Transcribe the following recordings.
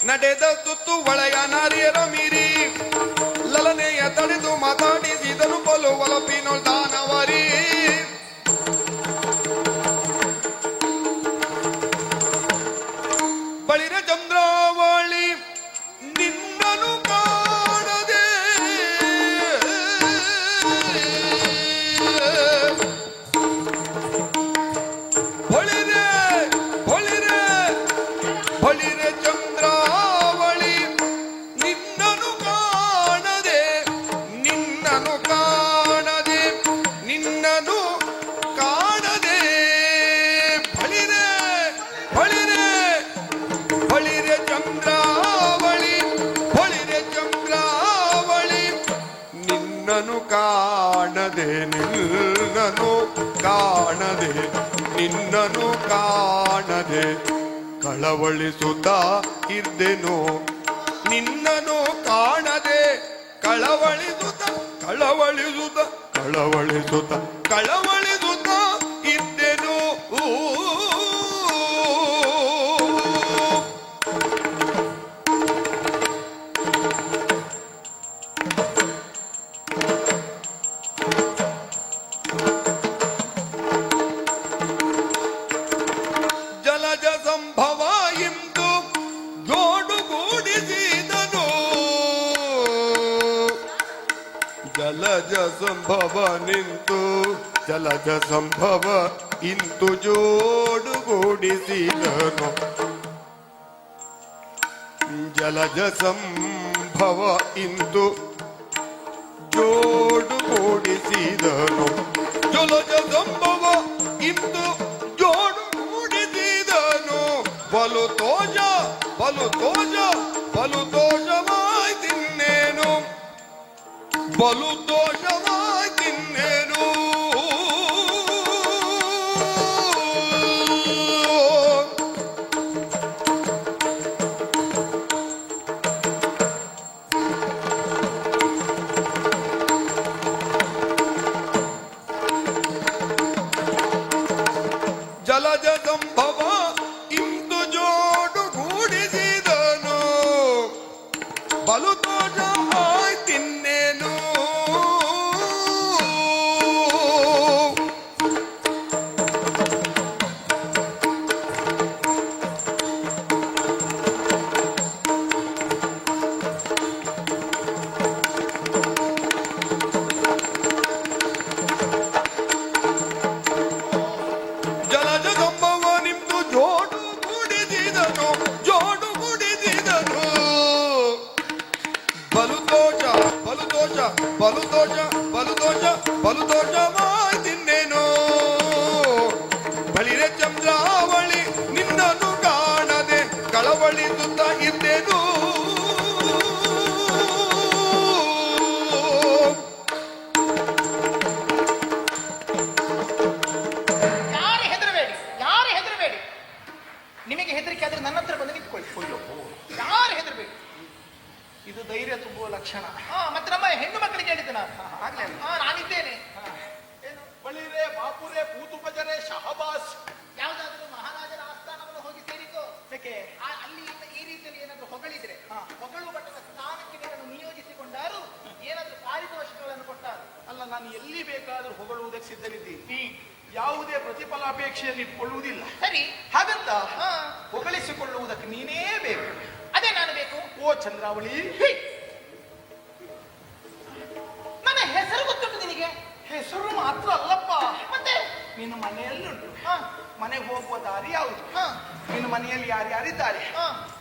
ನಡೆದ ಸುತ್ತು ಒಳೆಯ ನಾರಿಯರ ಮೀರಿ ಲಲನೆಯ ತಡೆದು ಮಾತಾಡಿಸಿದನು ಬಲು ಒಲಪಿನೊಳ್ ದಾನವರಿ. ಬಳಿರ ಚಂದ್ರಾವಳಿ ನಿನ್ನನು ಕಾಣದೆ ಬಳಿರೆ ಬಳಿರೆ ಬಳಿರೆ ಚಂದ್ರಾವಳಿ ನಿನ್ನನು ಕಾಣದೆ ನಿನ್ನನು ಕಾಣದೆ ನಿನ್ನನು ಕಾಣದೆ ಬಳಿರೆ ಬಳಿರೆ ಬಳಿರೆ ಚಂದ್ರಾವಳಿ ಬಳಿರೆ ಚಂದ್ರಾವಳಿ ನಿನ್ನನು ಕಾಣದೆ ನಿನ್ನನು ಕಾಣದೆ ನಿನ್ನನು ಕಾಣದೆ ಕಳವಳಿಸುತ್ತಾ ಇದ್ದೆನು ನಿನ್ನನು ಕಾಣದೆ ಕಳವಳಿಸುತ್ತ ಕಳವಳಿಸುತ್ತ ಕಳವಳಿಸುತ್ತ ಕಳವಳಿಸುತ್ತ ಇದ್ದೆನು. ಜಲಜ ಸಂಭವ ಇಂದು ಜೋಡುಗೂಡಿಸಿದನು ಜಲಜ ಸಂಭವ ನಿಂತು ಜಲಜ ಸಂಭವ ಇಂತು ಜೋಡುಗೂಡಿಸಿದನು ಜಲಜ ಸಂಭವ ಇಂತು ಜೋಡುಗೂಡಿಸಿದನು ಜಲಜ ಸಂಭವ ಇಂದು ಜೋಡುಗೂಡಿಸಿದನು ಬಲು ತೋಜ ಬಲು ತೋಜ ಬಲು ದೋಷವಾಯ್ ತಿನ್ನೇನು ಬಲು ದೋಷವಾಯ್ ತಿನ್ನೇನು. ಜಲಜ ಸಂಭವ ಇಂದು ಜೋಡುಗೂಡಿಸಿದನು ಬಲು ತೋಜ ಆಯ್ ತಿನ್ನೇನು. ಜಲಜ ಸಂಭವ ನಿಮ್ದು ಜೋಡುಗೂಡಿಸಿದನು ಜೋಡುಗೂಡಿಸಿದನು ಬಲು ದೋಷ ಬಲು ದೋಷ ಬಲು ದೋಷ ಬಲು ದೋಷ ಬಲು ದೋಷವಾಯ್ ತಿನ್ನೇನು ಬಳಿರೆ ಚಂದ್ರಾವಳಿ ನಿನ್ನನು ಕಾಣದೆ ಕಳವಳಿಸುತ್ತಾ ಇದ್ದೇನು. ಯಾರು ಹೆದರಬೇಡಿ ಯಾರು ಹೆದರಬೇಡಿ. ನಿಮಗೆ ಹೆದರಿಕೆ ಆದ್ರೆ ನನ್ನ ಹತ್ರ ಬಂದು ನಿಂತ್ಕೊಳ್ಳಿ. ಯಾರು ಹೆದರಬೇಡಿ. ಇದು ಧೈರ್ಯ ತುಂಬುವ ಲಕ್ಷಣ. ಮತ್ತೆ ನಮ್ಮ ಹೆಣ್ಣು ಮಕ್ಕಳಿಗೆ ಹೇಳಿದ್ದೆ ನಾನು. ಆಗ್ಲೇ ನಾನಿದ್ದೇನೆ. ಏನು ಬಳಿರೆ ಬಾಪುರೆ ಕೂತು ಬಜರೆ ಶಹಬಾಸ್ ಯಾವ್ದಾದ್ರು ಮಹಾರಾಜರ ಆಸ್ಥಾನವನ್ನು ಹೋಗಿ ಸೇರಿಕೋ. ಯಾಕೆ ಅಲ್ಲಿ ಈ ರೀತಿಯಲ್ಲಿ ಏನಾದ್ರು ಹೊಗಳಿದ್ರೆ ಹೊಗಳು ಬಟ್ಟದ ಸ್ಥಾನಕ್ಕೆ ನಿನ್ನನ್ನು ನಿಯೋಜಿಸಿಕೊಂಡಾರು ಏನಾದ್ರು ಪಾರಿತೋಷಿಕಗಳನ್ನು ಕೊಟ್ಟಾರು. ಅಲ್ಲ, ನಾನು ಎಲ್ಲಿ ಬೇಕಾದ್ರೂ ಹೊಗಳುವುದಕ್ಕೆ ಸಿದ್ಧನಿದ್ದೀನಿ. ಯಾವುದೇ ಪ್ರತಿಫಲಾಪೇಕ್ಷೆಯನ್ನು ಇಟ್ಕೊಳ್ಳುವುದಿಲ್ಲ. ಸರಿ ಹಾಗಂತ ಹೊಗಳಿಸಿಕೊಳ್ಳುವುದಕ್ಕೆ ನೀನೇ ಬೇಕು. ಅದೇ ನಾನು ಬೇಕು. ಓ ಚಂದ್ರಾವಳಿ, ನನ್ನ ಹೆಸರು ಗೊತ್ತುಂಟು ನಿನಗೆ. ಹೆಸರು ಮಾತ್ರ ಅಲ್ಲಪ್ಪ, ಮತ್ತೆ ನಿನ್ನ ಮನೆಯಲ್ಲಿ ಉಂಟು. ಮನೆಗೆ ಹೋಗುವ ದಾರಿ ಯಾವುದು? ನಿನ್ನ ಮನೆಯಲ್ಲಿ ಯಾರ್ಯಾರಿದ್ದಾರೆ?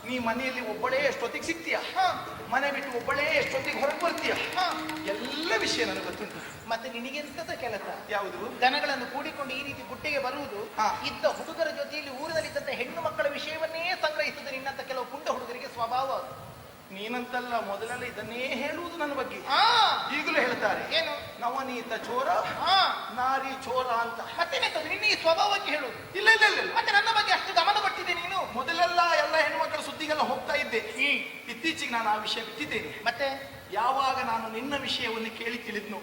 ನೀ ಮನೆಯಲ್ಲಿ ಒಬ್ಬಳೇ ಎಷ್ಟೊತ್ತಿಗೆ ಸಿಗ್ತೀಯ? ಮನೆ ಬಿಟ್ಟು ಒಬ್ಬಳೇ ಎಷ್ಟೊತ್ತಿಗೆ ಹೊರಗೆ ಬರ್ತೀಯ? ಎಲ್ಲ ವಿಷಯ ನನಗೆ ಗೊತ್ತುಂಟು. ಮತ್ತೆ ನಿನಗೆಂತದ ಕೆಲಸ? ಯಾವುದು? ದನಗಳನ್ನು ಕೂಡಿಕೊಂಡು ಈ ರೀತಿ ಗುಟ್ಟೆಗೆ ಬರುವುದು, ಇದ್ದ ಹುಡುಗರ ಜೊತೆಯಲ್ಲಿ ಊರಿನಲ್ಲಿದ್ದಂತ ಹೆಣ್ಣು ಮಕ್ಕಳ ವಿಷಯವನ್ನೇ ಸಂಗ್ರಹಿಸುವುದು ನಿನ್ನಂತ ಕೆಲವು ಪುಂಡ ಹುಡುಗರಿಗೆ ಸ್ವಭಾವ. ನೀನಂತಲ್ಲ, ಮೊದಲೆಲ್ಲ ಇದನ್ನೇ ಹೇಳುವುದು ನನ್ನ ಬಗ್ಗೆ. ಈಗಲೂ ಹೇಳ್ತಾರೆ, ಏನು ನವನೀತ ಚೋರ, ನಾರಿ ಚೋರ ಅಂತ. ಮತ್ತೇನಾಯ್ತದೆ ನಿನ್ನ ಈ ಸ್ವಭಾವಕ್ಕೆ ಹೇಳುದು? ಇಲ್ಲ ಇಲ್ಲ ಇಲ್ಲ, ಮತ್ತೆ ನನ್ನ ಬಗ್ಗೆ ಅಷ್ಟು ಗಮನ ಕೊಟ್ಟಿದೆ ನೀನು. ಮೊದಲೆಲ್ಲ ಎಲ್ಲ ಹೆಣ್ಮಕ್ಳ ಸುದ್ದಿ ಹೀಗೆಲ್ಲ ಹೋಗ್ತಾ ಇದ್ದೆ. ಇತ್ತೀಚೆಗೆ ನಾನು ಆ ವಿಷಯ ಬಿಟ್ಟಿದ್ದೇನೆ. ಮತ್ತೆ ಯಾವಾಗ ನಾನು ನಿನ್ನ ವಿಷಯವನ್ನು ಕೇಳಿ ತಿಳಿದ್ನು,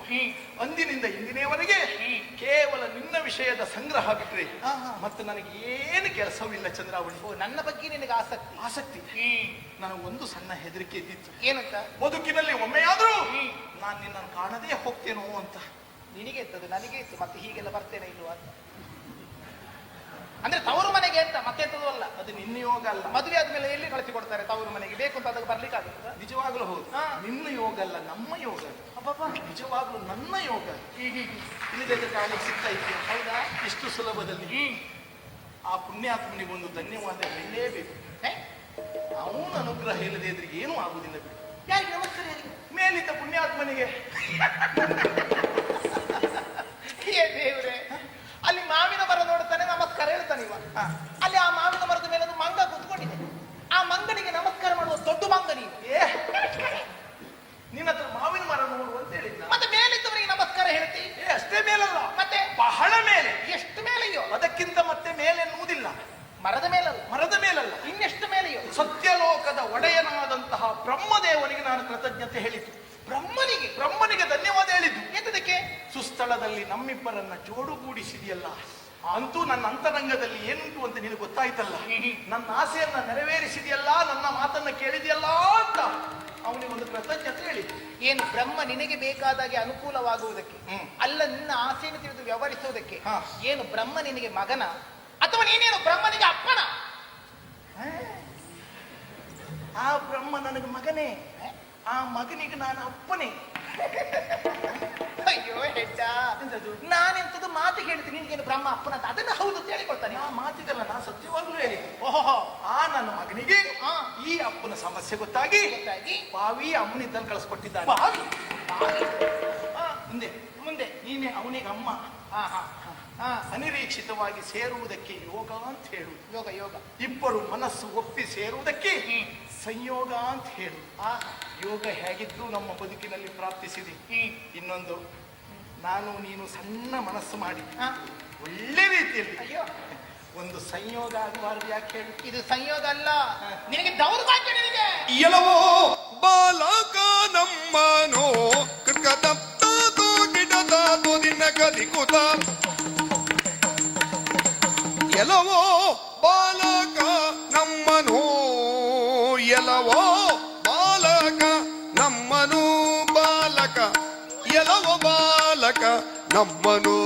ಅಂದಿನಿಂದ ಇಂದಿನೇವರೆಗೆ ಕೇವಲ ನಿನ್ನ ವಿಷಯದ ಸಂಗ್ರಹ ಬಿಟ್ರೆ ಮತ್ತೆ ನನಗೆ ಏನು ಕೆಲಸವಿಲ್ಲ ಚಂದ್ರಾವಣಿ. ನನ್ನ ಬಗ್ಗೆ ನಿನಗೆ ಆಸಕ್ತಿ ನನಗೆ ಒಂದು ಸಣ್ಣ ಹೆದರಿಕೆ ಇದ್ದಿತ್ತು. ಏನಂತ? ಬದುಕಿನಲ್ಲಿ ಒಮ್ಮೆಯಾದ್ರೂ ನಾನು ನಿನ್ನನ್ನು ಕಾಣದೇ ಹೋಗ್ತೇನೋ ಅಂತ. ನಿನಗೆ ಇದ್ದದು ನನಗೆ ಇತ್ತು, ಮತ್ತೆ ಹೀಗೆಲ್ಲ ಬರ್ತೇನೆ ಇಲ್ವಾ ಅಂತ. ಅಂದ್ರೆ ತವರು ಮನೆಗೆ ಅಂತ ಮತ್ತೆ ಎಂತದೂ ಅಲ್ಲ. ಅದು ನಿನ್ನ ಯೋಗ ಅಲ್ಲ. ಮದುವೆ ಆದ್ಮೇಲೆ ಎಲ್ಲಿ ಕಳಿಸಿ ಕೊಡ್ತಾರೆ ತವರು ಮನೆಗೆ? ಬೇಕು ಅಂತ ಅದಕ್ಕೆ ಬರ್ಲಿಕ್ಕೆ ಆಗುತ್ತದ? ನಿಜವಾಗ್ಲೂ ಹೌದು. ನಿನ್ನ ಯೋಗ ಅಲ್ಲ, ನಮ್ಮ ಯೋಗ. ನಿಜವಾಗ್ಲೂ ನನ್ನ ಯೋಗ. ಇಲ್ಲದೆ ಕಾಲಿಗೆ ಸಿಗ್ತಾ ಇದೆಯಾ? ಹೌದಾ? ಇಷ್ಟು ಸುಲಭದಲ್ಲಿ ಆ ಪುಣ್ಯಾತ್ಮನಿಗೆ ಒಂದು ಧನ್ಯವಾದ ಹೇಳಲೇಬೇಕು. ಅವನ ಅನುಗ್ರಹ ಇಲ್ಲದೆ ಇದ್ರೆ ಏನೂ ಆಗುದಿಲ್ಲ ಬಿಡು. ಯಾರಿಗೆ ನಮಸ್ಕಾರ? ಮೇಲಿದ್ದ ಪುಣ್ಯಾತ್ಮನಿಗೆ. ಹೇ ದೇವ್ರೆ, ಅಲ್ಲಿ ಮಾವಿನ ಮರ ನೋಡ್ತಾನೆ ನಮಸ್ಕಾರ ಹೇಳ್ತಾನೆ ಇವ. ಅಲ್ಲಿ ಆ ಮಾವಿನ ಮರದ ಮೇಲೆ ಒಂದು ಮಂಗ ಕುತ್ಕೊಂಡಿದೆ. ಆ ಮಂಗನಿಗೆ ನಮಸ್ಕಾರ ಮಾಡುವ ದೊಡ್ಡ ಮಂಗ ನೀವು. ನಿನ್ನ ಹತ್ರ ಮಾವಿನ ಮರ ನೋಡು ಅಂತ ಹೇಳಿದ್ದ. ಮತ್ತೆ ಮೇಲಿದ್ದವರಿಗೆ ನಮಸ್ಕಾರ ಹೇಳ್ತಿ? ಅಷ್ಟೇ ಮೇಲಲ್ಲ, ಮತ್ತೆ ಬಹಳ ಮೇಲೆ. ಎಷ್ಟು ಮೇಲೆಯೋ? ಅದಕ್ಕಿಂತ ಮತ್ತೆ ಮೇಲೆ ಎನ್ನುವುದಿಲ್ಲ. ಮರದ ಮೇಲಲ್ಲ? ಮರದ ಮೇಲಲ್ಲ, ಇನ್ನೆಷ್ಟು ಮೇಲೆಯೋ? ಸತ್ಯಲೋಕದ ಒಡೆಯನಾದಂತಹ ಬ್ರಹ್ಮದೇವನಿಗೆ ನಾನು ಕೃತಜ್ಞತೆ ಹೇಳಿದ್ದು. ಬ್ರಹ್ಮನಿಗೆ ಧನ್ಯವಾದ ಹೇಳಿದ್ದು. ಎಂತದಕ್ಕೆ? ಸುಸ್ಥಳದಲ್ಲಿ ನಮ್ಮಿಬ್ಬರನ್ನ ಜೋಡುಗೂಡಿಸಿದೆಯಲ್ಲ, ಅಂತೂ ನನ್ನ ಅಂತರಂಗದಲ್ಲಿ ಏನುಂಟು ಅಂತ ನಿನಗೆ ಗೊತ್ತಾಯ್ತಲ್ಲ. ನನ್ನ ಆಸೆಯನ್ನ ನೆರವೇರಿಸಿದೆಯಲ್ಲ, ನನ್ನ ಮಾತನ್ನ ಕೇಳಿದೆಯಲ್ಲ ಅಂತ ಅವನಿಗೆ ಒಂದು ಕೃತಜ್ಞತೆ ಹೇಳಿದ್ದು. ಏನು ಬ್ರಹ್ಮ ನಿನಗೆ ಬೇಕಾದಾಗೆ ಅನುಕೂಲವಾಗುವುದಕ್ಕೆ, ಅಲ್ಲ ನಿನ್ನ ಆಸೆಯನ್ನು ತಿಳಿದು ವ್ಯವಹರಿಸುವುದಕ್ಕೆ? ಏನು ಬ್ರಹ್ಮ ನಿನಗೆ ಮಗನ, ಅಥವಾ ನೀನೇನು ಬ್ರಹ್ಮನಿಗೆ ಅಪ್ಪನ? ಆ ಬ್ರಹ್ಮ ನನಗೆ ಮಗನೇ, ಆ ಮಗನಿಗೆ ನಾನು ಅಪ್ಪನೇ. ಅಯ್ಯೋ ಹೆಡ್ಡ, ನಾನೆಂತದ್ದು ಮಾತು ಹೇಳ್ತೀನಿ, ನಿನಗೇನು ಬ್ರಹ್ಮ ಅಪ್ಪನ ಅಂತ? ಅದನ್ನ ಹೌದು ಅಂತ ಹೇಳಿಕೊಳ್ತಾನೆ. ಆ ಮಾತಿಗಲ್ಲ, ನಾನು ಸತ್ಯವಾಗ್ಲೂ ಹೇಳಿ. ಓಹೋ, ಆ ನನ್ನ ಮಗನಿಗೆ ಈ ಅಪ್ಪನ ಸಮಸ್ಯೆ ಗೊತ್ತಾಗಿ ಬಾವಿ ಅಮ್ಮನಿದ್ದನ್ನು ಕಳಿಸ್ಕೊಟ್ಟಿದ್ದಾನೆ. ಮುಂದೆ ಮುಂದೆ ನೀನೆ ಅವನಿಗೆ ಅಮ್ಮ. ಅನಿರೀಕ್ಷಿತವಾಗಿ ಸೇರುವುದಕ್ಕೆ ಯೋಗ ಅಂತ ಹೇಳು. ಯೋಗ ಇಬ್ಬರು ಮನಸ್ಸು ಒಪ್ಪಿ ಸೇರುವುದಕ್ಕೆ ಸಂಯೋಗ ಅಂತ ಹೇಳು. ಯೋಗ ಹೇಗಿದ್ರು ನಮ್ಮ ಬದುಕಿನಲ್ಲಿ ಪ್ರಾಪ್ತಿಸಿದೆ. ಇನ್ನೊಂದು, ನಾನು ನೀನು ಸಣ್ಣ ಮನಸ್ಸು ಮಾಡಿ ಒಳ್ಳೆ ರೀತಿಯಲ್ಲಿ ಒಂದು ಸಂಯೋಗ ಆಗಬಾರದು. ಯಾಕೆ ಹೇಳು? ಇದು ಸಂಯೋಗ ಅಲ್ಲ, ನಿನಗೆ ದೌರ್ಭಾಗ್ಯ. ನಿನಗೆ ಎಲ್ಲವೋ ಬಾಲಕ ನಮ್ಮನೋ ಕೃಕದಪ್ತಾತೋ ಗಿಡದಾತೋ ದಿನ ಕದಿಕುತ. ಎಲ್ಲವೋ ಬಾಲಕ ನಮ್ಮನೋ, ಎಲ್ಲವೋ ಬಾಲಕ ನಮ್ಮನು ಬಾಲಕ, ಎಲ್ಲವೋ ಬಾಲಕ ನಮ್ಮನು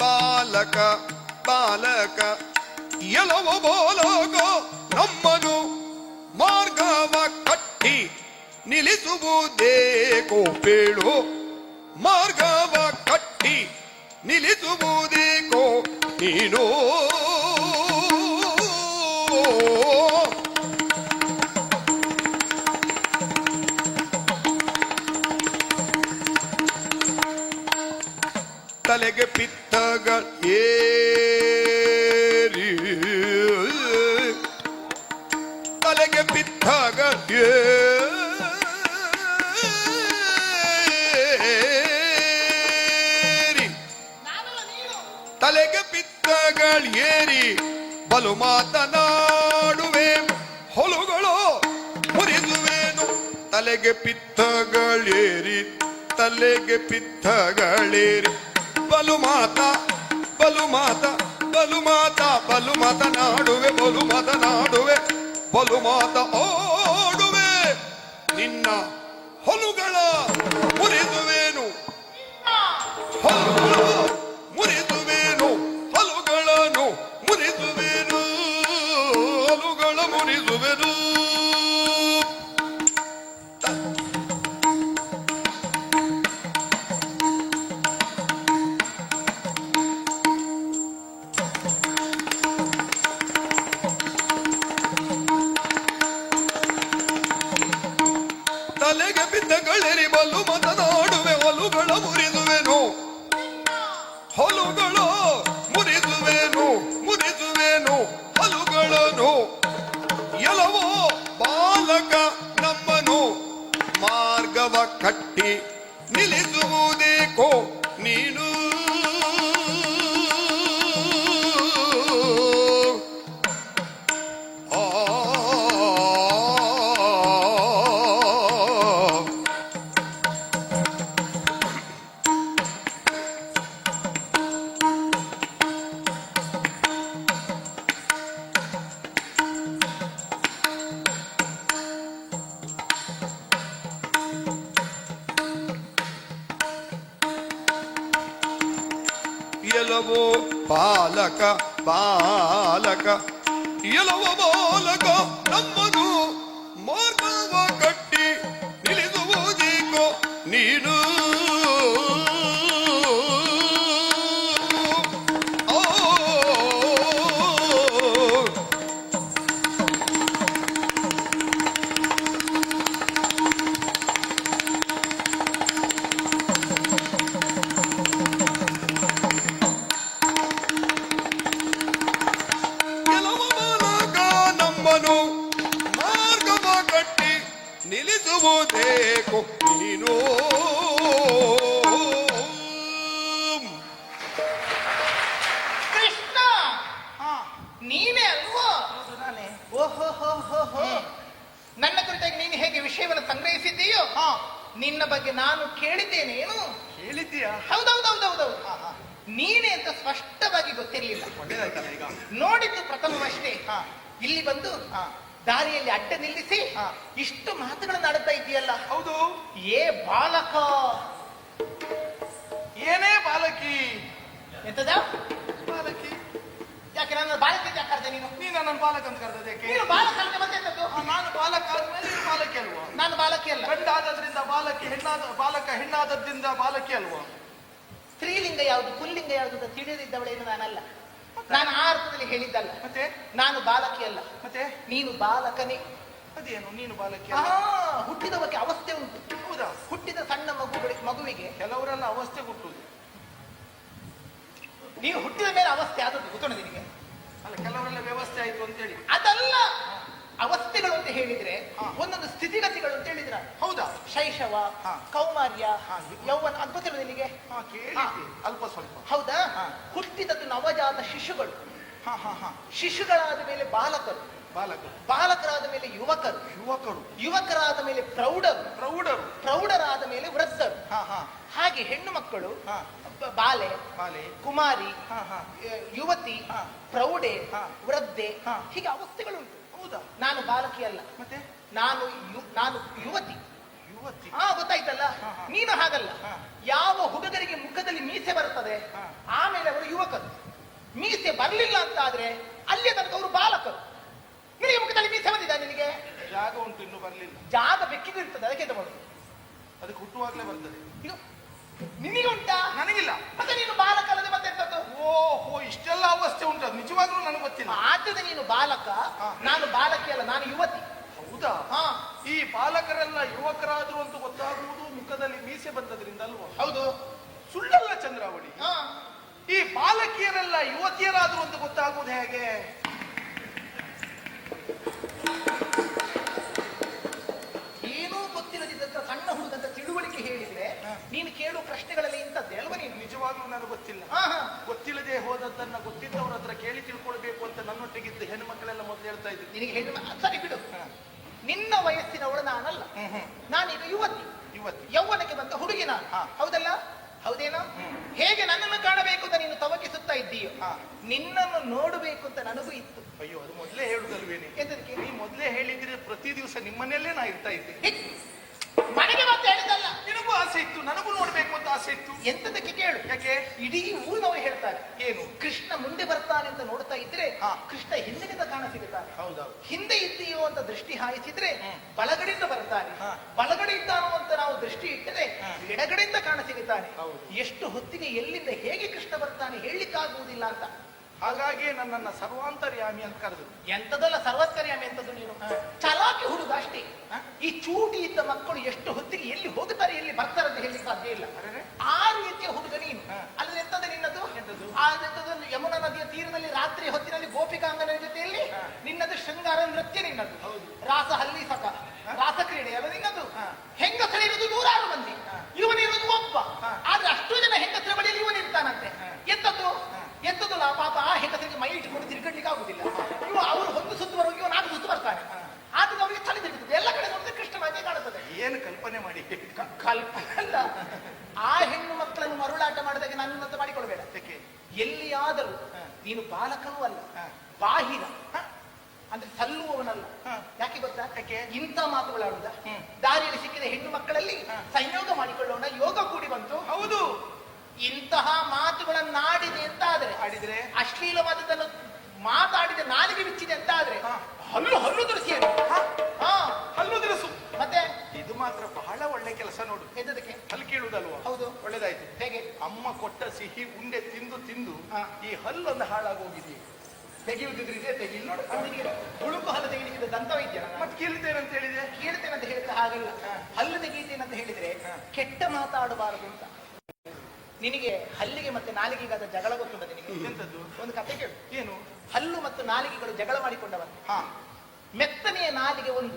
ಬಾಲಕ ಬಾಲಕ, ಎಲ್ಲವೋ ಬಾಲಕ ನಮ್ಮನು ಮಾರ್ಗವ ಕಟ್ಟಿ ನಿಲ್ಲಿಸುವುದೇ ಕೋಪೇಳು. ಮಾರ್ಗವ ಕಟ್ಟಿ ನಿಲ್ಲಿಸುವುದೇಕೋ ನೀನು. ತಲೆಗೆ ಪಿತ್ತಗಳ ಏರಿ, ತಲೆಗೆ ಪಿತ್ತಗಳ ಏರಿ, ತಲೆಗೆ ಪಿತ್ತಗಳ ಏರಿ ಬಲು ಮಾತನಾಡುವೆ ಹೊಲುಗಳು ಮುರಿದುವೇನು. ತಲೆಗೆ ಪಿತ್ತಗಳೇರಿ, ತಲೆಗೆ ಪಿತ್ತಗಳೇರಿ ಬಲು ಮಾತ ಬಲು ಮಾತ ಬಲು ಮಾತ ಬಲು ಮಾತನಾಡುವೆ, ಬಲು ಮಾತನಾಡುವೆ, ಬಲು ಮಾತ ಓಡುವೆ. ನಿನ್ನ ಹೊಲುಗಳ ಮುರಿದುವೇನು, ಹೊಲುಗಳು ಮುರಿದುವೇನು, ಹೊಲುಗಳನ್ನು ಮುರಿದುವೇನು, ಹೊಲುಗಳ ಮುರಿದುವೆನು. ತಲೆಗೆ ಬಿದ್ದಗಳೆರಿ ಬಲು ಮಾತನಾಡುವೆ, ಹೊಲುಗಳ ಮುರಿದುವೆನು, ಹೊಲುಗಳು ಮುರಿದುವೆನು, ಮುರಿದುವೆನು ಹೊಲುಗಳನ್ನು. ಎಲ್ಲವೋ ಬಾಲಕ ನಮ್ಮನು ಮಾರ್ಗವ ಕಟ್ಟಿ ನಿಲ್ಲಿಸುವುದೇಕೋ ನೀನು. ಆ ಎಲವೋ ಬಾಲಕ ಬಾಲಕ ಎಲವ ಬಾಲಕ ನಮ್ಮನು ಮಾರ್ಗವ ಕಟ್ಟಿ ನಿಲ್ಲಿಸುವುದೀಕೋ ನೀನು ಮಾರ್ಗವ ಕಟ್ಟಿ ನಿಲ್ಲಿಸುವುದೇಕೋ ನೀನು. ಕೃಷ್ಣ ಹಾ ನೀನೇ ಅಲ್ವಾ? ಹೌದು ನಾನೇ. ಓಹೋ ನನ್ನ ಕುರಿತಾಗಿ ನೀನು ಹೇಗೆ ವಿಷಯವನ್ನು ಸಂಗ್ರಹಿಸಿದ್ದೀಯೋ ಹಾ ನಿನ್ನ ಬಗ್ಗೆ ನಾನು ಕೇಳಿದ್ದೇನೆ. ಏನು ಹೇಳಿದ್ದೀಯಾ? ಹೌದೌದೌದೌದು, ಹಾ ಹಾ ನೀನೇ ಅಂತ ಸ್ಪಷ್ಟವಾಗಿ ಗೊತ್ತಿರಲಿಲ್ಲ. ಒಳ್ಳೇದಾಯ್ತಲ್ಲ ಈಗ. ನೋಡಿದ್ದು ಪ್ರಥಮವಷ್ಟೇ. ಹಾ ಇಲ್ಲಿ ಬಂದು ಹಾ ದಾರಿಯಲ್ಲಿ ಅಡ್ಡ ನಿಲ್ಲಿಸಿ ಹಾ. ಇಷ್ಟು ಮಾತುಗಳನ್ನು ಆಡುತ್ತಾ ಇದೆಯಲ್ಲ. ಹೌದು. ಏ ಬಾಲಕ, ಏನೇ ಬಾಲಕಿ? ಎಂತದ ಬಾಲಕಿ? ಯಾಕೆ ನನ್ನ ಬಾಲಕ ಅಂತ ಯಾಕೆ ಕರೆದೆ ನೀನು? ನೀನು ನನ್ನ ಬಾಲಕ ಅಂತ ಕರೆದಕ್ಕೆ? ನೀನು ಬಾಲಕ ಅಂತ ಮತ್ತೆ ಎಂತದ್ದು? ನಾನು ಬಾಲಕ ಆದ್ಮೇಲೆ ನೀನು ಬಾಲಕಿ ಅಲ್ವಾ? ನಾನು ಬಾಲಕಿ ಅಲ್ಲ. ಗಂಡಾದದ್ರಿಂದ ಬಾಲಕಿ, ಬಾಲಕ ಹೆಣ್ಣಾದದ್ರಿಂದ ಬಾಲಕಿ ಅಲ್ವಾ? ಸ್ತ್ರೀಲಿಂಗ ಯಾವುದು ಪುಲ್ಲಿಂಗ ಯಾವುದು ಅಂತ ತಿಳಿದಿದ್ದವಳೇನು ನಾನಲ್ಲ. ನಾನು ಆ ಅರ್ಥದಲ್ಲಿ ಹೇಳಿದ್ದಲ್ಲ. ಮತ್ತೆ ನಾನು ಬಾಲಕಿ ಅಲ್ಲ, ಮತ್ತೆ ನೀನು ಬಾಲಕನೇ. ಅದೇನು ನೀನು ಬಾಲಕಿ ಆ ಅಲ್ಲ? ಹುಟ್ಟಿದ ಬಗ್ಗೆ ಅವಸ್ಥೆ ಉಂಟು. ಹೌದಾ? ಹುಟ್ಟಿದ ಸಣ್ಣ ಮಗುವಿಗೆ ಕೆಲವರೆಲ್ಲ ಅವಸ್ಥೆ ಹುಟ್ಟುದು. ನೀವು ಹುಟ್ಟಿದ ಮೇಲೆ ಅವಸ್ಥೆ ಆದದ್ದು ಗೊತ್ತೋಣ ನಿನಗೆ? ಅಲ್ಲ, ಕೆಲವರೆಲ್ಲ ವ್ಯವಸ್ಥೆ ಆಯ್ತು ಅಂತ ಹೇಳಿ. ಅದಲ್ಲ, ಅವಸ್ಥೆಗಳು ಅಂತ ಹೇಳಿದ್ರೆ ಹಾ. ಒಂದೊಂದು ಸ್ಥಿತಿಗತಿಗಳು ಅಂತ ಹೇಳಿದ್ರ. ಹೌದಾ? ಶೈಶವ, ಹಾ. ಕೌಮಾರ್ಯ, ಹಾ. ಯೌವನ, ಅದು ಗೊತ್ತಿಲ್ಲ ನಿನಗೆ? ಹಾ ಕೇಳಿದ್ದೆ ಅಲ್ಪ ಸ್ವಲ್ಪ. ಹೌದಾ? ಹಾ. ಹುಟ್ಟಿದದ್ದು ನವಜಾತ ಶಿಶುಗಳು. ಹಾ ಹಾ ಹಾ ಶಿಶುಗಳಾದ ಮೇಲೆ ಬಾಲಕರು, ಬಾಲಕರು, ಬಾಲಕರಾದ ಮೇಲೆ ಯುವಕರು, ಯುವಕರು, ಯುವಕರಾದ ಮೇಲೆ ಪ್ರೌಢರು, ಪ್ರೌಢರು, ಪ್ರೌಢರಾದ ಮೇಲೆ ವೃದ್ಧರು. ಹಾ ಹಾ ಹಾಗೆ ಹೆಣ್ಣು ಮಕ್ಕಳು ಹಾ ಬಾಲೆ, ಬಾಲೆ, ಕುಮಾರಿ, ಹಾ ಹಾ ಯುವತಿ, ಹಾ. ಪ್ರೌಢೆ, ಹಾ. ವೃದ್ಧೆ, ಹಾ. ಹೀಗೆ ಅವಸ್ಥೆಗಳುಂಟು. ಹೌದಾ? ನಾನು ಬಾಲಕಿ ಅಲ್ಲ, ಮತ್ತೆ ನಾನು ಯುವತಿ. ಯುವತಿ. ಗೊತ್ತಾಯ್ತಲ್ಲ? ಹಾ, ಹಾ. ನೀನು ಹಾಗಲ್ಲ. ಹಾ. ಯಾವ ಹುಡುಗರಿಗೆ ಮುಖದಲ್ಲಿ ಮೀಸೆ ಬರುತ್ತದೆ ಹಾ. ಆಮೇಲೆ ಅವರು ಯುವಕರು. ಮೀಸೆ ಬರ್ಲಿಲ್ಲ ಅಂತ ಆದ್ರೆ ಅಲ್ಲಿಯ ತನಕ ಅವರು ಬಾಲಕರು. ನಿನಗೆ ಮುಖದಲ್ಲಿ ಮೀಸೆ ಬಂದಿದ್ದ? ನಿನಗೆ ಜಾಗ ಉಂಟು, ಇನ್ನು ಬರ್ಲಿಲ್ಲ. ಜಾಗ ಬೆಕ್ಕಿಗೂ ಇರ್ತದೆ, ಅದಕ್ಕೆ ತಗೊಳ್ಳುದು. ಅದಕ್ಕೆ ಹುಟ್ಟುವಾಗ್ಲೇ ಬರ್ತದೆ. ಇದು ನಿನಗೆ ಉಂಟಾ? ನನಗಿಲ್ಲ. ಮತ್ತೆ ನೀನು ಬಾಲಕ ಅಲ್ಲದೆ ಮತ್ತೆ ಎಂತದ್ದು? ಓಹೋ, ಇಷ್ಟೆಲ್ಲ ಅವಸ್ಥೆ ಉಂಟು. ಅದು ನಿಜವಾಗ್ಲೂ ನನಗೆ ಗೊತ್ತಿಲ್ಲ. ಆದ್ರೆ ನೀನು ಬಾಲಕ, ಹಾ. ನಾನು ಬಾಲಕಿ ಅಲ್ಲ, ನಾನು ಯುವತಿ. ಹೌದಾ? ಹಾ ಈ ಬಾಲಕರೆಲ್ಲ ಯುವಕರಾದ್ರು ಅಂತ ಗೊತ್ತಾಗುವುದು ಮುಖದಲ್ಲಿ ಮೀಸೆ ಬಂದದ್ರಿಂದ ಅಲ್ವಾ? ಹೌದು. ಸುಳ್ಳಲ್ಲ ಚಂದ್ರಾವಳಿ. ಹಾ ಈ ಬಾಲಕಿಯರೆಲ್ಲ ಯುವತಿಯರಾದ್ರು ಅಂತ ಗೊತ್ತಾಗುವುದು ಹೇಗೆ? ಏನೂ ಗೊತ್ತಿಲ್ಲದಿದ್ದಂತ ಸಣ್ಣ ಹುಡುಗಂತ ತಿಳುವಳಿಕೆ ಹೇಳಿದ್ರೆ ನೀನು ಕೇಳುವ ಪ್ರಶ್ನೆಗಳಲ್ಲಿ ಇಂಥದ್ದೇ ಅಲ್ವಾ ನೀನು? ನಿಜವಾಗ್ಲೂ ನನಗೆ ಗೊತ್ತಿಲ್ಲ. ಹಾ ಹಾ ಗೊತ್ತಿಲ್ಲದೆ ಹೋದದ್ದನ್ನ ಗೊತ್ತಿದ್ದವ್ರ ಹತ್ರ ಕೇಳಿ ತಿಳ್ಕೊಳ್ಬೇಕು ಅಂತ ನನ್ನೊಟ್ಟಿಗಿದ್ದ ಹೆಣ್ಣು ಮಕ್ಕಳೆಲ್ಲ ಮೊದಲು ಹೇಳ್ತಾ ಇದ್ರು. ನಿನಗೆ ಹೆಣ್ಣು ಸರಿ ಬಿಡು. ನಿನ್ನ ವಯಸ್ಸಿನವಳು ನಾನಲ್ಲ. ನಾನೀಗ ಯುವತಿ. ಯುವತಿ, ಯೌವನಕ್ಕೆ ಬಂದ ಹುಡುಗಿ ನಾನು. ಹಾ. ಹೌದಲ್ಲ? ಹೌದೇನೋ? ಹೇಗೆ ನನ್ನನ್ನು ಕಾಣಬೇಕು ಅಂತ ನೀನು ತವಕಿಸುತ್ತಾ ಇದ್ದೀಯೋ, ಹಾ. ನಿನ್ನನ್ನು ನೋಡಬೇಕು ಅಂತ ನನಗೂ ಇತ್ತು. ಅಯ್ಯೋ, ಅದು ಮೊದಲೇ ಹೇಳುದಲ್ವೇನೆ? ಎಂತದಕ್ಕೆ? ನೀ ಮೊದಲೇ ಹೇಳಿದ್ರೆ ಪ್ರತಿ ದಿವಸ ನಿಮ್ಮನೆಯಲ್ಲೇ ನಾ ಇರ್ತಾ ಇದ್ದೆ. ಮನೆಗೆ ಮತ್ತೆ ಹೇಳಿದಲ್ಲ. ನಿನಗೂ ಆಸೆ ಇತ್ತು, ನನಗೂ ನೋಡ್ಬೇಕು ಅಂತ ಆಸೆ ಇತ್ತು. ಎಂತದಕ್ಕೆ ಕೇಳು. ಯಾಕೆ? ಇಡೀ ಊರಿನವರು ಹೇಳ್ತಾರೆ ಏನು? ಕೃಷ್ಣ ಮುಂದೆ ಬರ್ತಾನೆ ಅಂತ ನೋಡ್ತಾ ಇದ್ರೆ ಹಾ. ಕೃಷ್ಣ ಹಿಂದಿನಿಂದ ಕಾಣ ಸಿಗುತ್ತಾನೆ. ಹೌದೌದು. ಹಿಂದೆ ಇದ್ದೀಯೋ ಅಂತ ದೃಷ್ಟಿ ಹಾಯಿಸಿದ್ರೆ ಬಲಗಡೆಯಿಂದ ಬರ್ತಾನೆ. ಹಾ. ಬಲಗಡೆ ಇದ್ದಾನೋ ಅಂತ ನಾವು ದೃಷ್ಟಿ ಇಟ್ಟರೆ ಹಾ. ಎಡಗಡೆಯಿಂದ ಕಾಣ ಸಿಗುತ್ತಾನೆ. ಹೌದು. ಎಷ್ಟು ಹೊತ್ತಿಗೆ ಎಲ್ಲಿಂದ ಹೇಗೆ ಕೃಷ್ಣ ಬರ್ತಾನೆ ಹೇಳಲಿಕ್ಕಾಗುವುದಿಲ್ಲ ಅಂತ. ಹಾಗಾಗಿ ನನ್ನನ್ನ ಸರ್ವಾಂತರ್ಯಾಮಿ ಅಂತ ಕರೆದ್ರು. ಎಂತದಲ್ಲ ಸರ್ವಸ್ಕರ್ಯಾಮಿ ಎಂತದ್ದು ನೀನು? ಚಲಾಕಿ ಹುಡುಗ ಅಷ್ಟೇ. ಈ ಚೂಟಿ ಇದ್ದ ಮಕ್ಕಳು ಎಷ್ಟು ಹೊತ್ತಿಗೆ ಎಲ್ಲಿ ಹೋಗುತ್ತಾರೆ ಎಲ್ಲಿ ಬರ್ತಾರೆ ಅಂತ ಹೇಳಲಿಕ್ಕೆ ಸಾಧ್ಯ ಇಲ್ಲ. ಅರೆರೆ? ಆ ರೀತಿಯ ಹುಡುಗ ನೀನು. ಹಾ. ಅಲ್ಲಿ ಎಂತದ ನಿನ್ನದು? ಎಂತದು? ಆ ಎಂತದ್ದು ಯಮುನಾ ನದಿಯ ತೀರದಲ್ಲಿ ರಾತ್ರಿ ಹೊತ್ತಿನಲ್ಲಿ ಗೋಪಿಕಾಂಗನ ಜೊತೆಯಲ್ಲಿ ಹಾ. ನಿನ್ನದು ಶೃಂಗಾರ ನೃತ್ಯ ನಿನ್ನದು. ಹೌದು. ರಾಸ ಹಲ್ಲಿಸಕ, ಹಾ. ರಾಸ ಕ್ರೀಡೆ ಅಲ್ಲ ನಿನ್ನದು. ಹಾ. ಹೆಂಗಸರಿರುವುದು 106 ಮಂದಿ, ಹಾ. ಇವನಿರುವುದು ಒಬ್ಬ. ಹಾ. ಆದ್ರೆ ಅಷ್ಟು ಜನ ಹೆಂಗಸರ ಬಳಿಯಲ್ಲಿ ಇವನಿರ್ತಾನಂತೆ. ಹಾ. ಎಂತದ್ದು? ಹಾ. ಎಂತದಲ್ಲ ಪಾಪ ಆ ಹೆಂಗಸರಿಗೆ ಮೈ ಇಟ್ಕೊಂಡು ತಿರುಗಡ್ಲಿಕ್ಕೆ ಆಗುದಿಲ್ಲ. ಇವ ಅವರು ಒಂದು ಸುತ್ತುವರೆಗೂ ಇವ 4 ಸುತ್ತು ಬರ್ತಾನೆ. ಆದ್ರೆ ಅವರಿಗೆ ಚಳಿ ತಿರುಗುತ್ತದೆ. ಎಲ್ಲ ಕಡೆ ನೋಡಿದ್ರೆ ಕೃಷ್ಣನಾಗೆ ಕಾಣುತ್ತದೆ. ಏನು ಕಲ್ಪನೆ ಮಾಡಿ? ಕಲ್ಪನೆ ಅಲ್ಲ. ಆ ಹೆಣ್ಣು ಮಕ್ಕಳನ್ನು ಮರುಳಾಟ ಮಾಡಿದಾಗ ನನ್ನಂತ ಮಾಡಿಕೊಳ್ಬೇಡ. ಯಾಕೆ? ಎಲ್ಲಿಯಾದರೂ ಹಾ. ನೀನು ಬಾಲಕನೂ ಅಲ್ಲ, ಹಾ. ಬಾಹಿರ ಅಂದ್ರೆ ಸಲ್ಲುವವನಲ್ಲ. ಹಾ. ಯಾಕೆ ಗೊತ್ತಾ? ಯಾಕೆ? ಇಂಥ ಮಾತುಗಳಾಡುದ. ಹ್ಮ್. ದಾರಿಯಲ್ಲಿ ಸಿಕ್ಕಿದ ಹೆಣ್ಣು ಮಕ್ಕಳಲ್ಲಿ ಹಾ. ಸಂಯೋಗ ಮಾಡಿಕೊಳ್ಳೋಣ, ಯೋಗ ಕೂಡಿ ಬಂತು. ಹೌದು. ಇಂತಹ ಮಾತುಗಳನ್ನಾಡಿದೆ ಅಂತ ಆದ್ರೆ, ಆಡಿದ್ರೆ ಅಶ್ಲೀಲವಾದದನ್ನು ಮಾತಾಡಿದ ನಾಲಿಗೆ ಬಿಚ್ಚಿದೆ ಅಂತ ಆದ್ರೆ, ಹಾ. ಹಲ್ಲು ಹಲ್ಲು ದುರಿಸಿ ಹಾ ಹಲ್ಲು ದಿರಸು. ಮತ್ತೆ ಇದು ಮಾತ್ರ ಬಹಳ ಒಳ್ಳೆ ಕೆಲಸ ನೋಡು. ಎದ್ದದಕ್ಕೆ ಹಲ್ಲು ಕೇಳುವುದಲ್ವಾ? ಹೌದು. ಒಳ್ಳೇದಾಯ್ತು. ಹೇಗೆ? ಅಮ್ಮ ಕೊಟ್ಟ ಸಿಹಿ ಉಂಡೆ ತಿಂದು ತಿಂದು ಹಾ. ಈ ಹಲ್ಲೊಂದು ಹಾಳಾಗೋಗಿದೆ. ತೆಗೆಯುವುದಿದ್ರೆ ಇದೇ ತೆಗಿ ನೋಡು. ಅವನಿಗೆ ಹುಳುಕು ಹಲ್ಲು ತೆಗಿಲಿಕ್ಕೆ ದಂತವೈದ್ಯ ಮತ್ತೆ ಕೀಳ್ತೇನೆ ಅಂತ ಹೇಳಿದೆ. ಕೇಳ್ತೇನೆ ಅಂತ ಹೇಳಿದ್ರೆ ಹಾಗಲ್ಲ. ಹಲ್ಲು ತೆಗೀತೇನೆ ಅಂತ ಹೇಳಿದ್ರೆ ಕೆಟ್ಟ ಮಾತಾಡಬಾರದು ಅಂತ. ನಿನಗೆ ಹಲ್ಲಿಗೆ ಮತ್ತೆ ನಾಲಿಗೆಗಾದ ಜಗಳ ಗೊತ್ತುಂಟ ನಿನಗೆ? ಎಂತದ್ದು? ಒಂದು ಕತೆ ಕೇಳು. ಏನು? ಹಲ್ಲು ಮತ್ತು ನಾಲಿಗೆಗಳು ಜಗಳ ಮಾಡಿಕೊಂಡವ. ಹಾ. ಮೆತ್ತನೆಯ ನಾಲಿಗೆ ಒಂದು,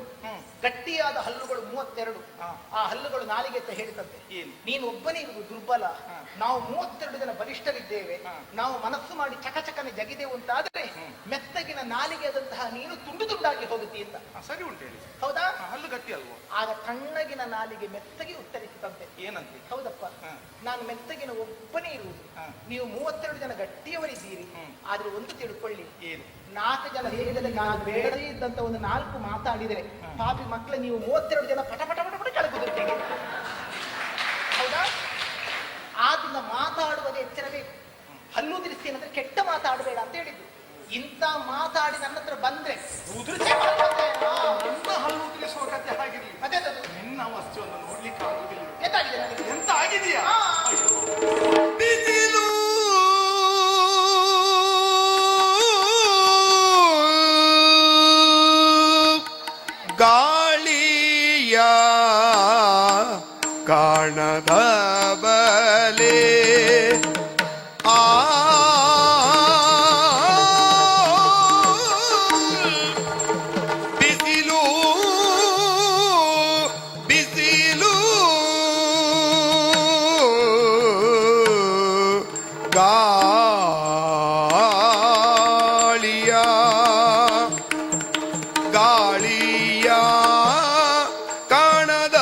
ಗಟ್ಟಿಯಾದ ಹಲ್ಲುಗಳು 32. ಹಾ. ಆ ಹಲ್ಲುಗಳು ನಾಲಿಗೆ ಅಂತ ಹೇಳಿದಂತೆ, ಏನು? ನೀನು ಒಬ್ಬನೇ ಇರುವುದು ದುರ್ಬಲ, ನಾವು 32 ಜನ ಬಲಿಷ್ಠರಿದ್ದೇವೆ, ಹಾ. ನಾವು ಮನಸ್ಸು ಮಾಡಿ ಚಕಚಕನೆ ಜಗಿದೆವು ಅಂತಾದ್ರೆ ಮೆತ್ತಗಿನ ನಾಲಿಗೆಯಾದಂತಹ ನೀನು ತುಂಡು ತುಂಡಾಗಿ ಹೋಗುತ್ತಿ ಅಂತ. ಸರಿ ಉಂಟು ಹೇಳಿ. ಹೌದಾ? ಹಲ್ಲು ಗಟ್ಟಿ ಅಲ್ವಾ? ಆಗ ತಣ್ಣಗಿನ ನಾಲಿಗೆ ಮೆತ್ತಗೆ ಉತ್ತರಿಸಿದಂತೆ, ಏನಂತೆ? ಹೌದಪ್ಪ, ನಾನು ಮೆತ್ತಗಿನ ಒಬ್ಬನೇ ಇರುವುದು, ಹಾ. ನೀವು 32 ಜನ ಗಟ್ಟಿಯವರಿದ್ದೀರಿ. ಆದ್ರೆ ಒಂದು ತಿಳ್ಕೊಳ್ಳಿ, ಏನು? 4 ಜನ ಹೇಳಿದರೆ ನಾನು ಬೇಡದೇ ಇದ್ದಂತ ಒಂದು 4 ಮಾತಾಡಿದರೆ ಪಾಪಿ ಮಕ್ಕಳ ನೀವು 32 ಜನ ಪಟ ಪಟ ಪಟ ಪಟ ಕೆಳಗುದುತ್ತೇನೆ. ಹೌದಾ? ಆದ್ರಿಂದ ಮಾತಾಡುವುದೇ ಎಚ್ಚರಬೇಕು. ಹಲ್ಲು ತಿರ್ಸಿ ಏನಂದ್ರೆ ಕೆಟ್ಟ ಮಾತಾಡಬೇಡ ಅಂತ ಹೇಳಿದ್ದು. ಇಂಥ ಮಾತಾಡಿ ನನ್ನ ಹತ್ರ ಬಂದ್ರೆ ಉದುರಿಸೇ ಬರ್ತದೆ. ನನ್ನ ಹಲ್ಲು ಉದುರಿಸುವ ಕತೆ ಹಾಗಿರ್ಲಿ. ಮತ್ತೆ ನಿನ್ನ ಅವಸ್ಥೆಯನ್ನು ನೋಡ್ಲಿಕ್ಕೆ ಆಗುದಿಲ್ಲ. ಎಂತಾಗಿದೆ ನನಗೆ? ಎಂತ ಆಗಿದೆಯಾ? ಬಿಸಿಲು ಗಾಳಿಯ ಕಾಣದ ಬಲೆ ಆ ಬಿಸಿಲು ಬಿಸಿಲು ಗಾಳಿಯ ಗಾಳಿಯ ಕಾಣದ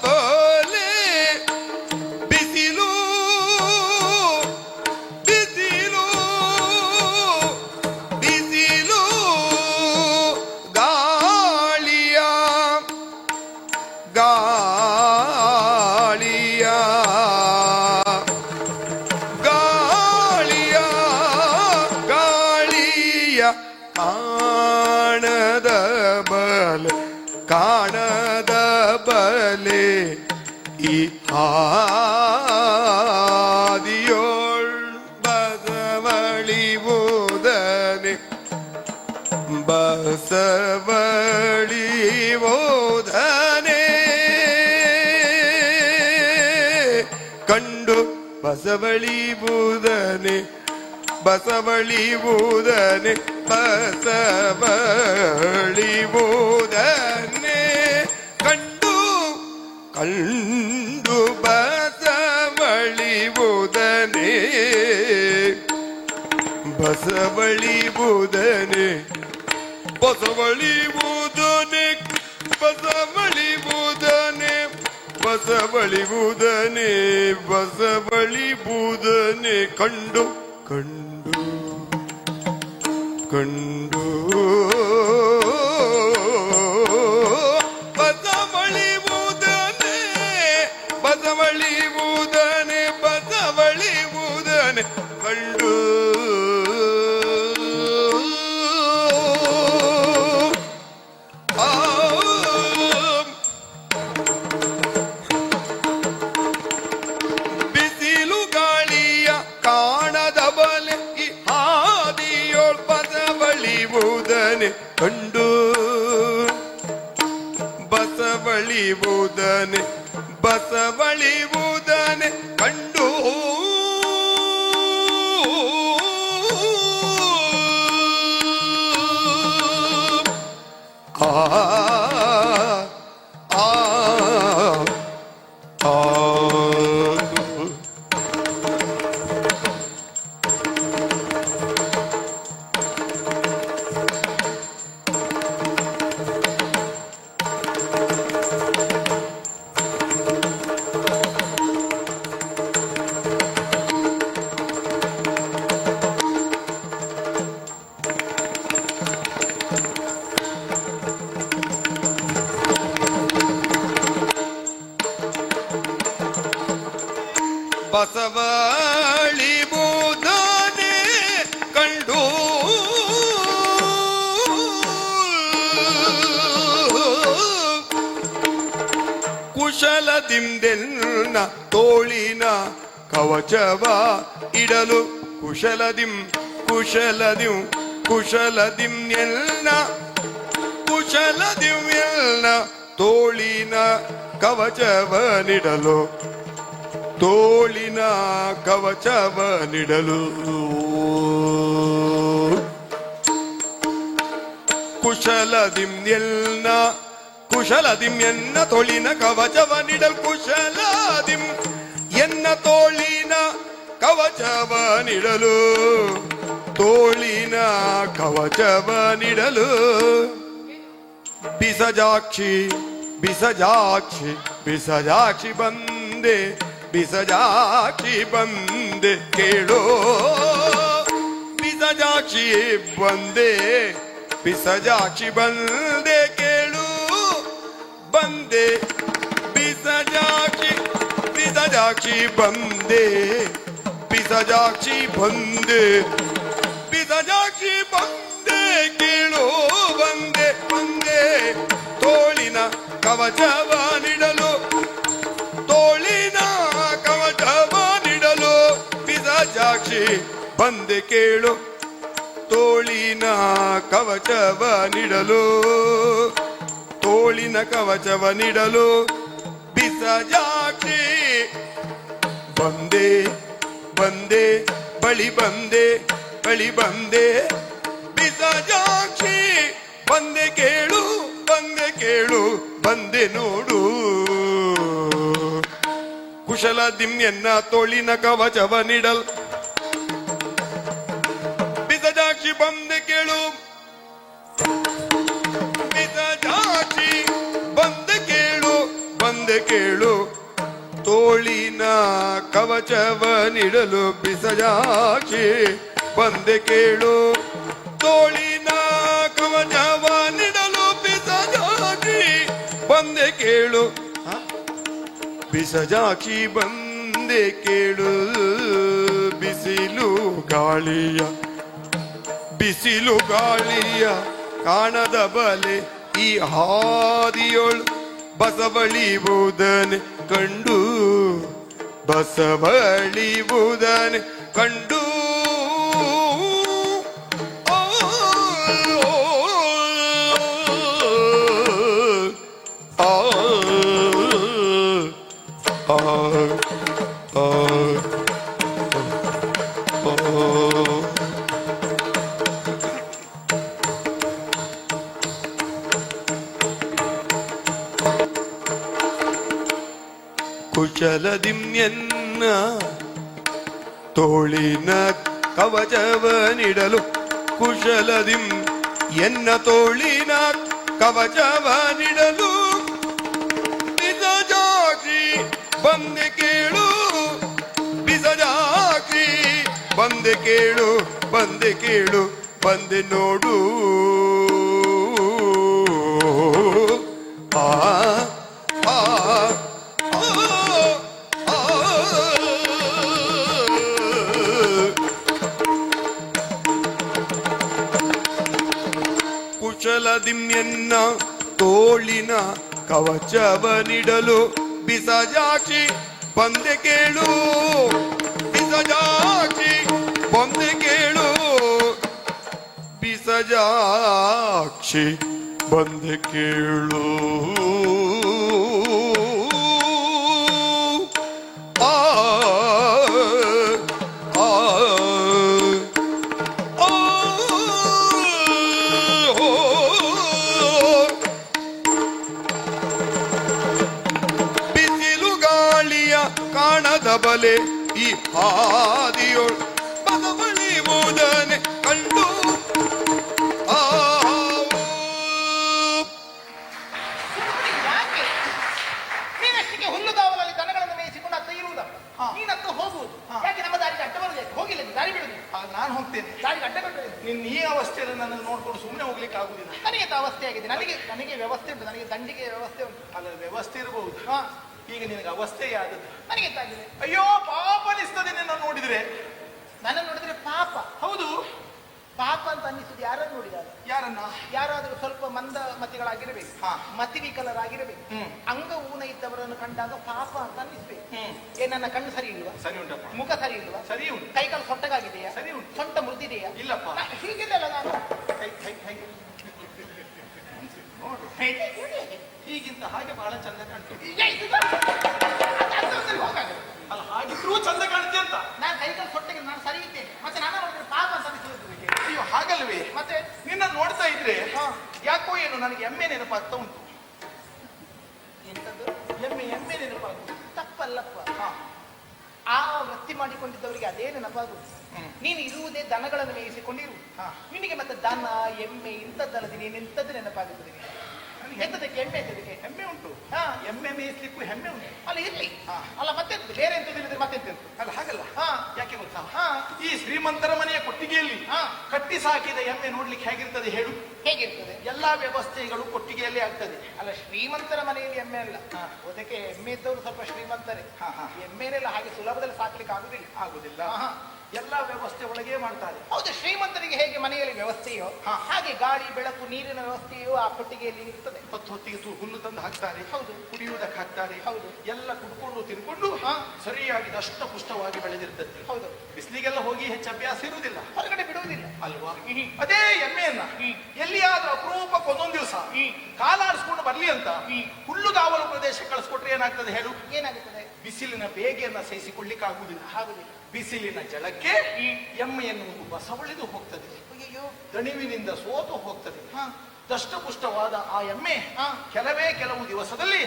ಬಲೆ ಬಿಸಿಲು ಬಿಸಿಲು ಬಿಸಿಲು ಗಾಳಿಯ ಗಾಳಿಯ ಗಾಳಿಯ ಗಾಳಿಯ ಕಾಣದ ಬಲೆ ಕಾಣದ ಬಲೆ ಈ ಆದಿಯೋಳ್ ಬಸವಳಿವುದನೆ ಬಸವಳಿವುದನೆ ಕಂಡು ಬಸವಳಿವುದನೆ ಬಸವಳಿವುದನೆ ಬಸವಳಿವುದನೆ ಕಂಡು ಕಂಡು ಬಸವಳಿವುದನೆ ಬಸವಳಿವುದನೆ ಬಸವಳಿವುದನೆ ಬಸವಳಿವುದನೆ ಬಸವಳಿವುದನೆ ಬಸವಳಿವುದನೆ ಕಂಡು ಕಂಡು ಕಂಡು ಬಸವಳಿವುದನೆ ಬಸವಳಿವುದನೆ ಬಸವಳಿವುದನೆ ಕಂಡು ಬಿಸಿಲು ಗಾಳಿಯ ಕಾಣದ ಬಲೆ ಈ ಹಾದಿಯೋಳ್ ಬಸವಳಿವುದನೆ ಕಂಡು ಬಸವಳಿವುದನೆ ಬಸವಳಿವುದನೆ ಕಂಡು ಆ ಆ ಆ ಬಸವ ಕುಶಲದಿಂದೆನ್ನ ತೋಳಿನ ಕವಚವ ಇಡಲು ಕುಶಲದಿಂ ಎನ್ನ ತೋಳಿನ ಕವಚವನಿಡಲು ಕುಶಲದಿಂ ಎನ್ನ ತೋಳಿನ ಕವಚವನಿಡಲು ಕುಶಲದಿಂ ಎನ್ನ ತೋಳಿನ ಕವಚವನಿಡಲು ಬಿಸಜಾಕ್ಷಿ ಬಂದೆ ಕೇಳೋ ಬಿಸಜಾಕ್ಷಿ ಬಂದೆ ಕೇಳು ಬಂದೆ ಬಿಸಜಾಕ್ಷಿ ಬಂದೆ ಕೇಳು ಬಂದೆ ತೋಳಿನ ಕವಚವನಿಡಲು ಬಿಸಜಾಕ್ಷಿ ಬಂದೆ ಕೇಳು ತೋಳಿನ ಕವಚವನಿಡಲು ಬಿಸಜಾಕ್ಷಿ ಬಂದೆ ಬಳಿ ಬಂದೆ ಬಿಸಜಾಕ್ಷಿ ಬಂದೆ ಕೇಳು ಬಂದೆ ನೋಡು ಕುಶಲದಿಂ ಎನ್ನ ತೋಳಿನ ಕವಚವನಿಡಲ್ ಬಿಸಜಾಕ್ಷಿ ಬಂದೆ ಕೇಳು ಬಿಸಜಾಕ್ಷಿ ಬಂದೆ ಕೇಳು ತೋಳಿನ ಕವಚವನಿಡಲು ಬಿಸಜಾಕ್ಷಿ ಬಂದೆ ಕೇಳು ತೋಳಿನ ಕವಚವನಿಡಲು ಬಿಸಜಾಕ್ಷಿ ಬಂದೆ ಕೇಳು ಬಿಸಜಾಕ್ಷಿ ಬಂದೆ ಕೇಳು ಬಿಸಿಲು ಗಾಳಿಯ ಕಾಣದ ಬಲೆ ಈ ಹಾದಿಯೊಳು ಬಸವಳಿಯುವುದನೆ ಕಂಡು ಕುಶಲದಿಂ ಎನ್ನ ತೋಳಿನ ಕವಚವನಿಡಲು ಕುಶಲದಿಂ ಎನ್ನ ತೋಳಿನ ಕವಚವನಿಡಲು ಬಿಸಜಾಕ್ಷಿ ಬಂದೆ ಕೇಳು ಬಂದೆ ನೋಡು ಕುಶಲದಿಂ ಎನ್ನ ತೋಳಿನ ಕವಚವನಿಡಲು ಬಿಸಜಾಕ್ಷಿ ಬಂದೆ ಕೇಳು ಬಿಸಜಾಕ್ಷಿ ಬಂದೆ ಕೇಳು ಕಾಣದ ಬಲೆ ಈ ಹಾದಿಯೊಳು ಬಸವಳಿಯುವುದನೆ ಕಂಡು ನೀನಷ್ಟಿಗೆ ಹುಲ್ಲುಗಾವಲಲ್ಲಿ ದನಗಳನ್ನು ಮೇಯಿಸಿಕೊಂಡು ಅತ್ತ ಇರುವುದ ನೀನತ್ತ ಹೋಗುವುದು ಯಾಕೆ ನಮ್ಮ ದಾರಿಗೆ ಅಡ್ಡ ಬರಬೇಕು ಹೋಗಿಲ್ಲ ದಾರಿ ಬಿಡುದು ನಾನು ಹೋಗ್ತೇನೆ ದಾರಿಗೆ ಅಡ್ಡ ಬಿಟ್ಟರೆ ನಿನ್ನ ಈ ಅವಸ್ಥೆಯಲ್ಲಿ ನನ್ನನ್ನು ನೋಡ್ಕೊಂಡು ಸುಮ್ಮನೆ ಹೋಗ್ಲಿಕ್ಕೆ ಆಗುದಿಲ್ಲ ನನಗೆ ಅವಸ್ಥೆ ಆಗಿದೆ ನನಗೆ ವ್ಯವಸ್ಥೆ ಉಂಟು ನನಗೆ ದಂಡಿಗೆ ವ್ಯವಸ್ಥೆ ಉಂಟು ಅಲ್ಲ ವ್ಯವಸ್ಥೆ ಇರಬಹುದು ಈಗ ನಿನಗೆ ಅವಸ್ಥೆ ಆದದ್ದು ನನಗೆ ಗೊತ್ತಾಗಿದೆ ಅಯ್ಯೋ ಪಾಪ ಅನಿಸ್ತದೆ ನಿನ್ನ ನೋಡಿದ್ರೆ ನನ್ನ ನೋಡಿದ್ರೆ ಪಾಪ ಹೌದು ಪಾಪ ಅಂತ ಅನ್ನಿಸುದು ಯಾರನ್ನು ನೋಡಿದಾಗ? ಯಾರನ್ನ? ಯಾರಾದ್ರೂ ಸ್ವಲ್ಪ ಮಂದ ಮತಿಗಳಾಗಿರಬೇಕು, ಹಾ. ಮತಿವಿಕಲರಾಗಿರಬೇಕು, ಹ್ಮ್. ಅಂಗ ಊನ ಇದ್ದವರನ್ನು ಕಂಡಾಗ ಪಾಪ ಅಂತ ಅನ್ನಿಸ್ಬೇಕು. ಹ್ಮ್. ನನ್ನ ಕಣ್ಣು ಸರಿ ಇಲ್ವಾ? ಸರಿ ಉಂಟಪ್ಪ. ಮುಖ ಸರಿ ಇಲ್ವಾ? ಸರಿ ಉಂಟು. ಕೈಕಾಲು ಸೊಟ್ಟಗಾಗಿದೆಯಾ? ಸರಿ ಉಂಟು. ಸೊಂಟ ಮುರಿದಿದೆಯಾ? ಇಲ್ಲಪ್ಪ. ಹೀಗಿದೆಲ್ಲ ನಾನು ನೋಡು, ಹೀಗಿಂತ ಹಾಗೆ ಬಹಳ ಚಂದ ಕಾಣ್ತು. ಅಲ್ಲ, ಹಾಗಿದ್ರೂ ಚಂದ ಕಾಣುತ್ತೆ ಅಂತ. ನಾನು ಕೈಕಾಲು ಸೊಟ್ಟಗೆ ನಾನು ಸರಿ ಇದ್ದೇನೆ, ಮತ್ತೆ ನಾನು ನೋಡಿದ್ರೆ ಪಾಪ ಅಂತ ಅನಿಸುವುದು. ಅಯ್ಯೋ, ಹಾಗಲ್ವೇ? ಮತ್ತೆ ನಿನ್ನ ನೋಡ್ತಾ ಇದ್ರೆ ಹಾ. ಯಾಕೋ ಏನು ನನಗೆ ಎಮ್ಮೆ ನೆನಪಾಗ್ತಾ ಉಂಟು. ಎಂತದ್ದು? ಎಮ್ಮೆ ನೆನಪಾಗುದು ತಪ್ಪಲ್ಲಪ್ಪ. ಹಾ. ಆ ವೃತ್ತಿ ಮಾಡಿಕೊಂಡಿದ್ದವರಿಗೆ ಅದೇ ನೆನಪಾಗುದು. ನೀನು ಇರುವುದೇ ದನಗಳನ್ನು ಮೇಯಿಸಿಕೊಂಡಿರು. ಹಾ. ನಿನಗೆ ಮತ್ತೆ ದನ ಎಮ್ಮೆ ಇಂಥದ್ದಲ್ಲದೆ ನೀನು ಎಂಥದ್ದು ನೆನಪಾಗುತ್ತದೆ? ಎಂತದಕ್ಕೆ ಎಮ್ಮೆ ಎಂತದಕ್ಕೆ? ಹೆಮ್ಮೆ ಉಂಟು. ಹಾ. ಎಮ್ಮೆ ಮೇಯಿಸ್ಲಿಕ್ಕೂ ಹೆಮ್ಮೆ ಉಂಟು. ಅಲ್ಲ ಇರ್ಲಿ. ಹಾ. ಅಲ್ಲ ಮತ್ತೆ ಬೇರೆ ಎಂತದಿಲ್ಲದ್ರೆ ಮತ್ತೆಂತ? ಅಲ್ಲ, ಹಾಗಲ್ಲ. ಹಾ. ಯಾಕೆ ಗೊತ್ತಾ? ಹಾ. ಈ ಶ್ರೀಮಂತರ ಮನೆಯ ಕೊಟ್ಟಿಗೆಯಲ್ಲಿ ಹಾ. ಕಟ್ಟಿ ಸಾಕಿದ ಎಮ್ಮೆ ನೋಡ್ಲಿಕ್ಕೆ ಹೇಗಿರ್ತದೆ ಹೇಳು? ಹೇಗಿರ್ತದೆ? ಎಲ್ಲಾ ವ್ಯವಸ್ಥೆಗಳು ಕೊಟ್ಟಿಗೆಯಲ್ಲೇ ಆಗ್ತದೆ. ಅಲ್ಲ, ಶ್ರೀಮಂತರ ಮನೆಯಲ್ಲಿ ಎಮ್ಮೆ ಅಲ್ಲ. ಹಾ. ಅದಕ್ಕೆ ಎಮ್ಮೆ ಇದ್ದವರು ಸ್ವಲ್ಪ ಶ್ರೀಮಂತರೇ. ಹಾ, ಹಾ. ಎಮ್ಮೆನೆಲ್ಲ ಹಾಗೆ ಸುಲಭದಲ್ಲಿ ಸಾಕ್ಲಿಕ್ಕೆ ಆಗುದಿಲ್ಲ. ಆಗುದಿಲ್ಲ. ಹಾ. ಎಲ್ಲಾ ವ್ಯವಸ್ಥೆ ಒಳಗೆ ಮಾಡ್ತಾರೆ. ಹೌದು, ಶ್ರೀಮಂತರಿಗೆ ಹೇಗೆ ಮನೆಯಲ್ಲಿ ವ್ಯವಸ್ಥೆಯೋ ಹಾ. ಹಾಗೆ ಗಾಳಿ ಬೆಳಕು ನೀರಿನ ವ್ಯವಸ್ಥೆಯೋ ಆ ಕೊಟ್ಟಿಗೆಯಲ್ಲಿ ಇರ್ತದೆ. ಹೊತ್ತು ಹೊತ್ತಿಗೆ ಹುಲ್ಲು ತಂದು ಹಾಕ್ತಾರೆ. ಹೌದು. ಕುಡಿಯುವುದಕ್ಕೆ ಹಾಕ್ತಾರೆ. ಹೌದು. ಎಲ್ಲ ಕುಡ್ಕೊಂಡು ತಿನ್ಕೊಂಡು ಹಾ. ಸರಿಯಾಗಿ ದಷ್ಟಪುಷ್ಟವಾಗಿ ಬೆಳೆದಿರ್ತದೆ. ಹೌದು. ಬಿಸಿಲಿಗೆಲ್ಲ ಹೋಗಿ ಹೆಚ್ಚು ಅಭ್ಯಾಸ ಇರುವುದಿಲ್ಲ ಹೊರಗಡೆ ಬಿಡುವುದಿಲ್ಲ ಅಲ್ವಾ? ಹ್ಮ್. ಅದೇ ಎಮ್ಮೆಯನ್ನ ಎಲ್ಲಿಯಾದ್ರೂ ಅಪರೂಪಕ್ಕೆ ಒಂದೊಂದು ದಿವಸ ಕಾಲಾಡಿಸ್ಕೊಂಡು ಬರ್ಲಿ ಅಂತ ಹುಲ್ಲುಗಾವಲು ಪ್ರದೇಶ ಕಳಿಸ್ಕೊಟ್ರೆ ಏನಾಗ್ತದೆ ಹೇಳು? ಏನಾಗುತ್ತದೆ? ಬಿಸಿಲಿನ ಬೇಗೆಯನ್ನ ಸಹಿಸಿಕೊಳ್ಳಿಕ್ಕೆ ಆಗುವುದಿಲ್ಲ. ಆಗುದಿಲ್ಲ. ಬಿಸಿಲಿನ ಜಲಕ್ಕೆ ಎಮ್ಮೆಯನ್ನು ಒಂದು ಬಸವಳಿದು ಹೋಗ್ತದೆ. ಅಯ್ಯೋ. ದಣಿವಿನಿಂದ ಸೋತು ಹೋಗ್ತದೆ. ಹಾ. ದಷ್ಟಪುಷ್ಟವಾದ ಆ ಎಮ್ಮೆ ಹಾ. ಕೆಲವು ದಿವಸದಲ್ಲಿ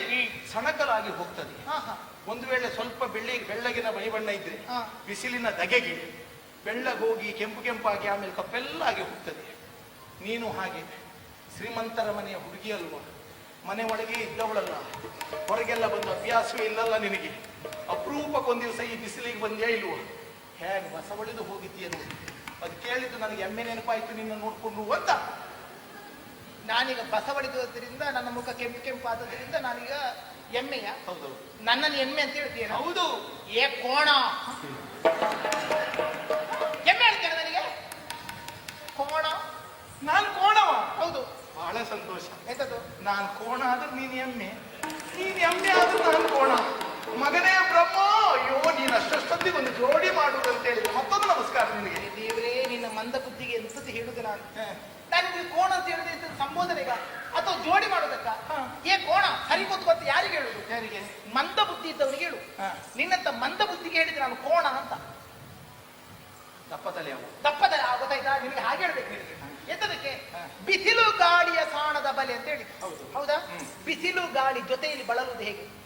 ಸಣಕಲಾಗಿ ಹೋಗ್ತದೆ. ಹಾ, ಹಾ. ಒಂದು ವೇಳೆ ಸ್ವಲ್ಪ ಬೆಳ್ಳಗಿನ ಮೈಬಣ್ಣ ಇದ್ರೆ ಹಾ. ಬಿಸಿಲಿನ ಧಗೆಗೆ ಬೆಳ್ಳಗೋಗಿ ಕೆಂಪಾಗಿ ಆಮೇಲೆ ಕಪ್ಪೆಲ್ಲಾಗಿ ಹೋಗ್ತದೆ. ನೀನು ಹಾಗೆ ಶ್ರೀಮಂತರ ಮನೆಯ ಹುಡುಗಿ ಅಲ್ವಾ? ಮನೆ ಒಳಗೆ ಇದ್ದವಳಲ್ಲ, ಹೊರಗೆಲ್ಲ ಬಂದು ಅಭ್ಯಾಸವೇ ಇಲ್ಲಲ್ಲ ನಿನಗೆ. ಅಪರೂಪಕ್ಕೊಂದು ದಿವಸ ಈ ಬಿಸಿಲಿಗೆ ಬಂದೇ ಇಲ್ವ? ಹೇಗೆ ಬಸವಳಿದು ಹೋಗಿದ್ದೀಯನು? ಅದು ಕೇಳಿದ್ದು ನನಗೆ ಎಮ್ಮೆ ನೆನಪಾಯ್ತು ನಿನ್ನ ನೋಡ್ಕೊಂಡು ಅಂತ. ನಾನೀಗ ಬಸವಡಿದ್ರಿಂದ ನನ್ನ ಮುಖ ಕೆಂಪು ಆದದ್ರಿಂದ ನಾನೀಗ ಎಮ್ಮೆಯ? ಹೌದೌದು. ನನ್ನನ್ನು ಎಮ್ಮೆ ಅಂತ ಹೇಳ್ತೀಯ? ಹೌದು. ಏ ಕೋಣ! ಎಮ್ಮೆ ಹೇಳ್ತೇನೆ ನನಗೆ? ಕೋಣ? ನಾನು ಕೋಣವ? ಹೌದು. ಬಹಳ ಸಂತೋಷ. ಎಂತದ್ದು? ನಾನು ಕೋಣ ಆದ್ರೂ ನೀನು ಎಮ್ಮೆ, ನೀನು ಎಮ್ಮೆ ಆದ್ರೂ ನಾನು ಕೋಣ. ಮಗನೇ ಬ್ರಹ್ಮ, ಅಯ್ಯೋ ನೀನು ಅಷ್ಟೊತ್ತಿಗೆ ಒಂದು ಜೋಡಿ ಮಾಡುವುದಂತ ಹೇಳಿದ್ರೆ ಮತ್ತೊಂದು ನಮಸ್ಕಾರ ನಿನಗೆ. ದೇವರೇ, ನಿನ್ನ ಮಂದ ಬುದ್ಧಿಗೆ ಎಂತದ್ದು ಹೇಳುದು ನಾನು? ನಾನು ಕೋಣ ಅಂತ ಹೇಳಿದ್ರೆ ಇದು ಸಂಬೋಧನೆಗ ಅಥವಾ ಜೋಡಿ ಮಾಡೋದಕ್ಕ? ಏ ಕೋಣ ಸರಿ ಗೊತ್ತು ಯಾರಿಗೆ ಹೇಳುದು? ಯಾರಿಗೆ? ಮಂದ ಬುದ್ಧಿ ಇದ್ದವನಿಗೆ ಹೇಳು. ನಿನ್ನಂತ ಮಂದ ಬುದ್ಧಿಗೆ ಹೇಳಿದ್ರೆ ನಾನು ಕೋಣ ಅಂತ. ದಪ್ಪ ತಲೆ ಅವ. ದಪ್ಪದ ಗೊತ್ತಾಯ್ತಾ? ನಿನಗೆ ಹಾಗೆ ಹೇಳ್ಬೇಕು. ನಿನಗೆ ಎಂತದಕ್ಕೆ? ಬಿಸಿಲು ಗಾಳಿಯ ಸಾಣದ ಬಲೆ ಅಂತ ಹೇಳಿ. ಹೌದಾ? ಬಿಸಿಲು ಗಾಳಿ ಜೊತೆಯಲ್ಲಿ ಬಳಲುವುದು ಹೇಗೆ?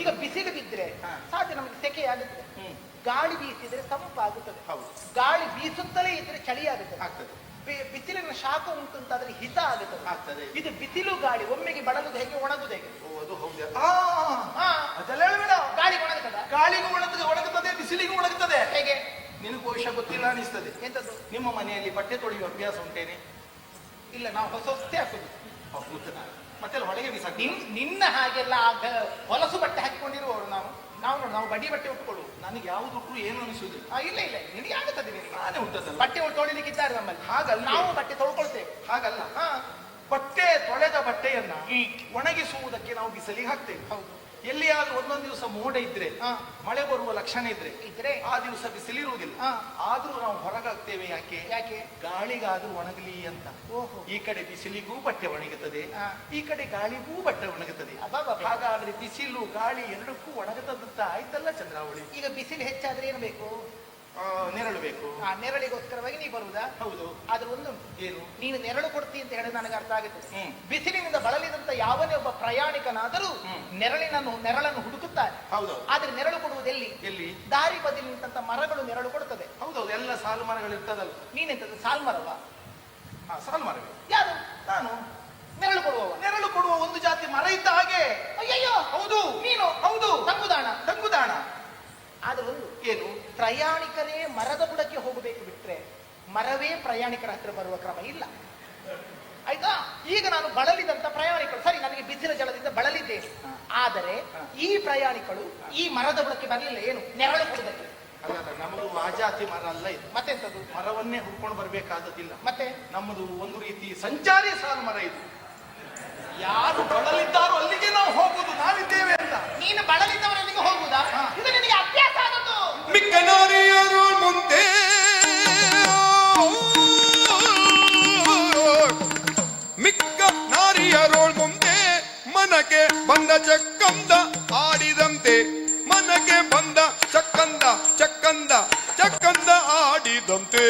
ಈಗ ಬಿಸಿಲು ಬಿದ್ರೆ ಸಾಧ್ಯ ನಮಗೆ ಸೆಕೆ ಆಗುತ್ತದೆ, ಗಾಳಿ ಬೀಸಿದ್ರೆ ತಂಪಾಗುತ್ತದೆ. ಗಾಳಿ ಬೀಸುತ್ತಲೇ ಇದ್ರೆ ಚಳಿ ಆಗುತ್ತದೆ. ಬಿಸಿಲಿನ ಶಾಖ ಉಂಟು ಅಂತ ಆದ್ರೆ ಹಿತ ಆಗುತ್ತದೆ. ಇದು ಬಿಸಿಲು ಗಾಳಿ ಒಮ್ಮೆಗೆ ಬಳಲುದು ಹೇಗೆ, ಒಣಗುದು ಹೇಗೆ? ಅದು ಹೌದು. ಅದೆಲ್ಲ ಹೇಳ್ಬೇಡ. ಗಾಳಿ ಒಣಗುತ್ತದ? ಗಾಳಿಗೂ ಒಣಗುತ್ತದೆ, ಬಿಸಿಲಿಗೂ ಒಣಗುತ್ತದೆ. ಹೇಗೆ? ನಿನಗೂ ಬಹುಶಃ ಗೊತ್ತಿಲ್ಲ ಅನಿಸ್ತದೆ. ಎಂತದ್ದು? ನಿಮ್ಮ ಮನೆಯಲ್ಲಿ ಬಟ್ಟೆ ತೊಳೆಯುವ ಅಭ್ಯಾಸ ಉಂಟೇನೆ? ಇಲ್ಲ, ನಾವು ಹೊಸೇ ಹಾಕುದು. ಮತ್ತೆ ಹೊಳೆಗೆ ಬಿಸಾಕಿ. ನಿನ್ನ ಹಾಗೆಲ್ಲ ಹೊಲಸು ಬಟ್ಟೆ ಹಾಕಿಕೊಂಡಿರುವವರು ನಾವು ಬಡಿ ಬಟ್ಟೆ ಉಟ್ಕೊಳ್ಳುವುದು. ನನಗೆ ಯಾವ್ದು ಉಟ್ರು ಏನು ಅನಿಸುದು? ಇಲ್ಲ ನಿನಗೆ ಆಗುತ್ತದೆ. ನಿನಗೆ ನಾನೇ ಉಂಟದಲ್ಲ. ಬಟ್ಟೆ ತೊಳಿಲಿಕ್ಕಿದ್ದಾರೆ ನಮ್ಮಲ್ಲಿ. ಹಾಗಲ್ಲ, ನಾವು ಬಟ್ಟೆ ತೊಳ್ಕೊಳ್ತೇವೆ. ಹಾಗಲ್ಲ. ಬಟ್ಟೆ ತೊಳೆದ ಬಟ್ಟೆಯನ್ನ ಒಣಗಿಸುವುದಕ್ಕೆ ನಾವು ಬಿಸಿಲಿಗೆ ಹಾಕ್ತೇವೆ. ಹೌದು. ಎಲ್ಲಿಯಾದ್ರೂ ಒಂದೊಂದು ದಿವಸ ಮೋಡ ಇದ್ರೆ, ಮಳೆ ಬರುವ ಲಕ್ಷಣ ಇದ್ರೆ ಆ ದಿವಸ ಬಿಸಿಲಿರುವುದಿಲ್ಲ. ಆದ್ರೂ ನಾವು ಹೊರಗಾಗ್ತೇವೆ. ಯಾಕೆ? ಗಾಳಿಗಾದ್ರೂ ಒಣಗಲಿ ಅಂತ. ಈ ಕಡೆ ಬಿಸಿಲಿಗೂ ಬಟ್ಟೆ ಒಣಗುತ್ತದೆ, ಈ ಕಡೆ ಗಾಳಿಗೂ ಬಟ್ಟೆ ಒಣಗುತ್ತದೆ. ಹಾಗಾದ್ರೆ ಬಿಸಿಲು ಗಾಳಿ ಎರಡಕ್ಕೂ ಒಣಗುತ್ತದಂತ ಆಯ್ತಲ್ಲ ಚಂದ್ರಾವಳಿ. ಈಗ ಬಿಸಿಲು ಹೆಚ್ಚಾದ್ರೆ ಏನು ಬೇಕು? ನೆರಳು ಬೇಕು. ನೆರಳಿಗೋಸ್ಕರವಾಗಿ ನೀ ಬರುವುದಾ? ಹೌದು. ಆದ್ರೆ ಒಂದು ಏನು? ನೀನು ನೆರಳು ಕೊಡ್ತಿ ಅಂತ ಹೇಳಿದ್ರೆ ನನಗೆ ಅರ್ಥ ಆಗುತ್ತದೆ. ಬಿಸಿಲಿನಿಂದ ಬಳಲಿದಂತ ಯಾವನೇ ಒಬ್ಬ ಪ್ರಯಾಣಿಕನಾದರೂ ನೆರಳನ್ನು ಹುಡುಕುತ್ತಾನೆ. ಹೌದು. ಆದ್ರೆ ನೆರಳು ಕೊಡುವುದು ಎಲ್ಲಿ? ದಾರಿ ಬದಿಲಿ ನಿಂತ ಮರಗಳು ನೆರಳು ಕೊಡುತ್ತದೆ. ಹೌದೌದು. ಎಲ್ಲ ಸಾಲು ಮರಗಳು ಇರ್ತದಲ್ಲ. ನೀನೆಂತದ್ದು ಸಾಲು ಮರವಾ? ಸಾಲು ಮರವೇ. ಯಾರು? ನಾನು. ನೆರಳು ಕೊಡುವ ಒಂದು ಜಾತಿ ಮರ ಇದ್ದ ಹಾಗೆ. ಅಯ್ಯಯ್ಯೋ, ಹೌದು. ನೀನು? ಹೌದು. ತಂಗುದಾಣ. ಆದ್ರೆ ಒಂದು ಏನು? ಪ್ರಯಾಣಿಕರೇ ಮರದ ಬುಡಕ್ಕೆ ಹೋಗಬೇಕು ಬಿಟ್ರೆ ಮರವೇ ಪ್ರಯಾಣಿಕರ ಹತ್ರ ಬರುವ ಕ್ರಮ ಇಲ್ಲ. ಆಯ್ತಾ? ಈಗ ನಾನು ಬಳಲಿದಂತ ಪ್ರಯಾಣಿಕರು, ಸರಿ ನನಗೆ ಬಿಸಿಲ ಜಲದಿಂದ ಬಳಲಿದ್ದೇನೆ, ಆದರೆ ಈ ಪ್ರಯಾಣಿಕರು ಈ ಮರದ ಬುಡಕ್ಕೆ ಬರಲಿಲ್ಲ. ಏನು? ನೆರಳು ಕೊಡುವುದಕ್ಕೆ. ಅಲ್ಲ ನಮ್ಮದು ಆ ಜಾತಿ ಮರ ಅಲ್ಲ ಇದು. ಮತ್ತೆಂತದ್ದು? ಮರವನ್ನೇ ಹುಡ್ಕೊಂಡು ಬರ್ಬೇಕಾದದಿಲ್ಲ. ಮತ್ತೆ ನಮ್ಮದು ಒಂದು ರೀತಿ ಸಂಚಾರಿ ಸಾಲು ಮರ ಇದು. ಯಾರು ಬಳಲಿದ್ದಾರೋ ಅಲ್ಲಿಗೆ ನಾವು ಹೋಗುದು, ನಾವಿದ್ದೇವೆ ಅಂತ. ನೀನು ಬಳಲಿದ್ದವರಲ್ಲಿಗೆ ಹೋಗುದಾ? ಇದು ನಿನಗೆ ಅಭ್ಯಾಸ ಆದದ್ದು. ಮಿಕ್ಕ ನಾರಿಯರು ಮುಂದೆ ಮಿಕ್ಕ ನಾರಿಯರೋಳ್ ಮುಂದೆ ಮನಕ್ಕೆ ಬಂದ ಚಕ್ಕಂದ ಆಡಿದಂತೆ, ಮನಕ್ಕೆ ಬಂದ ಚಕ್ಕಂದ ಚಕ್ಕಂದ ಚಕ್ಕಂದ ಆಡಿದಂತೆ.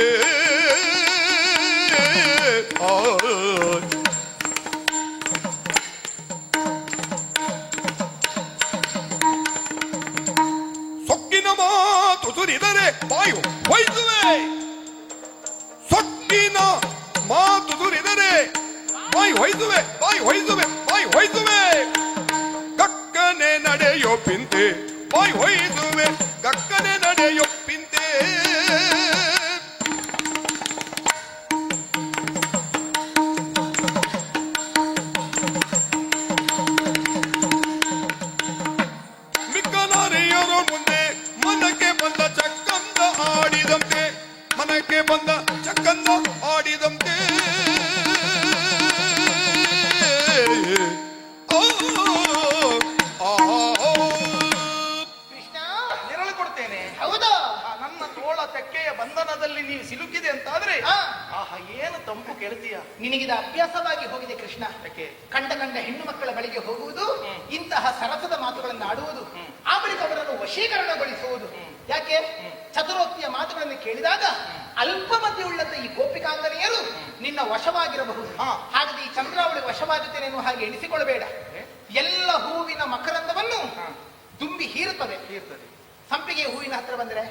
ಸೊಕ್ಕಿನ ಮಾತು ಸುರಿದರೆ ಬಾಯು ಹೊಯ್ಸುವೆ, ಸೊಕ್ಕಿನ ಮಾತು ಸುರಿದರೆ ಬಾಯಿ ಹೊಯ್ಸುವೆ, ಬಾಯಿ ಹೊಯ್ಸುವೆ, ಬಾಯಿ ಹೊಯ್ಸುವೆ. ಕಕ್ಕನೆ ನಡೆಯೋ ಪಿಂತೆ ಬಾಯಿ ಹೊಯ್ಸುವೆ, ಕಕ್ಕನೆ ನಡೆಯೋ ಪಿಂತೆ. ಮಿಕ್ಕ ನಾರಿಯರು ಮುಂದೆ ಮನಕ್ಕೆ ಬಂದ ಚಕ್ಕಂದ ಆಡಿದಂತೆ, ಮನಕ್ಕೆ ಬಂದ ಚಕ್ಕಂದ ಆಡಿದಂತೆ. ಕೃಷ್ಣ, ನೆರಳು ಕೊಡ್ತೇನೆ. ಹೌದಾ? ನನ್ನ ತೋಳ ತೆಕ್ಕೆಯ ಬಂಧನದಲ್ಲಿ ನೀವು ಸಿಲುಕಿದೆ ಅಂತಾದ್ರೆ ಹಾ. ಆಹಾ ಏನು ತಂಪು ಕೇಳ್ತೀಯ. ನಿನಗಿದ ಅಭ್ಯಾಸವಾಗಿ ಹೋಗಿದೆ ಕೃಷ್ಣ. ಯಾಕೆ? ಕಂಡ ಹೆಣ್ಣು ಮಕ್ಕಳ ಬಳಿಗೆ ಹೋಗುವುದು, ಇಂತಹ ಸರಸದ ಮಾತುಗಳನ್ನು ಆಡುವುದು, ಆ ಬಳಿಕ ಅವರನ್ನು ವಶೀಕರಣಗೊಳಿಸುವುದು. ಯಾಕೆ? ಚತುರೋಕ್ತಿಯ ಮಾತುಗಳನ್ನು ಕೇಳಿದಾಗ ಅಲ್ಪ ಮಧ್ಯೆ ಉಳ್ಳಂತ ಈ ಗೋಪಿಕಾಂಗನೆಯರು ನಿನ್ನ ವಶವಾಗಿರಬಹುದು. ಹಾಗಾದ್ರೆ ಈ ಚಂದ್ರಾವಳಿ ವಶವಾಗುತ್ತೇನೆ ಎನ್ನುವ ಹಾಗೆ ಎಣಿಸಿಕೊಳ್ಳಬೇಡ. ಎಲ್ಲ ಹೂವಿನ ಮಕರಂದವನ್ನು ದುಂಬಿ ಹೀರುತ್ತದೆ. ಸಂಪಿಗೆ ಹೂವಿನ ಹತ್ರ ಬಂದ್ರೆ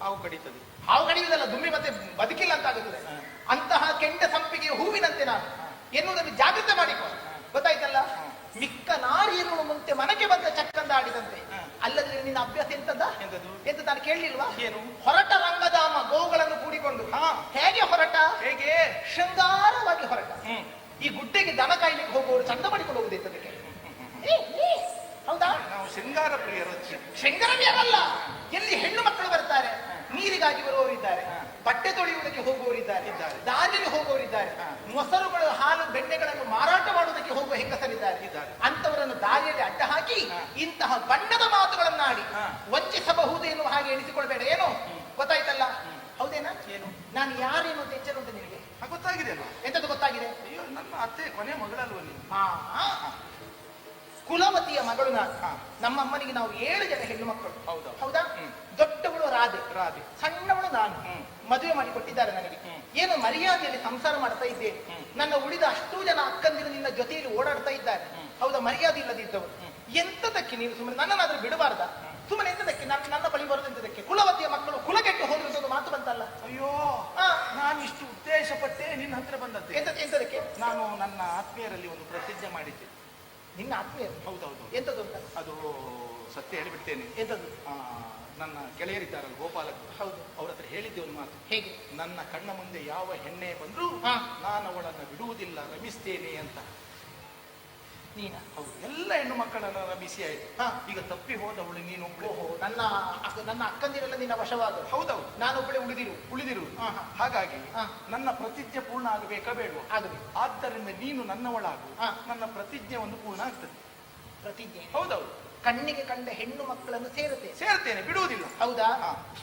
ಹಾವು ಕಡಿತದೆ. ಹಾವು ಕಡಿಯುವುದಲ್ಲ, ದುಂಬಿ ಮತ್ತೆ ಬದುಕಿಲ್ಲ ಅಂತ ಆಗುತ್ತದೆ. ಅಂತಹ ಕೆಂಡ ಸಂಪಿಗೆ ಹೂವಿನಂತೆ ನಾನು ಎನ್ನುವುದನ್ನು ಜಾಗೃತ ಮಾಡಿಕೊ. ಗೊತ್ತಾಯ್ತಲ್ಲ? ಮಿಕ್ಕ ನಾರಿಯರು ಮುಂತೆ ಮನಕ್ಕೆ ಬಂದ ಚಕ್ಕಂದ ಆಡಿದಂತೆ. ಅಲ್ಲದ್ರೆ ನಿನ್ನ ಅಭ್ಯಾಸ ಎಂತದ? ಎಂತ ನಾನು ಕೇಳಲಿಲ್ವಾ? ಏನು? ಹೊರಟ ರಂಗಧಾಮ ಗೋವುಗಳನ್ನು ಕೂಡಿಕೊಂಡು. ಹೇಗೆ ಹೊರಟ? ಹೇಗೆ? ಶೃಂಗಾರವಾಗಿ ಹೊರಟ. ಈ ಗುಡ್ಡೆಗೆ ದನ ಕಾಯ್ಲಿಕ್ಕೆ ಹೋಗುವವರು ಚಂದ ಮಾಡಿಕೊಂಡು ಹೋಗುದು ಎಂತದಕ್ಕೆ? ಹೌದಾ? ನಾವು ಶೃಂಗಾರ ಪ್ರಿಯರು. ಶೃಂಗಾರವಲ್ಲ. ಎಲ್ಲಿ ಹೆಣ್ಣು ಮಕ್ಕಳು ಬರ್ತಾರೆ, ನೀರಿಗಾಗಿ ಬರುವವರಿದ್ದಾರೆ, ಬಟ್ಟೆ ತೊಳೆಯುವುದಕ್ಕೆ ಹೋಗುವವರಿದ್ದಾರೆ, ದಾರಿಯಲ್ಲಿ ಹೋಗುವವರಿದ್ದಾರೆ, ಮೊಸರುಗಳು ಹಾಲು ಬೆಣ್ಣೆಗಳನ್ನು ಮಾರಾಟ ಮಾಡುವುದಕ್ಕೆ ಹೋಗುವ ಹೆಂಗಸರಿದ್ದಾರೆ. ಅಂತವರನ್ನು ದಾರಿಯಲ್ಲಿ ಅಡ್ಡ ಹಾಕಿ ಇಂತಹ ಬಣ್ಣದ ಮಾತುಗಳನ್ನಾಡಿ ವಂಚಿಸಬಹುದು ಎನ್ನುವ ಹಾಗೆ ಎಣಿಸಿಕೊಳ್ಬೇಡ. ಏನು ಗೊತ್ತಾಯ್ತಲ್ಲ? ಹೌದೇನಾ? ಏನು? ನಾನು ಯಾರೇನು ಅಂತ ಎಚ್ಚರ ಉಂಟು ನಿನಗೆ? ಗೊತ್ತಾಗಿದೆ ಅಲ್ವಾ? ಎಂತದ್ದು ಗೊತ್ತಾಗಿದೆ? ಅಯ್ಯೋ, ನನ್ನ ಅತ್ತೆ ಕೊನೆ ಮಗಳಲ್ವ ನೀನು? ಕುಲವತಿಯ ಮಗಳು ನಾನು. ನಮ್ಮ ಅಮ್ಮನಿಗೆ ನಾವು 7 ಜನ ಹೆಣ್ಣು ಮಕ್ಕಳು. ಹೌದಾ? ದೊಡ್ಡವಳು ರಾಧೆ, ಸಣ್ಣವಳು ನಾನು. ಮದುವೆ ಮಾಡಿ ಕೊಟ್ಟಿದ್ದಾರೆ ನನಗೆ. ಏನು ಮರ್ಯಾದೆಯಲ್ಲಿ ಸಂಸಾರ ಮಾಡ್ತಾ ಇದ್ದೇನೆ. ನನ್ನ ಉಳಿದ ಅಷ್ಟೂ ಜನ ಅಕ್ಕಂದಿರು ನಿನ್ನ ಜೊತೆಯಲ್ಲಿ ಓಡಾಡ್ತಾ ಇದ್ದಾರೆ. ಹೌದಾ? ಮರ್ಯಾದೆ ಇಲ್ಲದಿದ್ದವರು. ಎಂತದಕ್ಕೆ ನೀನು ಸುಮ್ಮನೆ ನನ್ನನ್ನಾದ್ರೂ ಬಿಡಬಾರ್ದ? ಸುಮ್ಮನೆ ಎಂತದಕ್ಕೆ ನನ್ನ ಬಳಿ ಬರೋದು? ಎಂತದಕ್ಕೆ? ಕುಲವತಿಯ ಮಕ್ಕಳು ಕುಲಗೆಟ್ಟು ಹೋದ್ರೆ ಒಂದು ಮಾತು ಬಂತಲ್ಲ. ಅಯ್ಯೋ, ನಾನು ಇಷ್ಟು ಉದ್ದೇಶ ಪಟ್ಟೆ ನಿನ್ನ ಹತ್ರ ಬಂದದ್ದೆ. ಎಂತದಕ್ಕೆ? ನಾನು ನನ್ನ ಆತ್ಮೀಯರಲ್ಲಿ ಒಂದು ಪ್ರತಿಜ್ಞೆ ಮಾಡಿದ್ದೆ. ನಿನ್ನ ಆತ್ಮೀಯ? ಹೌದೌದು. ಎಂತದ್ದು ಅಂತ? ಅದು ಸತ್ಯ ಹೇಳಿಬಿಡ್ತೇನೆ. ಎಂತದ್ದು? ನನ್ನ ಗೆಳೆಯರಿದ್ದಾರಲ್ಲ ಗೋಪಾಲಕರು, ಹೌದು, ಅವ್ರ ಹತ್ರ ಹೇಳಿದ್ದೆ ಒಂದು ಮಾತು. ಹೇಗೆ? ನನ್ನ ಕಣ್ಣ ಮುಂದೆ ಯಾವ ಹೆಣ್ಣೆ ಬಂದ್ರು ನಾನು ಅವಳನ್ನು ಬಿಡುವುದಿಲ್ಲ, ರಮಿಸ್ತೇನೆ ಅಂತ. ನೀನ? ಹೌದು. ಎಲ್ಲ ಹೆಣ್ಣು ಮಕ್ಕಳನ್ನ ರಮಿಸಿ ಆಯ್ತು. ಈಗ ತಪ್ಪಿ ಹೋದವಳು ನೀನು. ಓಹೋ, ನನ್ನ ಅಕ್ಕಂದಿರೆಲ್ಲ ನಿನ್ನ ವಶವಾದ? ಹೌದೌದು. ನಾನೊಬ್ಬಳೆ ಉಳಿದಿರು. ಹಾಗಾಗಿ ನನ್ನ ಪ್ರತಿಜ್ಞೆ ಪೂರ್ಣ ಆಗಬೇಕಾ ಬೇಡವಾ? ಆಗಬೇಕು. ಆದ್ದರಿಂದ ನೀನು ನನ್ನವಳಾಗು, ನನ್ನ ಪ್ರತಿಜ್ಞೆ ಒಂದು ಪೂರ್ಣ ಆಗ್ತದೆ. ಪ್ರತಿಜ್ಞೆ? ಹೌದೌದು. ಕಣ್ಣಿಗೆ ಕಂಡ ಹೆಣ್ಣು ಮಕ್ಕಳನ್ನು ಸೇರ್ತೇನೆ, ಬಿಡುವುದಿಲ್ಲ. ಹೌದಾ?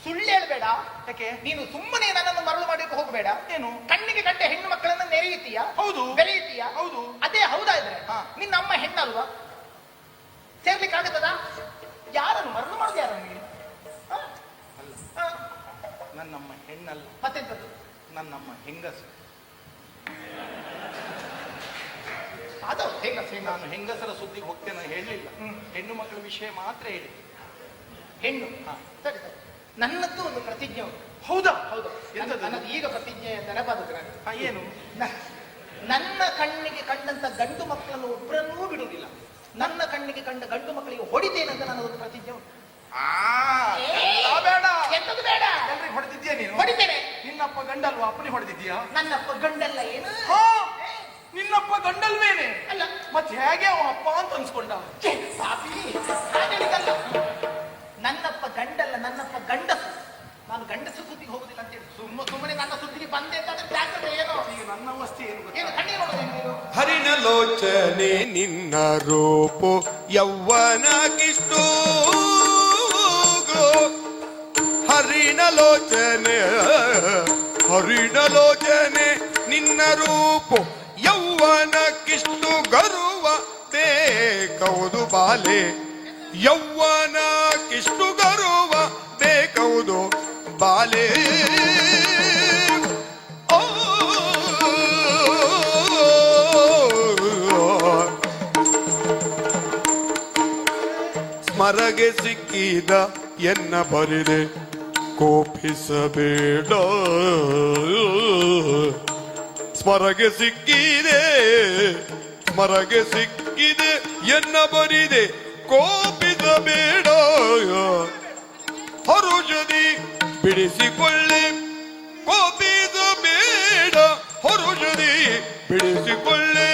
ಸುಳ್ಳು ಹೇಳ್ಬೇಡ. ಯಾಕೆ? ನೀನು ಸುಮ್ಮನೆ ನನ್ನನ್ನು ಮರಳು ಮಾಡಕ್ಕೆ ಹೋಗಬೇಡ. ಏನು? ಕಣ್ಣಿಗೆ ಕಂಡ ಹೆಣ್ಣು ಮಕ್ಕಳನ್ನು ನೆರೆಯುತ್ತೀಯಾ? ಹೌದು. ಬೆರೆಯುತ್ತೀಯಾ? ಹೌದು. ಅದೇ ಹೌದಾ ಇದ್ರೆ ನಿನ್ನ ಅಮ್ಮ ಹೆಣ್ಣಲ್ವಾ? ಸೇರ್ಲಿಕ್ಕೆ ಆಗತ್ತದ? ಯಾರನ್ನು ಮರಳು ಮಾಡುದು? ಯಾರನ್ನು ನೀನು? ನನ್ನಮ್ಮ ಹೆಣ್ಣಲ್ಲ. ಮತ್ತೆಂತದ್ದು? ನನ್ನಮ್ಮ ಹೆಂಗಸು. ಅದು ಹೆಂಗಸ. ನಾನು ಹೆಂಗಸರ ಸುದ್ದಿಗೆ ಹೋಗ್ತೇನೆ ಹೇಳಲಿಲ್ಲ. ಹೆಣ್ಣು ಮಕ್ಕಳ ವಿಷಯ ಮಾತ್ರ ಹೇಳಿ. ಹೆಣ್ಣು? ಸರಿ ಸರಿ. ನನ್ನದ್ದು ಒಂದು ಪ್ರತಿಜ್ಞೆ ಉಂಟು. ಹೌದಾ? ಹೌದು. ನನ್ನದು ಈಗ ಪ್ರತಿಜ್ಞೆ ನೆನಪಾದದ್ದು ನನಗೆ. ಏನು? ನನ್ನ ಕಣ್ಣಿಗೆ ಕಂಡಂತ ಗಂಡು ಮಕ್ಕಳನ್ನು ಒಬ್ಬರನ್ನೂ ಬಿಡುವುದಿಲ್ಲ. ನನ್ನ ಕಣ್ಣಿಗೆ ಕಂಡ ಗಂಡು ಮಕ್ಕಳಿಗೆ ಹೊಡಿತೇನೆ ಅಂತ ನನ್ನದೊಂದು ಪ್ರತಿಜ್ಞೆ ಉಂಟು. ಬೇಡ. ಎಂತದ್ದು ಬೇಡ? ಎಲ್ರಿಗೆ ಹೊಡೆದಿದ್ಯಾ ನೀನು? ಹೊಡಿತೇನೆ. ನಿನ್ನಪ್ಪ ಗಂಡಲ್ವಾ? ಅಪ್ಪನಿಗೆ ಹೊಡೆದಿದ್ಯಾ? ನನ್ನಪ್ಪ ಗಂಡಲ್ಲ. ಏನು? ನಿನ್ನಪ್ಪ ಗಂಡಲ್ವೇನೆ? ಅಲ್ಲ. ಮತ್ತೆ ಹೇಗೆ ಅವ ಅಪ್ಪ ಅಂತ ಅನ್ಸ್ಕೊಂಡ? ನನ್ನಪ್ಪ ಗಂಡಲ್ಲ, ನನ್ನಪ್ಪ ಗಂಡಸು. ನಾನು ಗಂಡಸ ಸುದ್ದಿಗೆ ಹೋಗುದಿಲ್ಲ ಅಂತ ಹೇಳಿ ಸುಮ್ಮನೆ ನನ್ನ ಸುದ್ದಿಗೆ ಬಂದೆ ಅಂತ ಜಾಗ್ರತೆ ಏನೋ. ಈಗ ನನ್ನ ಅವಸ್ಥೆ ಏನು ಗೊತ್ತಾ? ಏನು ಕಣ್ಣೀರು ನೋಡೋದೇನು ನೀನು? ಹರಿಣ ಲೋಚನೆ ನಿನ್ನ ರೂಪು ಯೌವನಕ್ಕಿಷ್ಟು ಹರಿಣ ಲೋಚನೆ ನಿನ್ನ ರೂಪು ಯೌವನಕ್ಕಿಷ್ಟು ಗರ್ವ ಬೇಕೌದು ಬಾಲೆ ಯೌವನಕ್ಕಿಷ್ಟು ಗರ್ವ ಬೇಕೌದು ಬಾಲೆ ಸ್ಮರಗೆ ಸಿಕ್ಕಿದ ಎನ್ನ ಬರಿದೆ ಕೋಪಿಸಬೇಡ ಸ್ಮರಗೆ ಸಿಕ್ಕಿದೆ ಎನ್ನ ಬರಿದೆ ಕೋಪಿಸಬೇಡ ಹರುಜದಿ ಬಿಡಿಸಿಕೊಳ್ಳೆ ಕೋಪಿಸಬೇಡ ಹರುಜದಿ ಬಿಡಿಸಿಕೊಳ್ಳೆ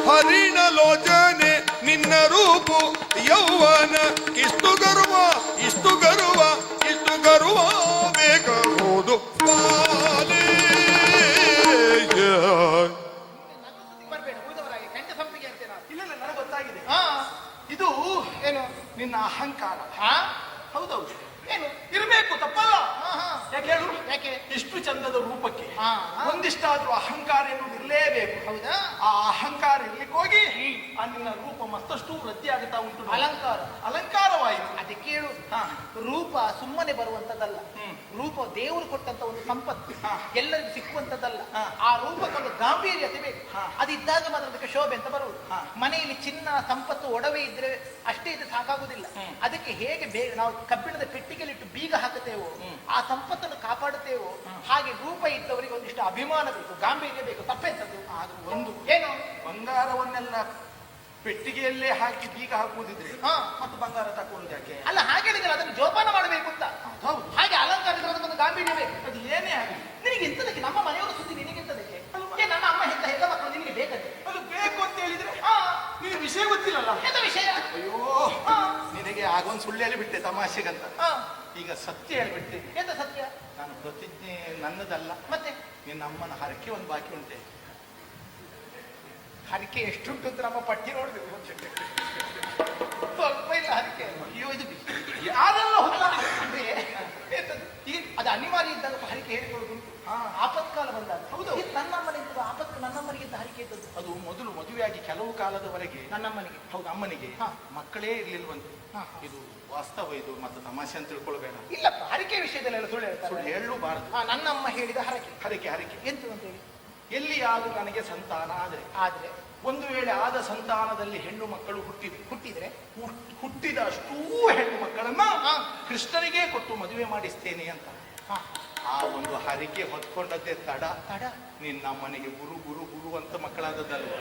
ಹರಿಣ ಲೋಚನೆ ನಿನ್ನ ರೂಪು ಯೌವನ ಇಷ್ಟು ಗರ್ವ ಬೇಕಾಗುವುದು ಬಾಲೆ. ನನ್ನ ಸುದ್ದಿಗೆ ಬರ್ಬೇಡ ಉಳಿದವರಾಗಿ ಗಂಡ ಸಂಪಿಗೆ ಅಂತೇನ. ಇಲ್ಲ ನನಗೆ ಗೊತ್ತಾಗಿದೆ. ಹಾ ಇದು ಏನು ನಿನ್ನ ಅಹಂಕಾರ. ಹಾ ಹೌದೌದು, ಏನು ಇರಬೇಕು, ತಪ್ಪಲ್ಲ. ಹಾ ಹಾ ಯಾಕೆ ಹೇಳು? ಯಾಕೆ? ಇಷ್ಟು ಚಂದದ ರೂಪಕ್ಕೆ ಹಾ ಒಂದಿಷ್ಟಾದ್ರೂ ಅಹಂಕಾರ ಎನ್ನುವುದು ಇರಲೇಬೇಕು. ಹೌದಾ? ಆ ಅಹಂಕಾರ ಇರ್ಲಿಕ್ಕೆ ಹೋಗಿ ಆ ನಿನ್ನ ರೂಪ ಮತ್ತಷ್ಟು ವೃದ್ಧಿ ಆಗುತ್ತಾ ಉಂಟು. ಅಲಂಕಾರವಾಯಿತು. ಅದಕ್ಕೆ ಹೇಳು, ಹಾ. ರೂಪ ಸುಮ್ಮನೆ ಬರುವಂತದ್ದಲ್ಲ. ರೂಪ ದೇವರು ಕೊಟ್ಟಂತ ಒಂದು ಸಂಪತ್ತು, ಹಾ. ಎಲ್ಲರಿಗೂ ಸಿಕ್ಕುವಂತದ್ದಲ್ಲ. ಹಾ. ಆ ರೂಪಕ್ಕೊಂದು ಗಾಂಭೀರ್ಯತೆ ಬೇಕು. ಹಾ. ಅದಿದ್ದಾಗ ಮಾತ್ರ ಅದಕ್ಕೆ ಶೋಭೆ ಅಂತ ಬರುವುದು. ಹಾ. ಮನೆಯಲ್ಲಿ ಚಿನ್ನ ಸಂಪತ್ತು ಒಡವೆ ಇದ್ರೆ ಅಷ್ಟೇ ಇದು ಸಾಕಾಗುದಿಲ್ಲ. ಅದಕ್ಕೆ ಹೇಗೆ ನಾವು ಕಬ್ಬಿಣದ ಪೆಟ್ಟಿಗೆಲಿಟ್ಟು ಬೀಗ ಹಾಕುತ್ತೇವೋ, ಆ ಸಂಪತ್ತನ್ನು ಕಾಪಾಡುತ್ತೇವೋ, ಹಾಗೆ ರೂಪ ಇದ್ದವರಿಗೆ ಒಂದಿಷ್ಟು ಅಭಿಮಾನ ಬೇಕು, ಗಾಂಭೀರ್ಯ ಬೇಕು. ತಪ್ಪೆಂತದ್ದು? ಆದ್ರೂ ಒಂದು ಏನು? ಬಂಗಾರವನ್ನೆಲ್ಲ ಪೆಟ್ಟಿಗೆಯಲ್ಲೇ ಹಾಕಿ ಬೀಗ ಹಾಕುವುದಿದ್ರೆ ಹಾ. ಮತ್ತು ಬಂಗಾರ ತಕೊಳ್ಳುದು ಯಾಕೆ? ಅಲ್ಲ, ಹಾಗೆ ಹೇಳಿದ್ರೆ ಅದನ್ನು ಜೋಪಾನ ಮಾಡಬೇಕು ಅಂತ. ಹೌದು. ಹಾಗೆ ಅಲಂಕಾರಕ್ಕೆ ಅದಕ್ಕೊಂದು ಗಾಂಭೀರ್ಯ ಬೇಕು. ಅದು ಏನೇ ಆಗಲಿ ನಿನಗೆ ಎಂತದಕ್ಕೆ? ನಮ್ಮ ಮನೆಯವರ ಸುದ್ದಿ ನಿನಗೆ ಎಂತದಕ್ಕೆ? ಏ, ನನ್ನ ಅಮ್ಮ ಹೆತ್ತ ಹೆತ್ತ ಮಕ್ಕಳು ನಿನಗೆ ಬೇಕಂತೆ? ಅದು ಬೇಕು ಅಂತ ಹೇಳಿದ್ರೆ ಹಾ. ನಿನಗೆ ವಿಷಯ ಗೊತ್ತಿಲ್ಲಲ್ಲ. ಎಂತ ವಿಷಯ? ಅಯ್ಯೋ, ಹಾ. ನಿನಗೆ ಆಗೊಂದು ಸುಳ್ಳು ಹೇಳಿಬಿಟ್ಟೆ ತಮಾಷೆಗಂತ. ಹಾ. ಈಗ ಸತ್ಯ ಹೇಳ್ಬಿಟ್ಟೆ. ಎಂತ ಸತ್ಯ? ನಾನು ಪ್ರತಿಜ್ಞೆ ನನ್ನದಲ್ಲ, ಮತ್ತೆ ನಿನ್ನ ಅಮ್ಮನ ಹರಕೆ ಒಂದು ಬಾಕಿ ಉಂಟೆ. ಹರಿಕೆ ಎಷ್ಟುಂಟು ಅಂತ ನಮ್ಮ ಪಟ್ಟಿ ನೋಡ್ಬೇಕು. ಸ್ವಲ್ಪ ಇಲ್ಲ ಹರಿಕೆ. ಅಯ್ಯೋ, ಇದು ಯಾರೆಲ್ಲ ಹೊತ್ತಾಗಿದೆ ಅಂದ್ರೆ ಎಂತದು? ಈಗ ಅದು ಅನಿವಾರ್ಯ ಇದ್ದಾಗ ಹರಿಕೆ ಹೇಳಿಕೊಳ್ಳುದು. ಹಾ. ಆಪತ್ಕಾಲ ಬಂದಾಗ. ಹೌದು. ಇದು ನನ್ನಮ್ಮನಿಂದ ನನ್ನಮ್ಮನಿಗಿಂತ ಹರಿಕೆ ಇದ್ದದ್ದು. ಅದು ಮೊದಲು ಮದುವೆಯಾಗಿ ಕೆಲವು ಕಾಲದವರೆಗೆ ನನ್ನಮ್ಮನಿಗೆ. ಹೌದು, ಅಮ್ಮನಿಗೆ ಹಾ. ಮಕ್ಕಳೇ ಇರ್ಲಿಲ್ವಂತೆ. ಹಾ. ಇದು ವಾಸ್ತವ, ಇದು ಮತ್ತೆ ತಮಾಷೆ ಅಂತ ತಿಳ್ಕೊಳ್ಬೇಡ. ಇಲ್ಲಪ್ಪ, ಹರಿಕೆ ವಿಷಯದಲ್ಲೆಲ್ಲ ಸುಳ್ಳು ಸುಳ್ಳು ಹೇಳ್ತಾರೆ. ಹೇಳಬಾರದು. ನನ್ನಮ್ಮ ಹೇಳಿದ ಹರಕೆ. ಹರಕೆ ಎಂತು ಅಂತ ಹೇಳಿ? ಎಲ್ಲಿಯಾದ್ರೂ ನನಗೆ ಸಂತಾನ ಆದ್ರೆ ಒಂದು ವೇಳೆ ಆದ ಸಂತಾನದಲ್ಲಿ ಹೆಣ್ಣು ಮಕ್ಕಳು ಹುಟ್ಟಿದ್ರೆ ಹುಟ್ಟಿದ ಅಷ್ಟೂ ಹೆಣ್ಣು ಮಕ್ಕಳನ್ನ ಹಾ. ಕೃಷ್ಣನಿಗೆ ಕೊಟ್ಟು ಮದುವೆ ಮಾಡಿಸ್ತೇನೆ ಅಂತ. ಹಾ. ಆ ಒಂದು ಹರಿಕೆ ಹೊತ್ಕೊಂಡದ್ದೇ ತಡ ತಡ. ನಿನ್ನಮ್ಮನಿಗೆ ಗುರು ಗುರು ಗುರು ಅಂತ ಮಕ್ಕಳಾದದ್ದಲ್ವ?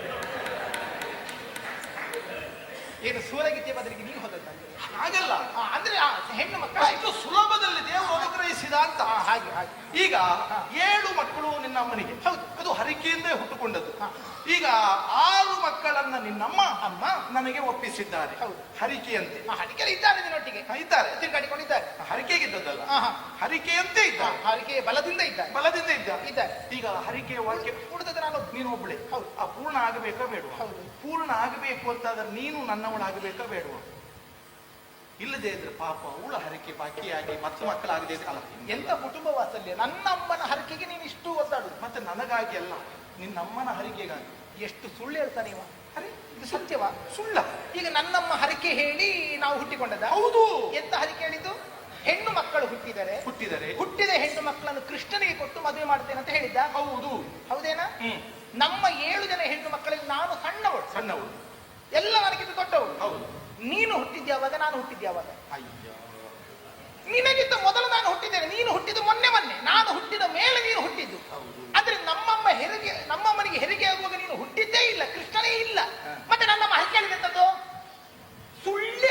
ಏನು ಸೂರಗೀತೆಯ ಬದಲಿಗೆ ನೀವು ಹೋದದ್ದು? ಹಾಗಲ್ಲ, ಅಂದ್ರೆ ಹೆಣ್ಣು ಮಕ್ಕಳು ಅಷ್ಟು ಸುಲಭದಲ್ಲಿ ದೇವರು ಅನುಗ್ರಹಿಸಿದ ಅಂತ. ಹಾಗೆ ಹಾಗೆ. ಈಗ 7 ಮಕ್ಕಳು ನಿನ್ನಮ್ಮನಿಗೆ. ಹೌದು. ಅದು ಹರಿಕೆಯಿಂದೇ ಹುಟ್ಟುಕೊಂಡದ್ದು. ಹಾ. ಈಗ 6 ಮಕ್ಕಳನ್ನ ನಿನ್ನಮ್ಮ ಅಮ್ಮ ನನಗೆ ಒಪ್ಪಿಸಿದ್ದಾರೆ. ಹೌದು. ಹರಿಕೆಯಂತೆ. ಹರಿಕೆ ಇದ್ದಾರೆ ನಿನ್ನೊಟ್ಟಿಗೆ. ಇದ್ದಾರೆ. ತಿರುಗಾಡಿಕೊಂಡಿದ್ದಾರೆ. ಹರಿಕೆಗಿದ್ದದ್ದಲ್ಲ, ಹಾ, ಹಾ. ಹರಿಕೆಯಂತೆ ಇದ್ದಾರೆ. ಹರಿಕೆ ಬಲದಿಂದ ಇದ್ದಾರೆ. ಬಲದಿಂದ ಇದ್ದಾರೆ. ಈಗ ಹರಿಕೆಯ ವಾಕ್ಯ ಉಳಿದದ್ದು ನಾನು ನೀನು ಒಬ್ಬಳೆ. ಹೌದು. ಆ ಪೂರ್ಣ ಆಗಬೇಕಾ ಬೇಡ? ಹೌದು. ಪೂರ್ಣ ಆಗಬೇಕು ಅಂತಾದ್ರೆ ನೀನು ನನ್ನವಳಾಗಬೇಕಾ ಬೇಡವಾ? ಇಲ್ಲದೆ ಇದ್ರೆ ಪಾಪ ಅವಳ ಹರಕೆ ಬಾಕಿಯಾಗಿ ಮತ್ತೆ ಮಕ್ಕಳಾಗದೆ ಇದ್ರೆ ಅಲ್ಲ, ಎಂತ ಕುಟುಂಬ ವಾತ್ಸಲ್ಯ. ನನ್ನಮ್ಮನ ಹರಕೆಗೆ ನೀನು ಇಷ್ಟು ಒದ್ದಾಡುದು. ಮತ್ತೆ ನನಗಾಗಿ ಅಲ್ಲ, ನಿನ್ನಮ್ಮನ ಹರಿಕೆಗಾಗಿ. ಎಷ್ಟು ಸುಳ್ಳು ಹೇಳ್ತಾನೆ ಇವ. ಅರೆ, ಇದು ಸತ್ಯವಾ ಸುಳ್ಳ? ಈಗ ನನ್ನಮ್ಮ ಹರಕೆ ಹೇಳಿ ನಾವು ಹುಟ್ಟಿಕೊಂಡದ? ಹೌದು. ಎಂತ ಹರಕೆ ಹೇಳಿದ್ದು? ಹೆಣ್ಣು ಮಕ್ಕಳು ಹುಟ್ಟಿದರೆ ಹುಟ್ಟಿದ ಹೆಣ್ಣು ಮಕ್ಕಳನ್ನು ಕೃಷ್ಣನಿಗೆ ಕೊಟ್ಟು ಮದುವೆ ಮಾಡ್ತೇನೆ ಅಂತ ಹೇಳಿದ್ದ. ಹೌದು. ಹೌದೇನಾ? ನಮ್ಮ 7 ಜನ ಹೆಣ್ಣು ಮಕ್ಕಳಿಗೆ ನಾನು ಸಣ್ಣವಳು, ಎಲ್ಲ ನನಗಿಂತ ದೊಡ್ಡವಳು. ಹೌದು. ನೀನು ಹುಟ್ಟಿದ್ಯಾವಾಗ, ನಾನು ಹುಟ್ಟಿದ್ಯಾವಾಗ? ಅಯ್ಯ, ನಿನಗಿಂತ ಮೊದಲು ನಾನು ಹುಟ್ಟಿದ್ದೇನೆ. ನೀನು ಹುಟ್ಟಿದ್ದು ಮೊನ್ನೆ. ನಾನು ಹುಟ್ಟಿದ ಮೇಲೆ ನೀನು ಹುಟ್ಟಿದ್ದು. ಆದ್ರೆ ನಮ್ಮಮ್ಮನಿಗೆ ಹೆರಿಗೆ ಆಗುವಾಗ ನೀನು ಹುಟ್ಟಿದ್ದೇ ಇಲ್ಲ, ಕೃಷ್ಣನೇ ಇಲ್ಲ. ಮತ್ತೆ ನನ್ನಮ್ಮ ಹರಕೆ ಹೇಳಿದಂತದ್ದು ಸುಳ್ಳು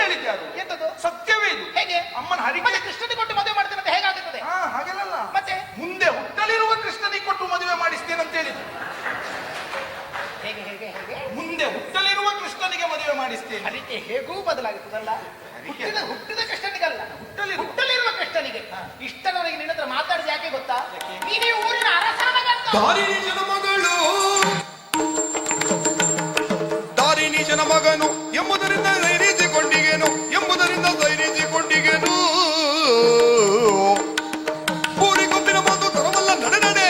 ಹೇಳಿದ್ದೆ. ಅದು ಎಂತದ್ದು? ಸತ್ಯವೇ ಇದು. ಹೇಗೆ? ಅಮ್ಮನ ಹರಿಕೆ ಮತ್ತೆ ಕೃಷ್ಣನಿಗೆ ಕೊಟ್ಟು ಮದುವೆ ಮಾಡ್ತೇನೆ ಅಂತ ಹೇಗಾಗುತ್ತದೆ? ಹಾಗೆಲ್ಲ ಮತ್ತೆ ಮುಂದೆ ಹುಟ್ಟಲಿರುವ ಕೃಷ್ಣನಿಗೆ ಕೊಟ್ಟು ಮದುವೆ ಮಾಡಿಸ್ತೇನೆ ಅಂತ ಹೇಳಿದ್ದು. ಹೇಗೆ ಬದಲಾಡಿಸ್ತೇನೆ. ಹರಿಕೆ ಹೇಗೂ ಬದಲಾಗುತ್ತದಲ್ಲ. ಹರಿಕೆ ಹುಟ್ಟಿದ ಕೃಷ್ಣನಿಗಲ್ಲ, ಹುಟ್ಟಲಿರುವ ಕೃಷ್ಣನಿಗೆ. ಇಷ್ಟರವರೆಗೆ ನಿನ್ನ ಹತ್ರ ಮಾತಾಡಿದ ಯಾಕೆ ಗೊತ್ತಾ? ನೀನೇ ಊರಿನ ಅರಸನ ಮಗ. ದಾರಿನೀಚನ ಮಗಳು, ದಾರಿನೀಚನ ಮಗನು ಎಂಬುದರಿಂದ ಧೈರ್ಯಿಸಿಕೊಂಡಿಗೆನು, ಎಂಬುದರಿಂದ ಧೈರ್ಯಿಸಿಕೊಂಡಿಗೆನು. ಪೂರಿ ಕೊಬ್ಬಿನ ಮಾತು ತರವಲ್ಲ ನಡೆ ನಡೆ,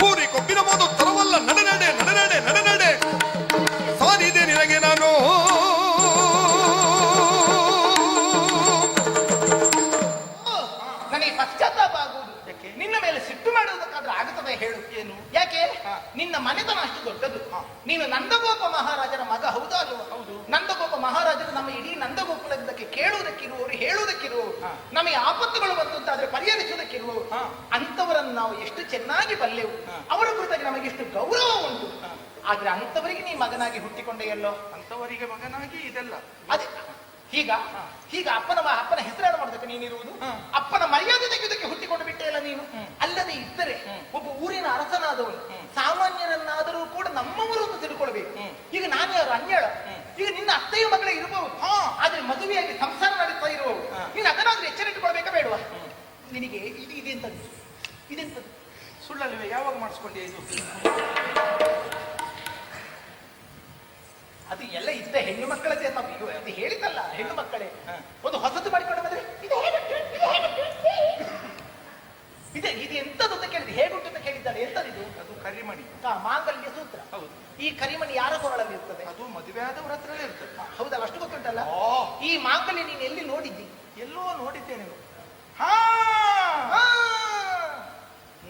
ಪೂರಿ ಕೊಬ್ಬಿನ ಮಾತು ತರವಲ್ಲ ನಡೆ ನಡೆ ನಡೆ ನಡೆ ನಡೆ ನಡೆ. ಸಾರಿದೆ ನಿನಗೆ ನಾನು ನನಗೆ ಪಶ್ಚಾತ್ತಾಪ ಆಗುವುದು. ನಿನ್ನ ಮೇಲೆ ಸಿಟ್ಟು ಮಾಡುವುದಕ್ಕಾದ್ರೆ ಆಗುತ್ತದೆ ಹೇಳು. ಏನು? ಯಾಕೆ? ನಿನ್ನ ಮನೆತನ ಅಷ್ಟು ದೊಡ್ಡದು. ನೀನು ನಂದಗೋಪ ಮಹಾರಾಜನ ಮಗ, ಹೌದಾ ಅಲ್ವಾ? ಹೌದು. ನಂದಗೋಪ ಮಹಾರಾಜರು ನಮ್ಮ ಇಡೀ ನಂದಗೋಕುಲಕ್ಕೆ ಕೇಳುವುದಕ್ಕಿರುವವರು, ಹೇಳುವುದಕ್ಕಿರುವವರು, ನಮಗೆ ಆಪತ್ತುಗಳು ಬಂತು ಅಂತಾದ್ರೆ ಪರಿಹರಿಸುವುದಕ್ಕಿರುವವರು. ಅಂತವರನ್ನು ನಾವು ಎಷ್ಟು ಚೆನ್ನಾಗಿ ಬಲ್ಲೆವು, ಅವರ ಕುರಿತಾಗಿ ನಮಗೆ ಎಷ್ಟು ಗೌರವ ಉಂಟು. ಆದ್ರೆ ಅಂತವರಿಗೆ ನೀ ಮಗನಾಗಿ ಹುಟ್ಟಿಕೊಂಡೆಯಲ್ಲೋ. ಅಂತವರಿಗೆ ಮಗನಾಗಿ ಇದೆಲ್ಲ ಅದೇ ಈಗ ಅಪ್ಪನ ಹೆಸರಾಳು ಮಾಡೋದಕ್ಕೆ ನೀನಿರುವುದು, ಅಪ್ಪನ ಮರ್ಯಾದೆ ತೆಗೆಯುವುದಕ್ಕೆ ಹುಟ್ಟಿಕೊಂಡು ಬಿಟ್ಟೆಯಲ್ಲ ನೀನು. ಅಲ್ಲದೆ ಇದ್ದರೆ ಒಬ್ಬ ಊರಿನ ಅರಸನಾದವನು ಸಾಮಾನ್ಯರನ್ನಾದರೂ ಕೂಡ ನಮ್ಮವರು ಅಂತ ತಿಳ್ಕೊಳ್ಬೇಕು. ಈಗ ನಾನು ಯಾರು ಅನ್ಯಾಳ? ಈಗ ನಿನ್ನ ಅತ್ತೆಯ ಮಗಳೇ ಇರಬಹುದು, ಆದ್ರೆ ಮದುವೆಯಾಗಿ ಸಂಸಾರ ಮಾಡುತ್ತಾ ಇರುವವು. ನೀನು ಅದನ್ನಾದ್ರೂ ಎಚ್ಚರಿಟ್ಟುಕೊಳ್ಬೇಕಾ ಬೇಡವಾ? ನಿನಗೆ ಇದೆಂತದ್ದು ಸುಳ್ಳಲ್ವೇ? ಯಾವಾಗ ಮಾಡಿಸ್ಕೊಂಡೆ ಇದು? ಅದು ಎಲ್ಲ ಇದ್ದ ಹೆಣ್ಣು ಮಕ್ಕಳದೇ. ಅದು ಹೇಳಿದಲ್ಲ, ಹೆಣ್ಣು ಮಕ್ಕಳೇ ಒಂದು ಹೊಸದು ಮಾಡಿಕೊಂಡು ಬಂದ್ರೆ ಇದು ಎಂತದ್ದು ಅಂತ ಕೇಳಿದ್ರೆ ಹೇಗುಂಟು ಅಂತ ಕೇಳಿದ್ದಾಳೆ. ಎಂತದಿದು? ಅದು ಕರಿಮಣಿ, ಮಾಂಗಲ್ಯ ಸೂತ್ರ. ಹೌದು. ಈ ಕರಿಮಣಿ ಯಾರ ಕೊರಳಲ್ಲಿ ಇರ್ತದೆ? ಅದು ಮದುವೆ ಆದವರ ಹತ್ರನೇ ಇರ್ತದೆ. ಹೌದಲ್ಲ, ಅಷ್ಟು ಗೊತ್ತುಂಟಲ್ಲ. ಈ ಮಾಂಗಲ್ಯ ನೀನು ಎಲ್ಲಿ ನೋಡಿದ್ದಿ? ಎಲ್ಲೋ ನೋಡಿದ್ದೇನೆ.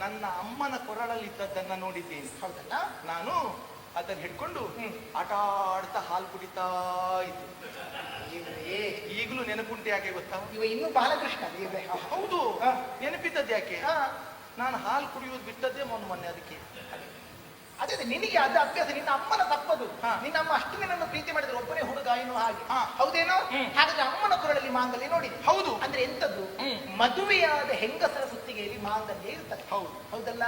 ನನ್ನ ಅಮ್ಮನ ಕೊರಳಲ್ಲಿ ಇದ್ದದ್ದನ್ನ ನೋಡಿದ್ದೇನೆ. ಹೌದಲ್ಲ? ನಾನು ಅದನ್ನ ಹಿಡ್ಕೊಂಡು ಆಟ ಆಡ್ತಾ ಹಾಲು ಕುಡಿತಾ ಇದ್ದೆ. ಈಗಲೂ ನೆನಪುಂಟು. ಯಾಕೆ ಗೊತ್ತಾ? ಇವ ಇನ್ನೂ ಬಾಲಕೃಷ್ಣ. ಹೌದು, ನೆನಪಿದ್ದದ್ದು ಯಾಕೆ? ನಾನು ಹಾಲು ಕುಡಿಯೋದು ಬಿಟ್ಟದ್ದೇ ಮೊನ್ನೆ. ಅದಕ್ಕೆ ಅದೇ ನಿನಗೆ ಅದು ಅಭ್ಯಾಸ, ನಿನ್ನ ಅಮ್ಮನ ತಪ್ಪದು. ನಿನ್ನ ಅಮ್ಮ ಅಷ್ಟು ನಿನ್ನನ್ನು ಪ್ರೀತಿ ಮಾಡಿದ್ರೆ ಒಬ್ಬನೇ ಹುಡುಗ ಏನೋ ಹಾಗೆ, ಹೌದೇನೋ? ಹಾಗಾದ್ರೆ ಅಮ್ಮನ ಕೊರಳಲ್ಲಿ ಮಾಂಗಲ್ಯ ನೋಡಿ. ಹೌದು. ಅಂದ್ರೆ ಎಂತದ್ದು? ಮದುವೆಯಾದ ಹೆಂಗಸರ ಸುತ್ತಿಗೆಯಲ್ಲಿ ಮಾಂಗಲ್ಯ ಇರ್ತದೆ. ಹೌದಲ್ಲ?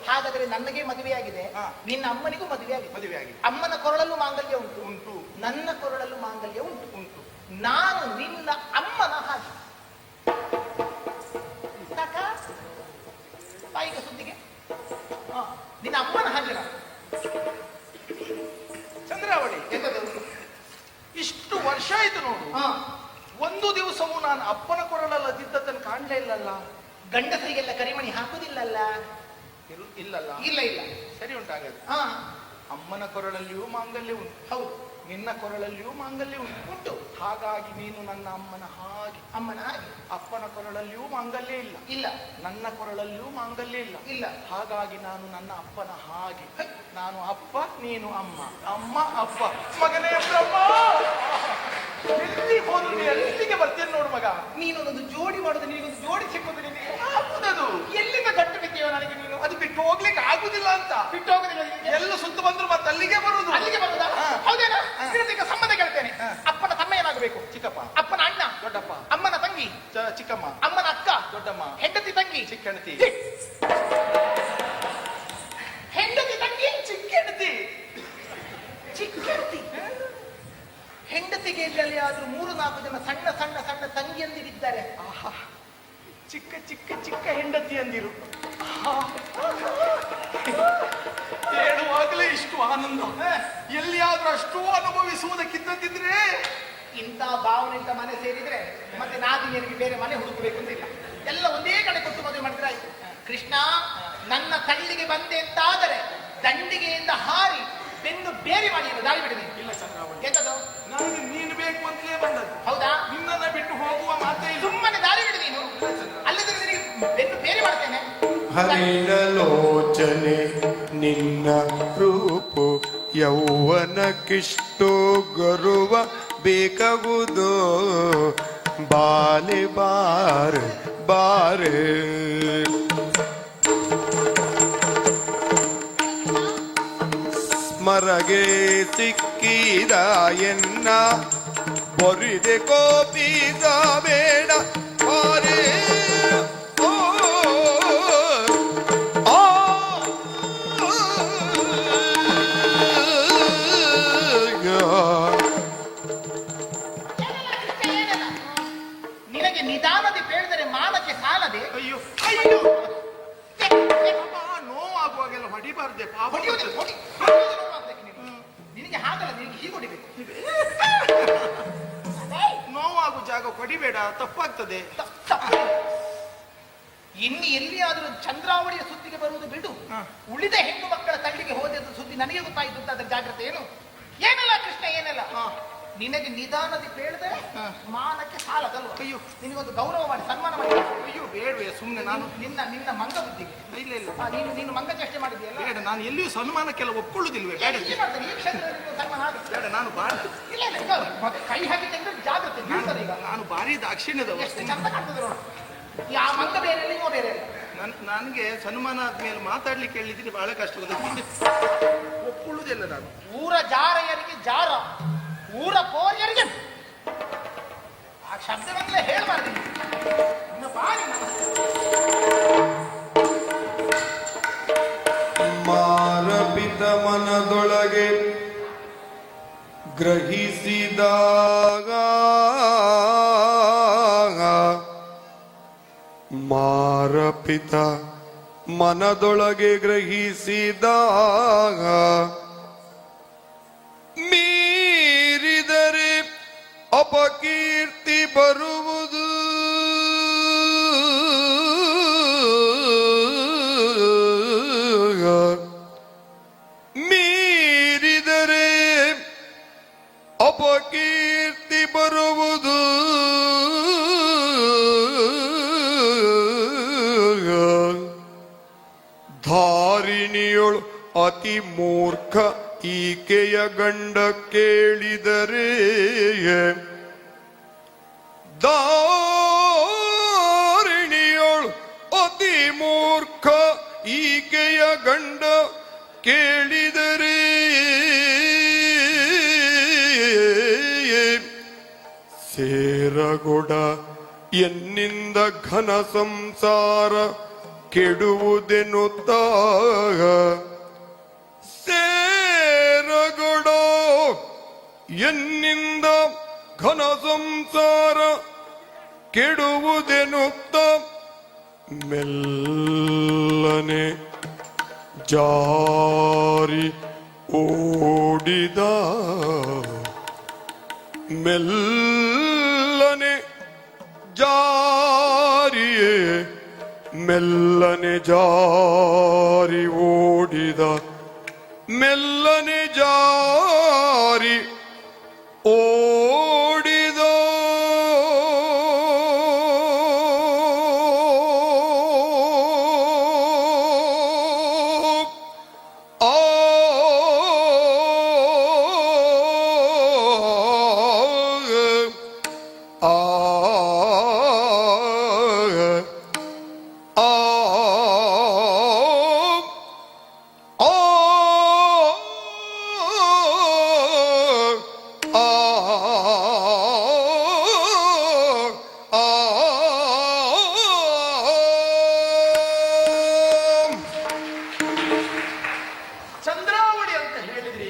ಹಾಗಾದ್ರೆ ನನಗೆ ಮದುವೆಯಾಗಿದೆ, ನಿನ್ನ ಅಮ್ಮನಿಗೂ ಮದುವೆಯಾಗಿದೆ. ಅಮ್ಮನ ಕೊರಳಲ್ಲೂ ಮಾಂಗಲ್ಯ ಉಂಟು, ನನ್ನ ಕೊರಳಲ್ಲೂ ಮಾಂಗಲ್ಯ ಉಂಟು. ನಾನು ನಿನ್ನ ಅಮ್ಮನ ಹಾಗೆ. ಬಾಯಿಗೆ ಸುದ್ದಿಗೆ ನಿನ್ನ ಅಮ್ಮನ ಹಾಗೆ ಚಂದ್ರಾವಳಿ. ಎಂತದ್ದು? ಇಷ್ಟು ವರ್ಷ ಆಯ್ತು ನೋಡು, ಒಂದು ದಿವಸವೂ ನಾನು ಅಪ್ಪನ ಕೊರಳಲ್ಲದಿದ್ದದ್ದನ್ನು ಕಾಣಲೇ ಇಲ್ಲಲ್ಲ. ಗಂಡಸರಿಗೆಲ್ಲ ಕರಿಮಣಿ ಹಾಕುದಿಲ್ಲಲ್ಲ? ಇಲ್ಲಲ್ಲ. ಇಲ್ಲ. ಸರಿ ಉಂಟಾಗದು. ಅಮ್ಮನ ಕೊರಳಲ್ಲಿಯೂ ಮಾಂಗಲ್ಯ ಉಂಟು. ಹೌದು. ನಿನ್ನ ಕೊರಳಲ್ಲಿಯೂ ಮಾಂಗಲ್ಯ ಉಂಟು. ಹಾಗಾಗಿ ನೀನು ನನ್ನ ಅಮ್ಮನ ಹಾಗೆ. ಅಪ್ಪನ ಕೊರಳಲ್ಲಿಯೂ ಮಾಂಗಲ್ಯ ಇಲ್ಲ. ನನ್ನ ಕೊರಳಲ್ಲಿಯೂ ಮಾಂಗಲ್ಯ ಇಲ್ಲ. ಹಾಗಾಗಿ ನಾನು ನನ್ನ ಅಪ್ಪನ ಹಾಗೆ. ನಾನು ಅಪ್ಪ, ನೀನು ಅಮ್ಮ, ಅಮ್ಮ ಅಪ್ಪ. ಮಗನೇ ಬ್ರಹ್ಮ, ಎಲ್ಲಿ ಹೋದ್ರು ಎಲ್ಲಿಗೆ ಬರ್ತೇನೆ ನೋಡು ಮಗ. ನೀನೊಂದು ಜೋಡಿ ಮಾಡೋದು, ನಿನಗೊಂದು ಜೋಡಿ ಸಿಕ್ಕೋದು ನಿನಗೆ ಅದು ಎಲ್ಲಿಂದ ಗಂಟು ಬಿದ್ದೀಯೋ ನನಗೆ ನೀನು? ಅದು ಬಿಟ್ಟು ಹೋಗ್ಲಿಕ್ಕೆ ಆಗುದಿಲ್ಲ ಅಂತ. ಬಿಟ್ಟು ಹೋಗೋದಿಲ್ಲ. ಎಲ್ಲ ಸುತ್ತು ಬಂದ್ರು ಮತ್ತೆ ಅಲ್ಲಿಗೆ ಬರುದು. ಹೌದೇನಾ? ಸಂಬಂಧ ಕೇಳ್ತೇನೆ. ಅಪ್ಪನ ತಮ್ಮ ಏನಾಗಬೇಕು? ಚಿಕ್ಕಪ್ಪ. ಅಪ್ಪನ ಅಣ್ಣ ದೊಡ್ಡಪ್ಪ. ಅಮ್ಮನ ತಂಗಿ ಚಿಕ್ಕಮ್ಮ. ಅಮ್ಮನ ಅಕ್ಕ ದೊಡ್ಡಮ್ಮ. ಹೆಂಡತಿ ತಂಗಿ ಚಿಕ್ಕ ಹೆಂಡತಿ. ಹೆಂಡತಿ ತಂಗಿ ಚಿಕ್ಕ ಹೆಂಡತಿ. ಹೆಂಡತಿಗೆ ಎಲ್ಲಲ್ಲಿ ಆದ್ರೂ 3-4 ಜನ ಸಣ್ಣ ಸಣ್ಣ ಸಣ್ಣ ತಂಗಿಯಂದಿರಿದ್ದಾರೆ. ಚಿಕ್ಕ ಚಿಕ್ಕ ಚಿಕ್ಕ ಹೆಂಡತಿ ಅಂದಿರು. ಹೇಳುವಾಗಲೇ ಇಷ್ಟು ಆನಂದ. ಎಲ್ಲಿಯಾದ್ರೂ ಅಷ್ಟು ಅನುಭವಿಸುವುದಕ್ಕಿದ್ದಿದ್ರೆ. ಇಂಥ ಭಾವನೆ ಇಂಥ ಮನೆ ಸೇರಿದ್ರೆ ಮತ್ತೆ ನಾದಿನಿಯರಿಗೆ ಬೇರೆ ಮನೆ ಹುಡುಕಬೇಕು ಅಂತಿಲ್ಲ. ಎಲ್ಲ ಒಂದೇ ಕಡೆ ಕೊಟ್ಟು ಮದುವೆ ಮಾಡಿದ್ರೆ ಆಯ್ತು. ಕೃಷ್ಣ, ನನ್ನ ಕಣ್ಣಿಗೆ ಬಂದೆ ಅಂತಾದರೆ ದಂಡಿಗೆಯಿಂದ ಹಾರಿ ಬೆನ್ನು ಬೇರೆ ಮಾಡಿ ದಾಳಿ ಬಿಡಿದೆ. ಇಲ್ಲ ಚಂದ್ರಾವಳಿ, ಎಂತದು? ನನಗೆ ನೀನು ಬೇಕು ಅಂತಲೇ ಬಂದದ್ದು. ಹೌದಾ? ನಿನ್ನನ್ನ ಬಿಟ್ಟು ಹೋಗುವ ಮಾತೇ ಇಲ್ಲ. ಸುಮ್ಮನೆ ದಾಳಿ ಬಿಡಿ ನೀನು, ಅಲ್ಲದ್ರೆ ನಿನಗೆ ಬೆನ್ನು ಬೇರೆ ಮಾಡ್ತೇನೆ. ಹರಿಣಲೋಚನೆ ನಿನ್ನ ರೂಪು ಯೌವನಕ್ಕಿಷ್ಟು ಗರುವ ಬೇಕಾಗುವುದು. ಬಾಲೆ ಬಾರೆ ಬಾರೆ ಸ್ಮರಗೆ ಸಿಕ್ಕಿದ ಎನ್ನ ಬರಿದೆ ಕೋಪಿಸ ಬೇಡ ಬಾರೆ. ನಿನಗೆ ನಿಧಾನದಿ ಬೇಡಿದರೆ ಮಾನಕ್ಕೆ ಸಾಲದೆ. ಅಯ್ಯೋ ಅಯ್ಯೋ ನೋವಾಗುವಾಗೆಲ್ಲ ಹೊಡಿಬಾರ್ದೆ ಪಾಪ. ನಿನಗೆ ಹಾಗಲ್ಲ, ನಿನಗೆ ಹೀಗೆ ಹೊಡಿಬೇಕು. ನೋವಾಗು ಜಾಗ ಹೊಡಿಬೇಡ, ತಪ್ಪಾಗ್ತದೆ. ಇನ್ನು ಎಲ್ಲಿಯಾದರೂ ಚಂದ್ರಾವಳಿಯ ಸುದ್ದಿಗೆ ಬರುವುದು ಬಿಡು. ಉಳಿದ ಹೆಣ್ಣು ಮಕ್ಕಳ ತಳ್ಳಿಗೆ ಹೋದ ಸುದ್ದಿ ನನಗೆ ಗೊತ್ತಾಯ್ತು ಅಂತ ಅದ್ರ ಜಾಗ್ರತೆ ಏನು? ಏನಲ್ಲ ಕೃಷ್ಣ, ಏನಲ್ಲ. ನಿನಗೆ ನಿಧಾನದಿ ಬೇಡದೆ ಮಾನಕ್ಕೆ ಸಾಲದಲ್ವ? ಅಯ್ಯೋ, ನಿನಗೊಂದು ಗೌರವ ಮಾಡಿ ಸನ್ಮಾನ ಮಾಡಿ. ಅಯ್ಯೋ ಬೇಡವೇ, ಸುಮ್ಮನೆ ನಾನು ನಿನ್ನ ಮಂಗ ಬುದ್ಧಿಗೆ. ಇಲ್ಲ ಇಲ್ಲ, ನೀನು ಮಂಗ ಚೇಷ್ಟೆ ಮಾಡಿದ್ಯಲ್ಲ. ಬೇಡ, ನಾನು ಎಲ್ಲಿಯೂ ಸನ್ಮಾನಕ್ಕೆಲ್ಲ ಒಪ್ಕೊಳ್ಳುದಿಲ್ವೇ. ಬೇಡ ಈ ಕ್ಷೇತ್ರದಲ್ಲಿ ಸನ್ಮಾನ ಆಗುತ್ತೆ. ಬೇಡ, ನಾನು ಬಾರಿ ಇಲ್ಲ ಇಲ್ಲ, ಮತ್ತೆ ಕೈ ಹಾಕಿ ತೆಗೆದ್ರೆ ಜಾಗ್ರತೆ ಬೀಳ್ತದೆ. ಈಗ ನಾನು ಭಾರಿ ದಾಕ್ಷಿಣ್ಯದವ. ಎಷ್ಟು ಚಂದ ಕಾಣ್ತದೆ ನೋಡು. ಆ ಮಂಗ ಬೇರೆ ಇಲ್ಲ, ಇವ ಬೇರೆ ಇಲ್ಲ. ನನಗೆ ಸನ್ಮಾನ ಆದ್ಮೇಲೆ ಮಾತಾಡ್ಲಿಕ್ಕೆ ಹೇಳಿದ್ದೀನಿ ಬಹಳ ಕಷ್ಟ. ಒಪ್ಕೊಳ್ಳುದಿಲ್ಲ ನಾನು. ಊರ ಜಾರೆಯರಿಗೆ ಜಾರ, ಊರ ಪೋರಿಯರಿಗೆ ಆ ಶಬ್ದವನ್ನೆಲ್ಲ ಹೇಳ್ಬಾರ್ದು. ಬಾರಿ ಮಾರಪಿತ ಮನದೊಳಗೆ ಗ್ರಹಿಸಿದಾಗ ಮಾರಪಿತ ಮನದೊಳಗೆ ಗ್ರಹಿಸಿದಾಗ ಮೀರಿದರೆ ಅಪಕೀರ್ತಿ ಬರುವುದು. ಮೀರಿದರೆ ಅಪಕೀರ್ತಿ ಬರುವುದು. ಧಾರಿಣಿಯೊಳು ಅತಿ ಮೂರ್ಖ ಈಕೆಯ ಗಂಡ ಕೇಳಿದರೆ ಧಾರಿಣಿಯೊಳು ಅತಿ ಮೂರ್ಖ ಈಕೆಯ ಗಂಡ ಕೇಳಿದರೆ ಸೇರಗೊಡ ಎನ್ನಿಂದ ಘನ ಸಂಸಾರ ಕೆಡುವುದೆನ್ನುತ್ತ ಸೇರಗೊಡ ಎನ್ನಿಂದ ಘನ ಸಂಸಾರ ಕೆಡುವುದೆನ್ನುತ್ತ ಮೆಲ್ಲನೆ ಜಾರಿ ಓಡಿದ. ಮೆಲ್ಲನೆ ಜಾರಿಯೇ ಮೆಲ್ಲನೆ ಜಾರಿ ಓಡಿದ. ಮೆಲ್ಲನೆ ಜಾರಿ ಓಡಿದ. ಚಂದ್ರಾವಳಿ ಅಂತ ಹೇಳಿದ್ರಿ,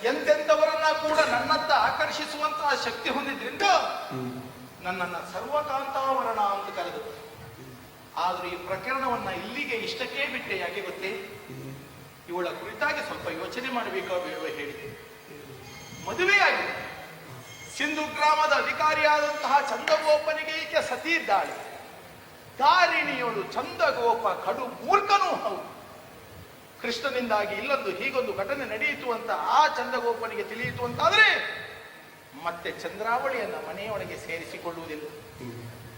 ಎಂತೆಂಥವರನ್ನ ಕೂಡ ನನ್ನತ್ತ ಆಕರ್ಷಿಸುವಂತಹ ಶಕ್ತಿ ಹೊಂದಿದ್ರಿಂದ ನನ್ನನ್ನ ಸರ್ವಕಾಂತಾವರಣ ಅಂತ ಕರೆದು. ಆದ್ರೂ ಈ ಪ್ರಕರಣವನ್ನ ಇಲ್ಲಿಗೆ ಇಷ್ಟಕ್ಕೆ ಬಿಟ್ಟೆ. ಯಾಕೆ ಗೊತ್ತೇ? ಇವಳ ಕುರಿತಾಗಿ ಸ್ವಲ್ಪ ಯೋಚನೆ ಮಾಡಬೇಕೋ ಬೇಡವೋ ಹೇಳಿದೆ. ಮದುವೆಯಾಗಿದೆ, ಸಿಂಧು ಗ್ರಾಮದ ಅಧಿಕಾರಿಯಾದಂತಹ ಚಂದಗೋಪನಿಗೆ ಈಕೆ ಸತಿ ಇದ್ದಾಳೆ. ಧಾರಿಣಿಯವಳು ಚಂದಗೋಪ ಕಡು ಮೂರ್ಖನೂ ಹೌದು. ಕೃಷ್ಣನಿಂದಾಗಿ ಇಲ್ಲೊಂದು ಹೀಗೊಂದು ಘಟನೆ ನಡೆಯಿತು ಅಂತ ಆ ಚಂದಗೋಪನಿಗೆ ತಿಳಿಯಿತು ಅಂತಾದ್ರೆ ಮತ್ತೆ ಚಂದ್ರಾವಳಿಯನ್ನ ಮನೆಯೊಳಗೆ ಸೇರಿಸಿಕೊಳ್ಳುವುದಿಲ್ಲ.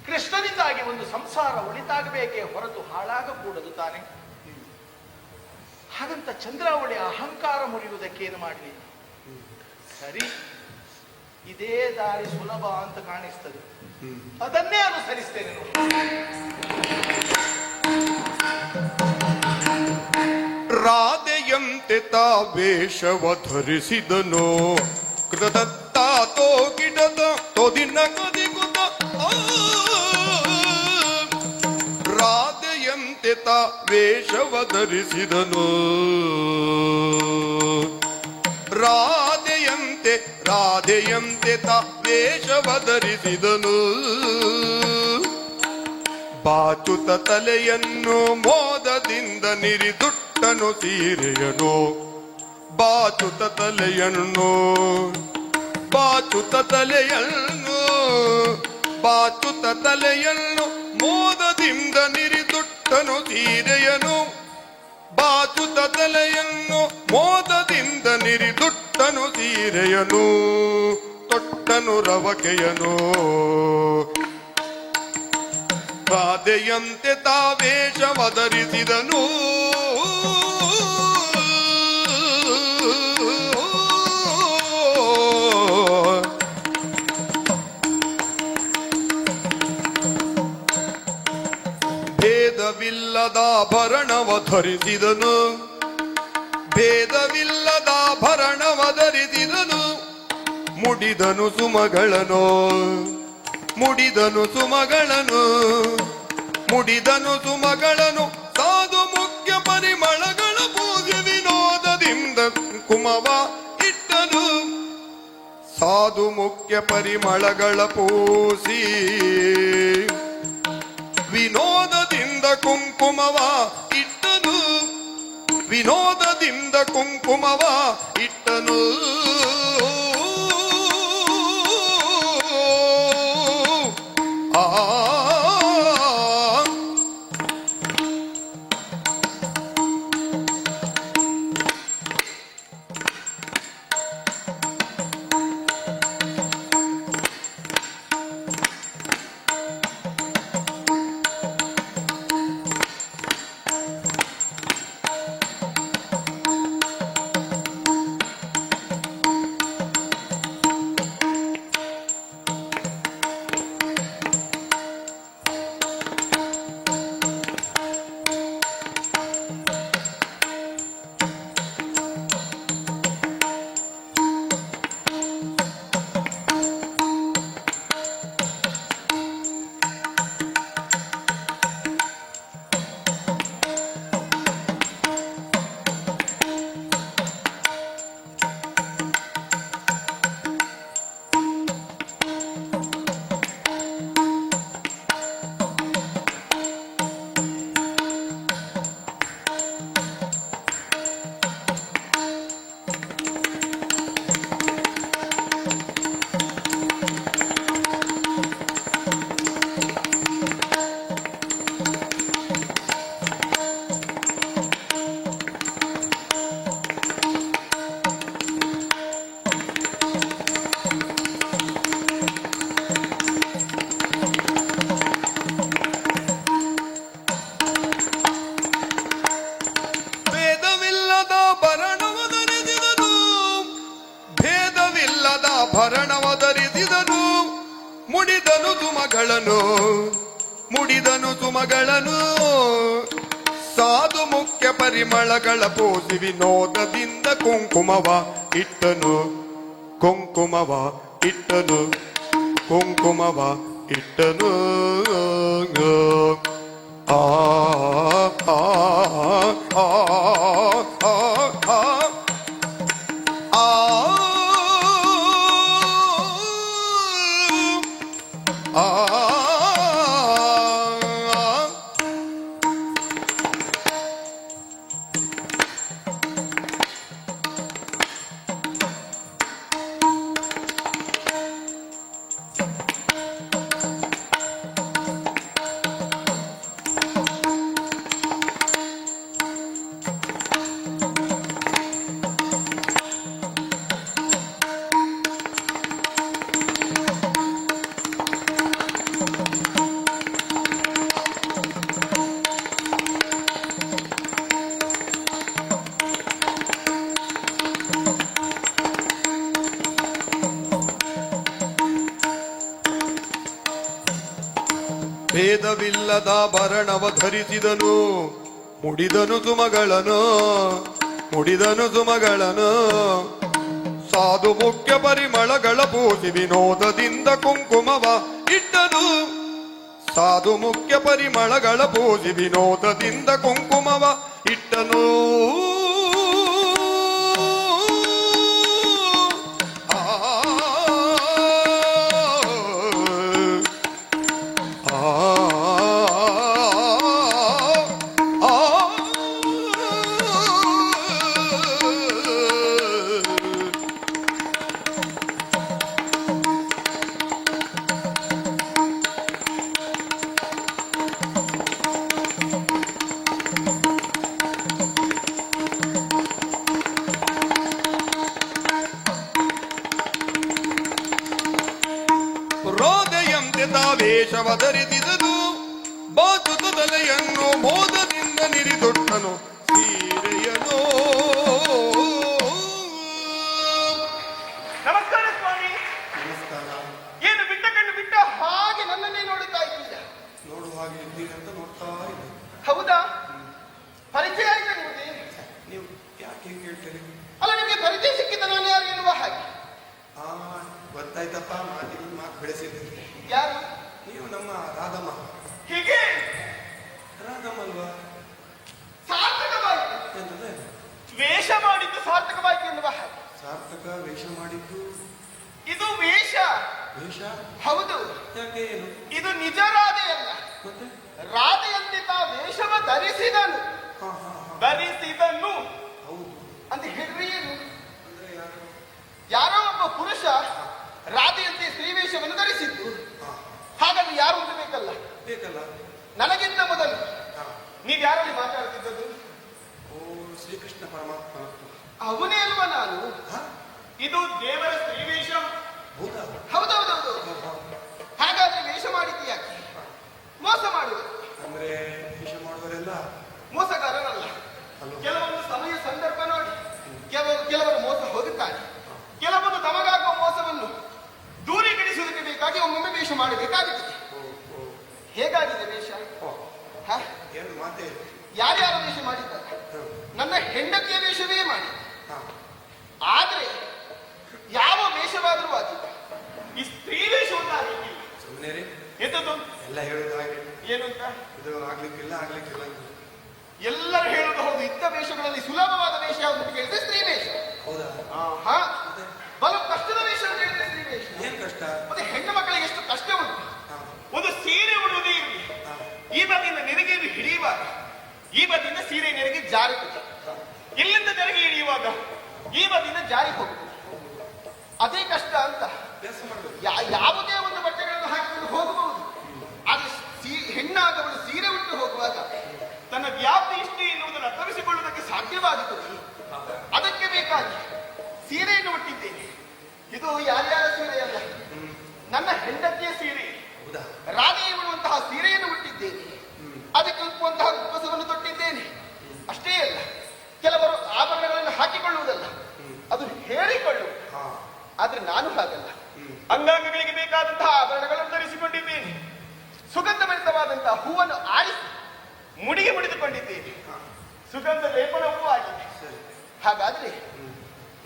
ಕೃಷ್ಣನಿಂದಾಗಿ ಒಂದು ಸಂಸಾರ ಒಳಿತಾಗಬೇಕೇ ಹೊರತು ಹಾಳಾಗಕೂಡದು ತಾನೆ. ಹಾಗಂತ ಚಂದ್ರಾವಳಿಯ ಅಹಂಕಾರ ಮುರಿಯುವುದಕ್ಕೇನು ಮಾಡಲಿ? ಸರಿ, ಇದೇ ದಾರಿ ಸುಲಭ ಅಂತ ಕಾಣಿಸ್ತದೆ, ಅದನ್ನೇ ಅನುಸರಿಸ್ತೇನೆ ನೋಡಿ. ರಾಧೆಯಂತೆ ತಾವೇಷವ ಧರಿಸಿದನು. ಕೃತದತ್ತಾತೋ ಗಿಡದ ತೊದಿನ ಕದಿಗುತ್ತ. ರಾಧೆಯಂತೆ ತಾವೇಷವ ಧರಿಸಿದನು. ರಾಧೆಯಂತೆ ತಾ ವೇಷವಧರಿಸಿದನು. ಬಾಚುತ ತಲೆಯನ್ನು ಮೋದದಿಂದ ನಿರಿದುಟ್ಟನು ಸೀರೆಯನು. ಬಾಚುತ ತಲೆಯನ್ನು ಬಾಚುತ ತಲೆಯನ್ನು ಬಾಚುತ ತಲೆಯನ್ನು ಮೋದದಿಂದ ನಿರಿದುಟ್ಟನು ಸೀರೆಯನು. ಬಾಚುತ ತಲೆಯನ್ನು ಮೋದದಿಂದ ನಿರಿದುಟ್ಟನು ಸೀರೆಯನು. ತೊಟ್ಟನು ರವಕೆಯನು ರಾಧೆಯಂತೆ ತಾವೇಷವಧರಿಸಿದನು. ಭೇದವಿಲ್ಲದಾಭರಣವ ಧರಿಸಿದನು. ಭೇದವಿಲ್ಲದಾಭರಣವ ಧರಿಸಿದನು. ಮುಡಿದನು ಸುಮಗಳನು ಮುಡಿದನು ಸುಮಗಳನು ಮುಡಿದನು ಸುಮಗಳನು. ಸಾಧು ಮುಖ್ಯ ಪರಿಮಳಗಳ ಪೂಜೆ ವಿನೋದದಿಂದ ಕುಂಕುಮವ ಇಟ್ಟನು. ಸಾಧು ಮುಖ್ಯ ಪರಿಮಳಗಳ ಪೂಸಿ ವಿನೋದದಿಂದ ಕುಂಕುಮವ ಇಟ್ಟನು. ವಿನೋದದಿಂದ ಕುಂಕುಮವ ಇಟ್ಟನು. ಆ ಭರಣವ ಧರಿಸಿದನು. ಮುಡಿದನು ಸುಮಗಳನು ಮುಡಿದನು ಸುಮಗಳನು. ಸಾಧು ಮುಖ್ಯ ಪರಿಮಳಗಳ ಪೂಸಿ ವಿನೋದದಿಂದ ಕುಂಕುಮವ ಇಟ್ಟನು. ಕುಂಕುಮವ ಇಟ್ಟನು. ಕುಂಕುಮವ ಇಟ್ಟನು. ಆ ಆ ಆ ಆ ಆ ಭೇದವಿಲ್ಲದ ಭರಣವ ಧರಿಸಿದನು. ಮುಡಿದನು ಸುಮಗಳನು ಮುಡಿದನು ಸುಮಗಳನು. ಸಾಧು ಮುಖ್ಯ ಪರಿಮಳಗಳ ಪೂಸಿ ವಿನೋದದಿಂದ ಕುಂಕುಮವ ಇಟ್ಟನು. ಸಾಧು ಮುಖ್ಯ ಪರಿಮಳಗಳ ಪೂಸಿ ವಿನೋದದಿಂದ ಕುಂಕುಮವ ಇಟ್ಟನು. ಆ ಗದರಿದಿದನು ಬಾಚುತ ತಲೆಯನ್ನು ಮೋದದಿಂದ ನಿರಿದೊಟ್ಟನು ಸೀರೆಯನೋ. ನಮಸ್ಕಾರ ಸ್ವಾಮಿ. ನಮಸ್ಕಾರ. ಏನು ಬಿಟ್ಟ ಕಣ್ಣು ಬಿಟ್ಟ ಹಾಗೆ ನನ್ನನ್ನೇ ನೋಡುತ್ತಾ ಇದ್ದೀರಾ? ನೋಡುವ ಹಾಗೆ ಇದ್ದೀರಿ ಅಂತ ನೋಡ್ತಾ ಇದ್ದೆ. ಹೌದಾ? ಪರಿಚಯ ಆಯ್ತಾ ನಿಮಗೆ? ನೀವು ಯಾಕೆ ಹೀಗೆ ಹೇಳ್ತೀರಿ? ಅಲ್ಲ, ನಿಮಗೆ ಪರಿಚಯ ಸಿಕ್ಕಿದ ನಾನು ಯಾರು ಎನ್ನುವ ಹಾಗೆ. ಆ ಗೊತ್ತಾಯ್ತಪ್ಪ, ಮಾತಿಗೆ ಮಾತು ಬೆಳೆಸಿದ್ದೀರಿ. ಯಾರು? ನೀವು ನಮ್ಮ ರಾಧಮ್ಮ. ಹೀಗೆ ರಾಧಮ್ಮ ಅಲ್ವಾ? ಸಾರ್ಥಕವಾಯಿತು. ಎಂತದೆ? ವೇಷ ಮಾಡಿದ್ದು ಸಾರ್ಥಕವಾಯಿತು ಎನ್ನುವ ಹಾಗೆ. ಸಾರ್ಥಕ ವೇಷ ಮಾಡಿದ್ದು. ಇದು ವೇಷ. ವೇಷ? ಹೌದು. ಯಾಕೆ ಏನು? ಇದು ನಿಜ ರಾಧೆಯಲ್ಲ. ಮತ್ತೆ ರಾಧೆಯಂತಿದ್ದ ವೇಷವ ಧರಿಸಿದನು. ಹಾ ಹಾ ಹಾ. ಧರಿಸಿದನು ಹೌದು. ಅಂತ ಹೇಳಿದ್ರೆ ಏನು? ಅಂದ್ರೆ ಯಾರು? ಯಾರೋ ಒಬ್ಬ ಪುರುಷ ರಾಧೆಯಂತೆ ಸ್ತ್ರೀವೇಷವನ್ನು ಧರಿಸಿದ್ದು. ಹಾ, ಹಾಗಾಗಿ ಯಾರು ಅಂತ ಬೇಕಲ್ಲ. ಬೇಕಲ್ಲ. ನನಗಿಂತ ಮೊದಲು ಹಾ. ನೀವು ಯಾರಲ್ಲಿ ಮಾತಾಡ್ತಿದ್ದದ್ದು? ಓ, ಶ್ರೀಕೃಷ್ಣ ಪರಮಾತ್ಮ. ಅವನೇ ಅಲ್ವಾ ನಾನು? ಹಾ? ಇದು ದೇವರ ಸ್ತ್ರೀವೇಷ. ಹೌದಾ? ಹೌದೌದೌದು. ಹಾ, ಹಾ. ಹಾಗಾದ್ರೆ ವೇಷ ಮಾಡಿದ್ದು ಯಾಕೆ? ಮೋಸ ಮಾಡುವುದು. ಅಂದ್ರೆ ವೇಷ ಮಾಡುವರೆಲ್ಲ ಮೋಸಗಾರರಲ್ಲ. ಅಲ್ವಾ? ಕೆಲವೊಂದು ಸಮಯ ಸಂದರ್ಭ ನೋಡಿ ಕೆಲವರು ಮೋಸ ಹೋಗುತ್ತಾರೆ. ಕೆಲವೊಂದು ತಮಗಾಗುವ ಮೋಸವನ್ನು ದೂರೀಕರಿಸುವುದಕ್ಕೆ ಬೇಕಾಗಿ ಒಮ್ಮೊಮ್ಮೆ ವೇಷ ಮಾಡಬೇಕಾಗುತ್ತದೆ. ಓ, ಓ, ಹೇಗಾಗಿದೆ ವೇಷ? ಓ. ಹ? ಏನು ಮಾತೇ ಇಲ್ಲ. ಯಾರ್ಯಾರ ವೇಷ ಮಾಡಿದ್ದಾರೆ? ಹಾ, ನನ್ನ ಹೆಂಡತಿಯ ವೇಷವೇ ಮಾಡಿ. ಹಾ. ಆದ್ರೆ ಯಾವ ವೇಷವಾದರೂ ಆಗಿಲ್ಲ. ಈ ಸ್ತ್ರೀ ವೇಷವನ್ನು ಆಗಿಲ್ಲ. ಸುಮ್ಮನೆ ರೀ, ಎಂತದ್ದು? ಎಲ್ಲ ಹೇಳುದು ಹಾಗೆ. ಏನು ಅಂತ? ಇದು ಆಗ್ಲಿಕ್ಕಿಲ್ಲ ಆಗ್ಲಿಕ್ಕಿಲ್ಲ ಅಂತ. ಎಲ್ಲರೂ ಹೇಳುವುದು ಹೌದು. ಇದ್ದ ವೇಷಗಳಲ್ಲಿ ಸುಲಭವಾದ ವೇಷ ಯಾವುದು ಅಂತ ಕೇಳಿದ್ರೆ ಸ್ತ್ರೀ ವೇಷ. ಹೌದಾ? ಆಹಾ. ಮತ್ತೆ ಬಲು ಕಷ್ಟದ ವೇಷ ಅಂತ ಹೇಳಿದ್ರೆ ಸ್ತ್ರೀ ವೇಷ. ಏನ್ ಕಷ್ಟ? ಮತ್ತೆ ಹೆಣ್ಣು ಮಕ್ಕಳಿಗೆ ಎಷ್ಟು ಕಷ್ಟ ಉಂಟು. ಹಾ, ಒಂದು ಸೀರೆ ಉಡುವುದೇ ಇರಲಿ, ಹಾ, ಈ ಬದಿಯಿಂದ ನೆರೆಗೆಯನ್ನು ಹಿಡಿಯುವಾಗ ಈ ಬದಿಯಿಂದ ಸೀರೆ ನೆರೆಗೆ ಜಾರುತ್ತದೆ. ಇಲ್ಲಿಂದ ನೆರೆಗೆ ಹಿಡಿಯುವಾಗ ಈ ಬದಿಯಿಂದ ಜಾರಿ ಹೋಗುತ್ತದೆ. ಅದೇ ಕಷ್ಟ ಅಂತ. ಕೆಲಸ ಮಾಡ್ಬೇಕು. ಯಾವುದೇ ಒಂದು ಬಟ್ಟೆಗಳನ್ನು ಹಾಕಿಕೊಂಡು ಹೋಗಬಹುದು. ಆದ್ರೆ ಹೆಣ್ಣಾದವಳು ಸೀರೆ ಉಟ್ಟು ಹೋಗುವಾಗ ತನ್ನ ವ್ಯಾಪ್ತಿ ಇಷ್ಟೇ ಎನ್ನುವುದನ್ನು ಅರ್ಥವಿಸಿಕೊಳ್ಳುವುದಕ್ಕೆ ಸಾಧ್ಯವಾಗುತ್ತದೆ. ಅದಕ್ಕೆ ಬೇಕಾಗಿ ಸೀರೆಯನ್ನು ಉಟ್ಟಿದ್ದೇನೆ. ಇದು ಯಾರ್ಯಾರ ಸೀರೆ ಅಲ್ಲ, ನನ್ನ ಹೆಂಡತಿಯ ಸೀರೆ. ಹೌದಾ? ರಾಧೆ ಎನ್ನುವಂತಹ ಸೀರೆಯನ್ನು ಉಟ್ಟಿದ್ದೇನೆ. ಅದಕ್ಕೆ ಉಪ್ಪುವಂತಹ ಉಪಸವನ್ನು ತೊಟ್ಟಿದ್ದೇನೆ. ಅಷ್ಟೇ ಅಲ್ಲ, ಕೆಲವರು ಆಭರಣಗಳನ್ನು ಹಾಕಿಕೊಳ್ಳುವುದಲ್ಲ, ಅದು ಹೇಳಿಕೊಳ್ಳುವುದು. ಹಾ. ಆದ್ರೆ ನಾನು ಹಾಗಲ್ಲ. ಅಂಗಾಂಗಗಳಿಗೆ ಬೇಕಾದಂತಹ ಆಭರಣಗಳನ್ನು ಧರಿಸಿಕೊಂಡಿದ್ದೇನೆ. ಸುಗಂಧಭರಿತವಾದಂತಹ ಹೂವನ್ನು ಆರಿಸಿ ಮುಡಿಗೆ ಮುಡಿದುಕೊಂಡಿದ್ದೇನೆ. ಸುಗಂಧ ಲೇಪನವೂ ಆಗಿದೆ. ಸರಿ. ಹಾಗಾದ್ರೆ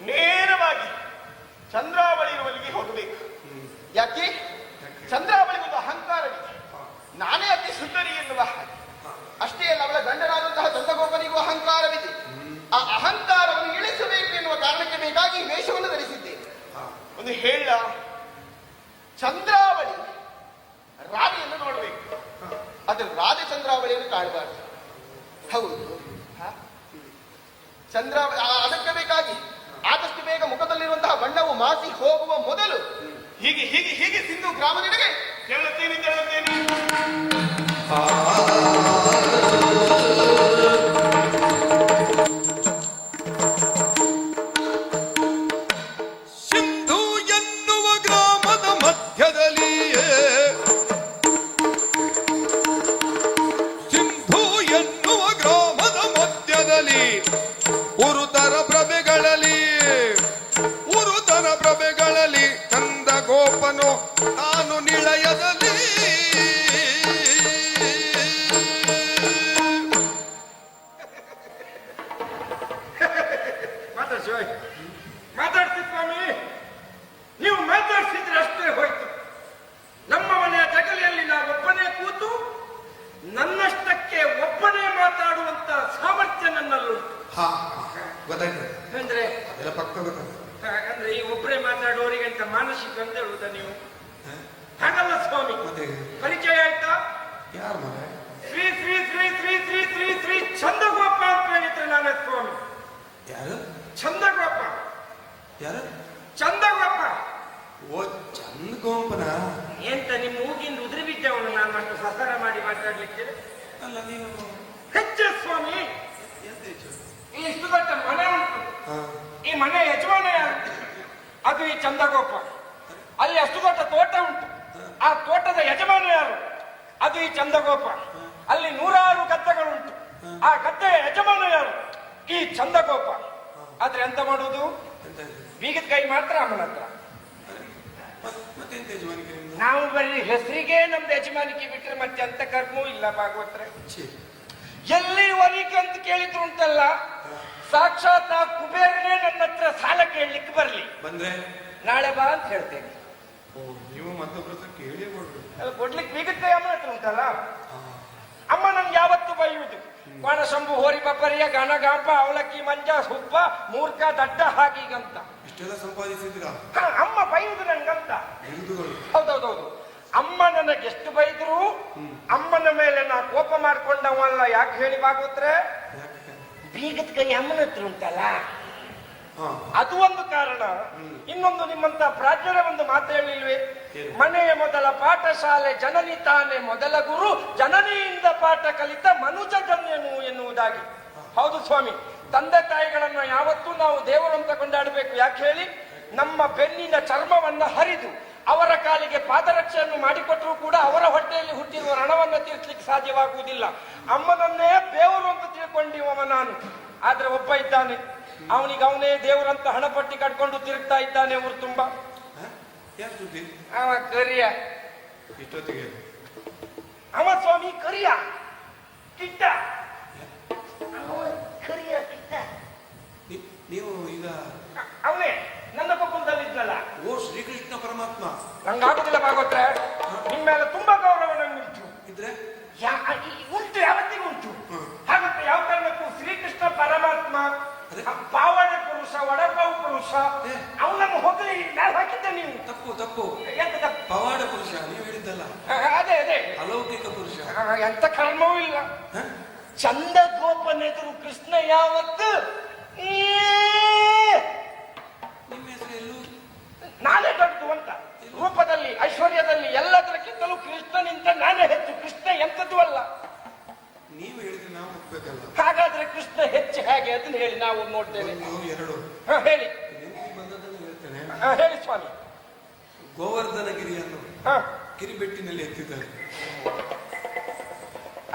ನೇರವಾಗಿ ಚಂದ್ರಾವಳಿ ಇರುವಲ್ಲಿಗೆ ಹೋಗಬೇಕು. ಯಾಕೆ? ಚಂದ್ರಾವಳಿ ಒಂದು ಅಹಂಕಾರವಿದೆ. ನಾನೇ ಅತಿ ಸುಂದರಿ ಎನ್ನುವ ಹಾಗೆ. ಅಷ್ಟೇ ಅಲ್ಲ, ಅವಳ ಗಂಡನಾದಂತಹ ಚಂದ್ರಗೋಪನಿಗೂ ಅಹಂಕಾರವಿದೆ. ಆ ಅಹಂಕಾರವನ್ನು ಇಳಿಸಬೇಕು ಎನ್ನುವ ಕಾರಣಕ್ಕೆ ಬೇಕಾಗಿ ವೇಷವನ್ನು ಧರಿಸಿದ್ದೇನೆ. ಒಂದು ಹೇಳ, ಚಂದ್ರಾವಳಿ ರಾಧೆಯನ್ನು ನೋಡಬೇಕು, ಅದು ರಾಧೆ ಚಂದ್ರಾವಳಿಯನ್ನು ಕಾಣಬಾರದು. ಹೌದು. ಚಂದ್ರಾವಳಿ ಅದಕ್ಕೆ ಬೇಕಾಗಿ ಆದಷ್ಟು ಬೇಗ ಮುಖದಲ್ಲಿರುವಂತಹ ಬಣ್ಣವು ಮಾಸಿ ಹೋಗುವ ಮೊದಲು ಹೀಗೆ ಹೀಗೆ ಹೀಗೆ ಸಿಂಧು ಗ್ರಾಮದೆಡೆಗೆ ತೆರಳುತ್ತೇನೆ. ಸಿಂಧು ಎನ್ನುವ ಗ್ರಾಮದ ಮಧ್ಯದಲ್ಲಿಯೇ, ಸಿಂಧು ಎನ್ನುವ ಗ್ರಾಮದ ಮಧ್ಯದಲ್ಲಿ ಉರುತರ ಪ್ರಭೆಗಳಲ್ಲಿ ಚಂದ ಗೋಪನು ತಾನು ನಿಳಯದಲ್ಲಿ. ಮಾತಾಡ್ತಿ ಸ್ವಾಮಿ, ನೀವು ಮಾತಾಡ್ಸಿದ್ರೆ ಅಷ್ಟೇ ಹೋಯ್ತು. ನಮ್ಮ ಮನೆಯ ಜಗಲಿಯಲ್ಲಿ ನಾವು ಒಬ್ಬನೇ ಕೂತು ನನ್ನಷ್ಟಕ್ಕೆ ಒಬ್ಬನೇ ಮಾತಾಡುವಂತ ಸಾಮರ್ಥ್ಯ ನನ್ನಲ್ಲುಂಟು. ಹಾ, ಗೊತ್ತಾಯ್ತು. ಅಂದ್ರೆ ಅದೆಲ್ಲ ಪಕ್ಕ ಗೊತ್ತಾಯ್ತು. ಅಂದ್ರೆ ಈ ಒಬ್ಬರೇ ಮಾತಾಡುವವರಿಗಂತ ಮಾನಸಿಕ ಅಂತ ಹೇಳುದ ನೀವು? ಹಾಗಲ್ಲ ಸ್ವಾಮಿ. ಮತ್ತೆ ಪರಿಚಯ ಆಯ್ತಾ? ಯಾರು ಮಗ? ಶ್ರೀ ಶ್ರೀ ಶ್ರೀ ಶ್ರೀ ಶ್ರೀ ಶ್ರೀ ಶ್ರೀ ಚಂದಗೋಪ ಅಂತ ಹೇಳಿದ್ರೆ ನಾನೇ ಸ್ವಾಮಿ. ಯಾರು? ಚಂದಗೋಪ. ಯಾರು? ಚಂದಗೋಪ. ಓ, ಚಂದ ಗೋಪನ. ಎಂತ ನಿಮ್ಮ ಮೂಗಿಂದ ಉದುರಿ ಬಿದ್ದವನು ನಾನು ಅಷ್ಟು ಸಸಾರ ಮಾಡಿ ಮಾತಾಡ್ಲಿಕ್ಕೆ? ಅಲ್ಲ, ನೀವು ಹೆಚ್ಚ ಸ್ವಾಮಿ. ಎಂತ ಹೆಚ್ಚು? ಈ ಇಷ್ಟು ದೊಡ್ಡ ಮನೆ ಉಂಟು, ಹಾ, ಈ ಮನೆ ಯಜಮಾನ ಯಾರು? ಅದು ಈ ಚಂದಗೋಪ. ಅಲ್ಲಿ ಅಷ್ಟು ದೊಡ್ಡ ತೋಟ ಉಂಟು, ಆ ತೋಟದ ಯಜಮಾನ ಯಾರು? ಅದು ಈ ಚಂದಗೋಪ. ಅಲ್ಲಿ 100 ಗದ್ದೆಗಳುಂಟು. ಆ ಗದ್ದೆಯ ಯಜಮಾನ ಯಾರು? ಈ ಚಂದಗೋಪ. ಆದ್ರೆ ಎಂತ ಮಾಡುವುದು? ಬೀಗದ ಕೈ ಮಾತ್ರ ಅಮ್ಮನ ಹತ್ರ. ಮತ್ತೆಂತ ಯಜಮಾನಿಕೆ ನಿಮ್ದು? ನಾವು ಬರೀ ಹೆಸರಿಗೆ ನಮ್ದು ಯಜಮಾನಿಕೆ ಬಿಟ್ರೆ ಮತ್ತೆ ಅಂತ ಕರ್ಮೂ ಇಲ್ಲ ಭಾಗವತ್ರೆ. ಎಲ್ಲಿವರೆಗೆ ಅಂತ ಕೇಳಿದ್ರು ಉಂಟಲ್ಲ, ಸಾಕ್ಷಾತ್ ಆ ಕುಬೇರನೇ ನನ್ನ ಹತ್ರ ಸಾಲ ಕೇಳಲಿಕ್ಕೆ ಬರ್ಲಿ, ಬಂದ್ರೆ ನಾಳೆ ಬಾ ಅಂತ ಹೇಳ್ತೇನೆ. ನೀವು ಮತ್ತೊಬ್ಬರ ಹತ್ರ ಕೇಳಿ ಕೊಡ್ಬೇಕು. ಕೊಡ್ಲಿಕ್ಕೆ ಬೀಗದ ಕೈ ಅಮ್ಮನ ಹತ್ರ ಉಂಟಲ್ಲ. ಅಮ್ಮ ನನ್ಗೆ ಯಾವತ್ತು ಬೈಯುವುದು, ಕೋಣ ಶಂಭು ಹೋರಿ ಬಬ್ಬರಿಯ ಗಣಗಾಂಪ ಅವಲಕ್ಕಿ ಮಂಜ ಹುಬ್ಬ ಮೂರ್ಖ ದಡ್ಡ ಹಾಗೀಗಂತ. ಇಷ್ಟೆಲ್ಲ ಸಂಪಾದಿಸಿದ್ರ? ಅಮ್ಮ ಬೈಯುವುದು ನನ್ಗಂತ. ಬಿರುದುಗಳು. ಹೌದೌದೌದು. ಅಮ್ಮ ನನಗೆ ಎಷ್ಟು ಬೈದ್ರು ಅಮ್ಮನ ಮೇಲೆ ನಾ ಕೋಪ ಮಾಡ್ಕೊಂಡವಲ್ಲ. ಯಾಕೆ ಹೇಳಿ ಭಾಗವತ್ರೆ? ಬೀಗದ ಕೈ ಅಮ್ಮನ ಹತ್ರ ಉಂಟಲ್ಲ, ಅದು ಒಂದು ಕಾರಣ. ಇನ್ನೊಂದು, ನಿಮ್ಮಂತ ಪ್ರಾಜ್ಞರ ಒಂದು ಮಾತು ಹೇಳಿಲ್ವೇ, ಮನೆಯ ಮೊದಲ ಪಾಠಶಾಲೆ ಜನನಿ ತಾನೆ ಮೊದಲ ಗುರು, ಜನನಿಯಿಂದ ಪಾಠ ಕಲಿತ ಮನುಜ ಜನ್ಯನು ಎನ್ನುವುದಾಗಿ. ಹೌದು ಸ್ವಾಮಿ, ತಂದೆ ತಾಯಿಗಳನ್ನ ಯಾವತ್ತೂ ನಾವು ದೇವರು ಅಂತ ಕೊಂಡಾಡಬೇಕು. ಯಾಕೆ ಹೇಳಿ, ನಮ್ಮ ಬೆನ್ನಿನ ಚರ್ಮವನ್ನ ಹರಿದು ಅವರ ಕಾಲಿಗೆ ಪಾದರಕ್ಷೆಯನ್ನು ಮಾಡಿಕೊಟ್ಟರೂ ಕೂಡ ಅವರ ಹೊಟ್ಟೆಯಲ್ಲಿ ಹುಟ್ಟಿರುವ ರಣವನ್ನು ತೀರಿಸಲಿಕ್ಕೆ ಸಾಧ್ಯವಾಗುವುದಿಲ್ಲ. ಅಮ್ಮನನ್ನೇ ದೇವರು ಅಂತ ತಿಳ್ಕೊಂಡಿವ ನಾನು. ಆದ್ರೆ ಒಬ್ಬ ಇದ್ದಾನೆ, ಅವನಿಗೆ ಅವನೇ ದೇವರಂತ ಹಣಪಟ್ಟಿ ಕಟ್ಕೊಂಡು ತಿರುಗ್ತಾ ಇದ್ದಾನೆ ಊರು ತುಂಬಾ. ಅವ ಕರಿಯ. ಇಷ್ಟೊತ್ತಿಗೆ ಅವ ಸ್ವಾಮಿ ಕರಿಯ ಕಿಟ್ಟ. ಕರಿಯ ಕಿಟ್ಟ. ನೀವು ಈಗ ಅವನೇ ನನ್ನ ಪಕ್ಕದಲ್ಲಿ ಇದ್ನಲ್ಲ. ಓ ಶ್ರೀಕೃಷ್ಣ ಪರಮಾತ್ಮ. ನಂಗಾಗುದಿಲ್ಲ ಭಾಗವತ್ರೆ, ನಿಮ್ಮ ಮೇಲೆ ತುಂಬಾ ಗೌರವ ನಂಗುಂಟು. ಇದ್ರೆ ಉಂಟು, ಯಾವತ್ತಿಗೂ ಉಂಟು. ಹಾಗಂತ ಯಾವ ಕಾರಣಕ್ಕೂ ಶ್ರೀಕೃಷ್ಣ ಪರಮಾತ್ಮ ಪಾವಡೆ ಪುರುಷ ಒಡಪಾವು ಪುರುಷ ಅವನನ್ನು ಹೋಗಲಿ ಮೇಲೆ ಹಾಕಿದ್ದೆ ನೀವು. ತಪ್ಪು ತಪ್ಪು. ಎಂತ ತಪ್ಪು? ಪವಾಡ ಪುರುಷ ನೀವು ಹೇಳಿದ್ದಲ್ಲ. ಅದೇ ಅದೇ ಅಲೌಕಿಕ ಪುರುಷ. ಎಂತ ಕರ್ಮವೂ ಇಲ್ಲ. ಚಂದ ಗೋಪನೆದುರು ಕೃಷ್ಣ ಯಾವತ್ತು ನಿಮ್ಮ ಹೆಸರು ಎಲ್ಲೂ ನಾನೇ ದೊಡ್ಡದು ಅಂತ. ರೂಪದಲ್ಲಿ, ಐಶ್ವರ್ಯದಲ್ಲಿ, ಎಲ್ಲದಕ್ಕಿಂತಲೂ ಕೃಷ್ಣನಿಂದ ನಾನೇ ಹೆಚ್ಚು. ಕೃಷ್ಣ ಎಂತದ್ದು ಅಲ್ಲ. ನೀವು ಹೇಳಿದ್ರೆ ನಾವು ಒಪ್ಬೇಕಲ್ಲ. ಹಾಗಾದ್ರೆ ಕೃಷ್ಣ ಹೆಚ್ಚು ಹೇಗೆ ಅದನ್ನ ಹೇಳಿ ನಾವು ನೋಡ್ತೇವೆ. ಎರಡು ಹೇಳಿ. ನೆನಪು ಬಂದದ್ದನ್ನು ಹೇಳ್ತೇನೆ. ಹೇಳಿ ಸ್ವಾಮಿ. ಗೋವರ್ಧನಗಿರಿಯನ್ನು ಕಿರಿಬೆಟ್ಟಿನಲ್ಲಿ ಎತ್ತಿದ್ದಾರೆ.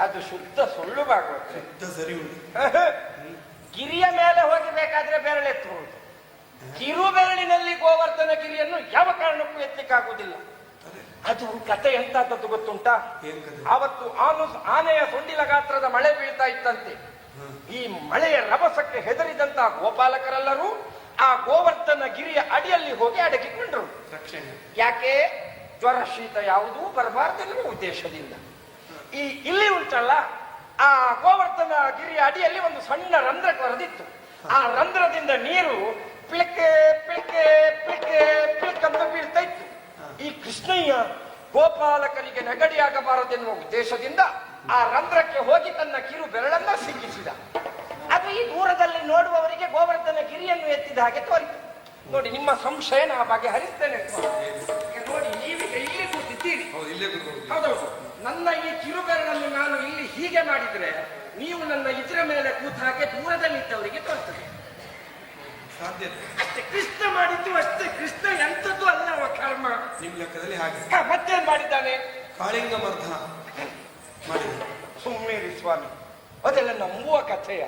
ಅದು ಶುದ್ಧ ಸುಳ್ಳು ಭಾಗವತ್ರೆ. ಶುದ್ಧ ಸರಿ ಉಂಟು. ಗಿರಿಯ ಮೇಲೆ ಹೋಗಬೇಕಾದ್ರೆ ಬೆರಳೆತ್ತುವುದು. ಕಿರು ಬೆರಳಿನಲ್ಲಿ ಗೋವರ್ಧನ ಗಿರಿಯನ್ನು ಯಾವ ಕಾರಣಕ್ಕೂ ಎತ್ತಲಿಕ್ಕಾಗುವುದಿಲ್ಲ. ಅದು ಕತೆ ಎಂತದ್ದು ಗೊತ್ತುಂಟಾ? ಆವತ್ತು ಆನೆಯ ಸೊಂಡಿಲ ಗಾತ್ರದ ಮಳೆ ಬೀಳ್ತಾ ಇತ್ತಂತೆ. ಈ ಮಳೆಯ ರಭಸಕ್ಕೆ ಹೆದರಿದಂತ ಗೋಪಾಲಕರೆಲ್ಲರೂ ಆ ಗೋವರ್ಧನ ಗಿರಿಯ ಅಡಿಯಲ್ಲಿ ಹೋಗಿ ಅಡಗಿಕೊಂಡ್ರು. ಯಾಕೆ? ಜ್ವರ ಶೀತ ಯಾವುದೂ ಬರಬಾರ್ದೆನ್ನುವ ಉದ್ದೇಶದಿಂದ. ಇಲ್ಲಿ ಉಂಟಲ್ಲ, ಆ ಗೋವರ್ಧನ ಗಿರಿಯ ಅಡಿಯಲ್ಲಿ ಒಂದು ಸಣ್ಣ ರಂಧ್ರ ಕೊರೆದಿತ್ತು. ಆ ರಂಧ್ರದಿಂದ ನೀರು ಪಿಳಕೆ ಪಿಳಕೆ ಪಿಳಕೆ ಪಿಳಕ್ ಅಂತ ಬೀಳ್ತಾ ಇತ್ತು. ಈ ಕೃಷ್ಣಯ್ಯ ಗೋಪಾಲಕರಿಗೆ ನೆಗಡಿಯಾಗಬಾರದೆನ್ನುವ ಉದ್ದೇಶದಿಂದ ಆ ರಂಧ್ರಕ್ಕೆ ಹೋಗಿ ತನ್ನ ಕಿರು ಬೆರಳನ್ನ ಸಿಕ್ಕಿಸಿದ. ಅದು ಈ ದೂರದಲ್ಲಿ ನೋಡುವವರಿಗೆ ಗೋವರ್ಧನ ಗಿರಿಯನ್ನು ಎತ್ತಿದ ಹಾಗೆ ತೋರಿತು. ನೋಡಿ, ನಿಮ್ಮ ಸಂಶಯ ನಾ ಬಗೆಹರಿಸ್ತೇನೆ. ನೋಡಿ, ನೀವೀಗ ಇಲ್ಲಿ ಕೂತಿದ್ದೀರಿ. ಹೌದೌದು. ನನ್ನ ಈ ಕಿರು ಬೆರಳನ್ನು ನಾನು ಇಲ್ಲಿ ಹೀಗೆ ಮಾಡಿದ್ರೆ ನೀವು ನನ್ನ ಇದರ ಮೇಲೆ ಕೂತ ಹಾಗೆ ದೂರದಲ್ಲಿದ್ದವರಿಗೆ ತೋರ್ತದೆ. ಅಷ್ಟೇ. ಕೃಷ್ಣ ಮಾಡಿದ್ದು ಅಷ್ಟೇ. ಕೃಷ್ಣ ಎಂತದ್ದು ಅಲ್ಲ ಅವ ಕರ್ಮ. ನಿಮ್ ಲೆಕ್ಕದಲ್ಲಿ ಹಾಗೆ. ಮತ್ತೇನ್ ಮಾಡಿದ್ದಾನೆ? ಕಾಳಿಂಗ ಮರ್ಧನ ಮಾಡಿದ. ಸುಮ್ಮನೆ ಸ್ವಾಮಿ, ಅದೆಲ್ಲ ನಂಬುವ ಕಥೆಯ.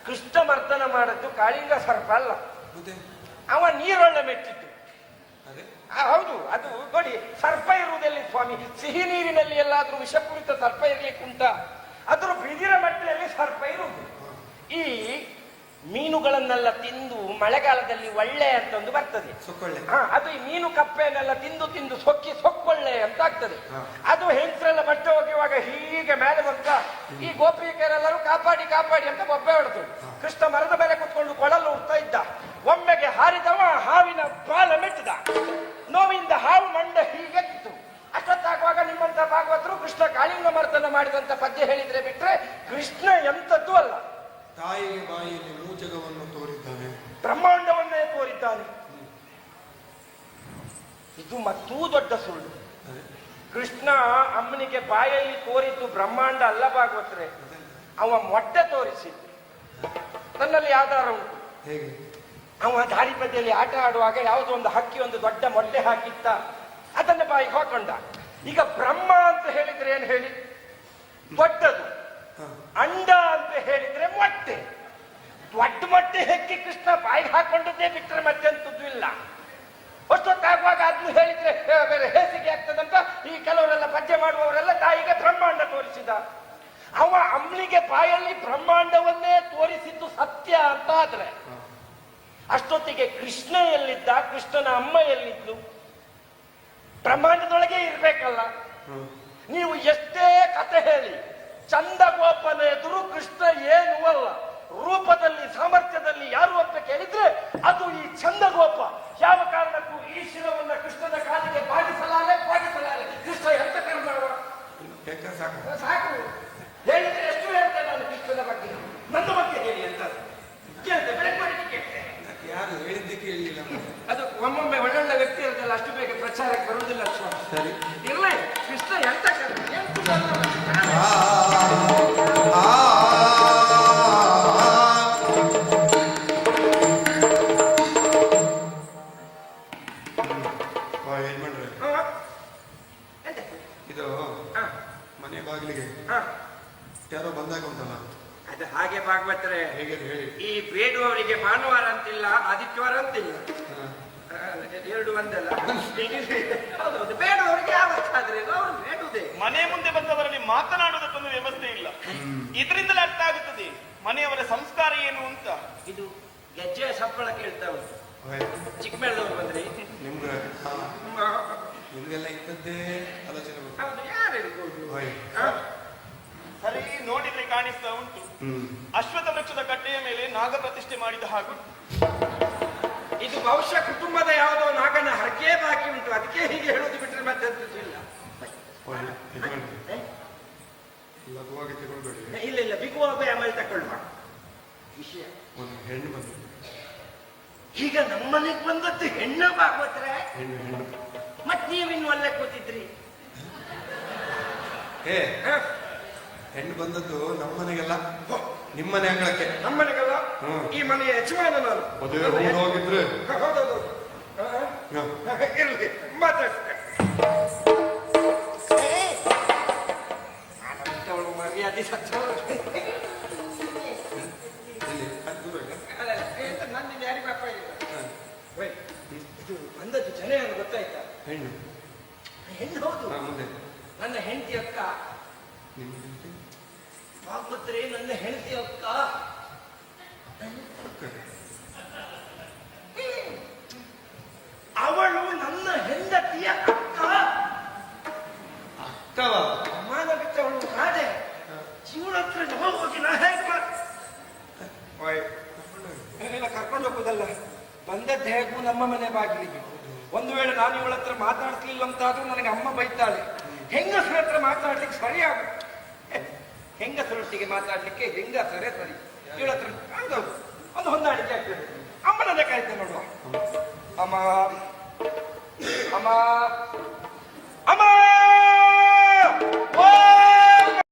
ಕೃಷ್ಣ ಮರ್ದನ ಮಾಡದ್ದು ಕಾಳಿಂಗ ಸರ್ಪ ಅಲ್ಲ, ಅವ ನೀರೊಳ್ಳೆ ಮೆಚ್ಚಿದ್ದು. ಹೌದು. ಅದು ನೋಡಿ, ಸರ್ಪ ಇರುವುದಲ್ಲಿ ಸ್ವಾಮಿ, ಸಿಹಿ ನೀರಿನಲ್ಲಿ ಎಲ್ಲಾದ್ರೂ ವಿಷಪೂರಿತ ಸರ್ಪ ಇರ್ಲಿಕ್ಕೆ ಉಂಟ? ಅದ್ರ ಬಿದಿರ ಮಟ್ಟೆಯಲ್ಲಿ ಸರ್ಪ ಇರುವುದು. ಈ ಮೀನುಗಳನ್ನೆಲ್ಲ ತಿಂದು ಮಳೆಗಾಲದಲ್ಲಿ ಒಳ್ಳೆ ಅಂತ ಒಂದು ಬರ್ತದೆ. ಅದು ಈ ಮೀನು ಕಪ್ಪೆಯನ್ನೆಲ್ಲ ತಿಂದು ತಿಂದು ಸೊಕ್ಕಿ ಸೊಕ್ಕೊಳ್ಳೆ ಅಂತ ಆಗ್ತದೆ. ಅದು ಹೆಂಗಸರೆಲ್ಲ ಬಟ್ಟೆ ಹೋಗುವಾಗ ಹೀಗೆ ಮೇಲೆ ಬಂತ ಈ ಗೋಪಿಕೆಯರೆಲ್ಲರೂ ಕಾಪಾಡಿ ಕಾಪಾಡಿ ಅಂತ ಬೊಬ್ಬೆ ಹೊಡೆದು ಕೃಷ್ಣ ಮರದ ಮೇಲೆ ಕುತ್ಕೊಂಡು ಕೊಳಲು ಉಡ್ತಾ ಇದ್ದ. ಒಮ್ಮೆಗೆ ಹಾರಿದವ ಹಾವಿನ ಬಾಲ ಮೆಟ್ಟಿದ. ನೋವಿಂದ ಹಾವು ಮಂಡೆ ಹೀಗೆತ್ತು. ಅಷ್ಟೊತ್ತಾಗುವಾಗ ನಿಮ್ಮಂತ ಭಾಗವತರು ಕೃಷ್ಣ ಕಾಳಿಂಗ ಮರ್ದನ ಮಾಡಿದಂತ ಪದ್ಯ ಹೇಳಿದ್ರೆ ಬಿಟ್ರೆ ಕೃಷ್ಣ ಎಂತದ್ದು ಅಲ್ಲ. ತಾಯಿಗೆ ಬಾಯಿಯಲ್ಲಿ ಮೂಜಗವನ್ನು ತೋರಿದ್ದಾನೆ, ಬ್ರಹ್ಮಾಂಡವನ್ನೇ ತೋರಿದ್ದಾನೆ. ಇದು ಮತ್ತೂ ದೊಡ್ಡ ಸುಳ್ಳು. ಕೃಷ್ಣ ಅಮ್ಮನಿಗೆ ಬಾಯಲ್ಲಿ ತೋರಿದ್ದು ಬ್ರಹ್ಮಾಂಡ ಅಲ್ಲ ಭಾಗವತ್ರೆ, ಅವ ಮೊಟ್ಟೆ ತೋರಿಸಿ. ನನ್ನಲ್ಲಿ ಆಧಾರ ಉಂಟು. ಹೇಗೆ? ಅವ ದಾರಿ ಬದಿಯಲ್ಲಿ ಆಟ ಆಡುವಾಗ ಯಾವುದೋ ಒಂದು ಹಕ್ಕಿ ಒಂದು ದೊಡ್ಡ ಮೊಟ್ಟೆ ಹಾಕಿತ್ತ, ಅದನ್ನ ಬಾಯಿಗೆ ಹಾಕೊಂಡ. ಈಗ ಬ್ರಹ್ಮ ಅಂತ ಹೇಳಿದ್ರೆ ಏನ್ ಹೇಳಿ ದೊಡ್ಡದು, ಅಂಡ ಅಂತ ಹೇಳಿದ್ರೆ ಮೊಟ್ಟೆ. ದೊಡ್ಡ ಮೊಟ್ಟೆ ಹೆಕ್ಕಿ ಕೃಷ್ಣ ಬಾಯಿಗೆ ಹಾಕೊಂಡದ್ದೇ ಬಿಟ್ಟರೆ ಮತ್ತೆಂತದ್ದು ಇಲ್ಲ. ಅಷ್ಟೊತ್ತಾಗುವಾಗ ಅದನ್ನು ಹೇಳಿದ್ರೆ ಬೇರೆ ಹೇಸಿಗೆ ಆಗ್ತದಂತ ಈ ಕೆಲವರೆಲ್ಲ ಪದ್ಯ ಮಾಡುವವರೆಲ್ಲ ತಾಯಿಗೆ ಬ್ರಹ್ಮಾಂಡ ತೋರಿಸಿದ. ಅವ ಅಮ್ಲಿಗೆ ಬಾಯಲ್ಲಿ ಬ್ರಹ್ಮಾಂಡವನ್ನೇ ತೋರಿಸಿದ್ದು ಸತ್ಯ ಅಂತ ಆದ್ರೆ ಅಷ್ಟೊತ್ತಿಗೆ ಕೃಷ್ಣ ಎಲ್ಲಿದ್ದ, ಕೃಷ್ಣನ ಅಮ್ಮ ಎಲ್ಲಿದ್ಲು? ಬ್ರಹ್ಮಾಂಡದೊಳಗೆ ಇರ್ಬೇಕಲ್ಲ. ನೀವು ಎಷ್ಟೇ ಕತೆ ಹೇಳಿ ಚಂದಗೋಪನ ಎದುರು ಕೃಷ್ಣ ಏನೂ ಅಲ್ಲ. ರೂಪದಲ್ಲಿ ಸಾಮರ್ಥ್ಯದಲ್ಲಿ ಯಾರು ಅಂತ ಕೇಳಿದ್ರೆ ಅದು ಈ ಚಂದಗೋಪ. ಯಾವ ಕಾರಣಕ್ಕೂ ಈ ಶಿರವನ್ನ ಕೃಷ್ಣನ ಕಾಲಿಗೆ ಬಾಗಿಸಲಾರೆ. ಕೃಷ್ಣ ಎಂತ ಕರ್ಮ ಸಾಕು ಹೇಳಿದ್ರೆ ಎಷ್ಟು ಹೇಳ್ತೇನೆ ನಾನು ಕೃಷ್ಣನ ಬಗ್ಗೆ. ನನ್ನ ಬಗ್ಗೆ ಹೇಳಿ ಅಂತ ಕೇಳ್ತೆ, ಬೆಳಗ್ಗೆ ಕೇಳ್ತೆ. ಯಾರು ಹೇಳಿದ್ದೆ ಕೇಳಲಿಲ್ಲ. ಅದು ಒಮ್ಮೊಮ್ಮೆ ಒಳ್ಳೊಳ್ಳೆ ವ್ಯಕ್ತಿ ಇರ್ತಲ್ಲ, ಅಷ್ಟು ಬೇಗ ಪ್ರಚಾರಕ್ಕೆ ಬರುವುದಿಲ್ಲ. ಸರಿ ಇರ್ಲಿ, ಕೃಷ್ಣ ಎಂತ ಕರ್ಮ ಇದು ಮನೆ ಬಾಗಿಲಿಗೆ ಯಾರೋ ಬಂದಾಗ ಉಂಟಲ್ಲ, ಅದು ಹಾಗೆ ಭಾಗವತರೆ. ಹೇಗೆ ಹೇಳಿ. ಈ ಬೇಡುವವರಿಗೆ ಭಾನುವಾರ ಅಂತಿಲ್ಲ, ಆದಿತ್ಯವಾರ ಅಂತಿಲ್ಲ, ಎರಡು ಒಂದಲ್ಲ. ಹೌದೌದು, ಬೇಡುವವರಿಗೆ ಯಾವತ್ತಾದ್ರೆ ಅವ್ರು ಬೇಡುವುದೇ. ಮನೆ ಮುಂದೆ ಬಂದವರಲ್ಲಿ ಮಾತನಾಡುವುದಕ್ಕೊಂದು ವ್ಯವಸ್ಥೆ ಇಲ್ಲ. ಇದರಿಂದಲೇ ಅರ್ಥ ಆಗುತ್ತದೆ ಮನೆಯವರ ಸಂಸ್ಕಾರ ಏನು ಅಂತ. ಇದು ಗೆಜ್ಜೆಯ ಸಪ್ಪಳ ಕೇಳ್ತಾ ಉಂಟು. ಚಿಕ್ಕಮೇಳದವ್ರು ಬಂದ್ರಿ ನಿಮ್ಗೆ ನಿಮ್ಗೆಲ್ಲ ಇಂಥದ್ದೇ ಆಲೋಚನೆ ಬಂತು. ಹೌದು, ಯಾರು ಹೇಳ್ಬೋದು. ಸರಿ ನೋಡಿದ್ರೆ ಕಾಣಿಸ್ತಾ ಉಂಟು. ಅಶ್ವತ್ಥ ವೃಕ್ಷದ ಕಟ್ಟೆಯ ಮೇಲೆ ನಾಗ ಪ್ರತಿಷ್ಠೆ ಮಾಡಿದ ಹಾಗೂ ಇದು ಬಹುಶಃ ಕುಟುಂಬದ ಯಾವುದೋ ನಾಗನ ಹರಕೆ ಬಾಕಿ ಉಂಟು, ಅದಕ್ಕೆ ಹೀಗೆ ಹೇಳುವುದು ಬಿಟ್ಟರೆ ಮತ್ತೆ ಇಲ್ಲ. ಲಘುವಾಗಿ ತಗೊಳ್ಬೇಡಿ. ಇಲ್ಲ ಬಿಗುವಾಗ ಆಮೇಲೆ ತಗೊಳ್ಳುವ ವಿಷಯ. ಒಂದು ಹೆಣ್ಣು ಬಂದು ಈಗ ನಮ್ಮನೆಗೆ ಬಂದದ್ದು ಹೆಣ್ಣು ಭಾಗವತ್ರೆ. ಹೆಣ್ಣು ಮತ್ ನೀವಿನ್ನು ಅಲ್ಲೇ ಕೂತಿದ್ರಿ. ಹೆಣ್ಣು ಬಂದದ್ದು ನಮ್ಮನೆಗೆಲ್ಲ, ನಿಮ್ಮನೆ ಅಂಗಳಕ್ಕೆ. ನಮ್ಮನೆಗೆಲ್ಲ ಈ ಮನೆಯ ಯಜಮಾನ ನಾನು. ಮದುವೆ ಹೋಗಿದ್ರೆ ಹೌದೌದು. ಇರ್ಲಿ ಮಾತಾಡ್ತೇನೆ. ಮರ್ಯಾದೆ ಸತ್ತವಳು ನನ್ನಿಂದ ಯಾರಿಗೂ ಅಪ್ಪ ಇಲ್ಲ. ಇದು ಬಂದದ್ದು ಜನ ಏನು ಗೊತ್ತಾಯ್ತಾ? ಹೆಣ್ಣು ಹೌದು. ಮುಂದೆ ನನ್ನ ಹೆಂಡತಿ ಅಕ್ಕ ಭಾಗವತ್ರೆ, ನನ್ನ ಹೆಂಡತಿ ಅಕ್ಕ. ಅವಳು ನನ್ನ ಹೆಂಡತಿಯ ಅಕ್ಕ. ಅಕ್ಕವ ಅಮ್ಮನ ಬಿಟ್ಟವಳು ರಾಜೆ. ಜೀವನ ಹತ್ರ ಹೋಗಿ ನಾ ಹೇಗೆ ಕರ್ಕೊಂಡು ಹೋಗುದಲ್ಲ. ಬಂದದ್ದು ಹೇಗೂ ನಮ್ಮ ಮನೆ ಬಾಗಿಲಿಗೆ. ಒಂದು ವೇಳೆ ನಾನು ಇವಳ ಹತ್ರ ಮಾತಾಡ್ತಿಲ್ಲ ಅಂತಾದ್ರೂ ನನಗೆ ಅಮ್ಮ ಬೈತಾಳೆ. ಹೆಂಗಸರ ಹತ್ರ ಮಾತಾಡ್ಲಿಕ್ಕೆ ಸರಿಯಾಗುತ್ತೆ. ಹೆಂಗಸರೊಟ್ಟಿಗೆ ಮಾತಾಡ್ಲಿಕ್ಕೆ ಹೆಂಗಸರೇ ಸರಿ. ಇವಳ ಹತ್ರ ಹೌದೌದು, ಒಂದು ಹೊಂದಾಣಿಕೆ ಆಗ್ತದೆ. ಅಮ್ಮನದೇ ಕಾಯ್ತೆ ನೋಡುವ. ಅಮ್ಮ ಅಮ್ಮ ಅಮ್ಮ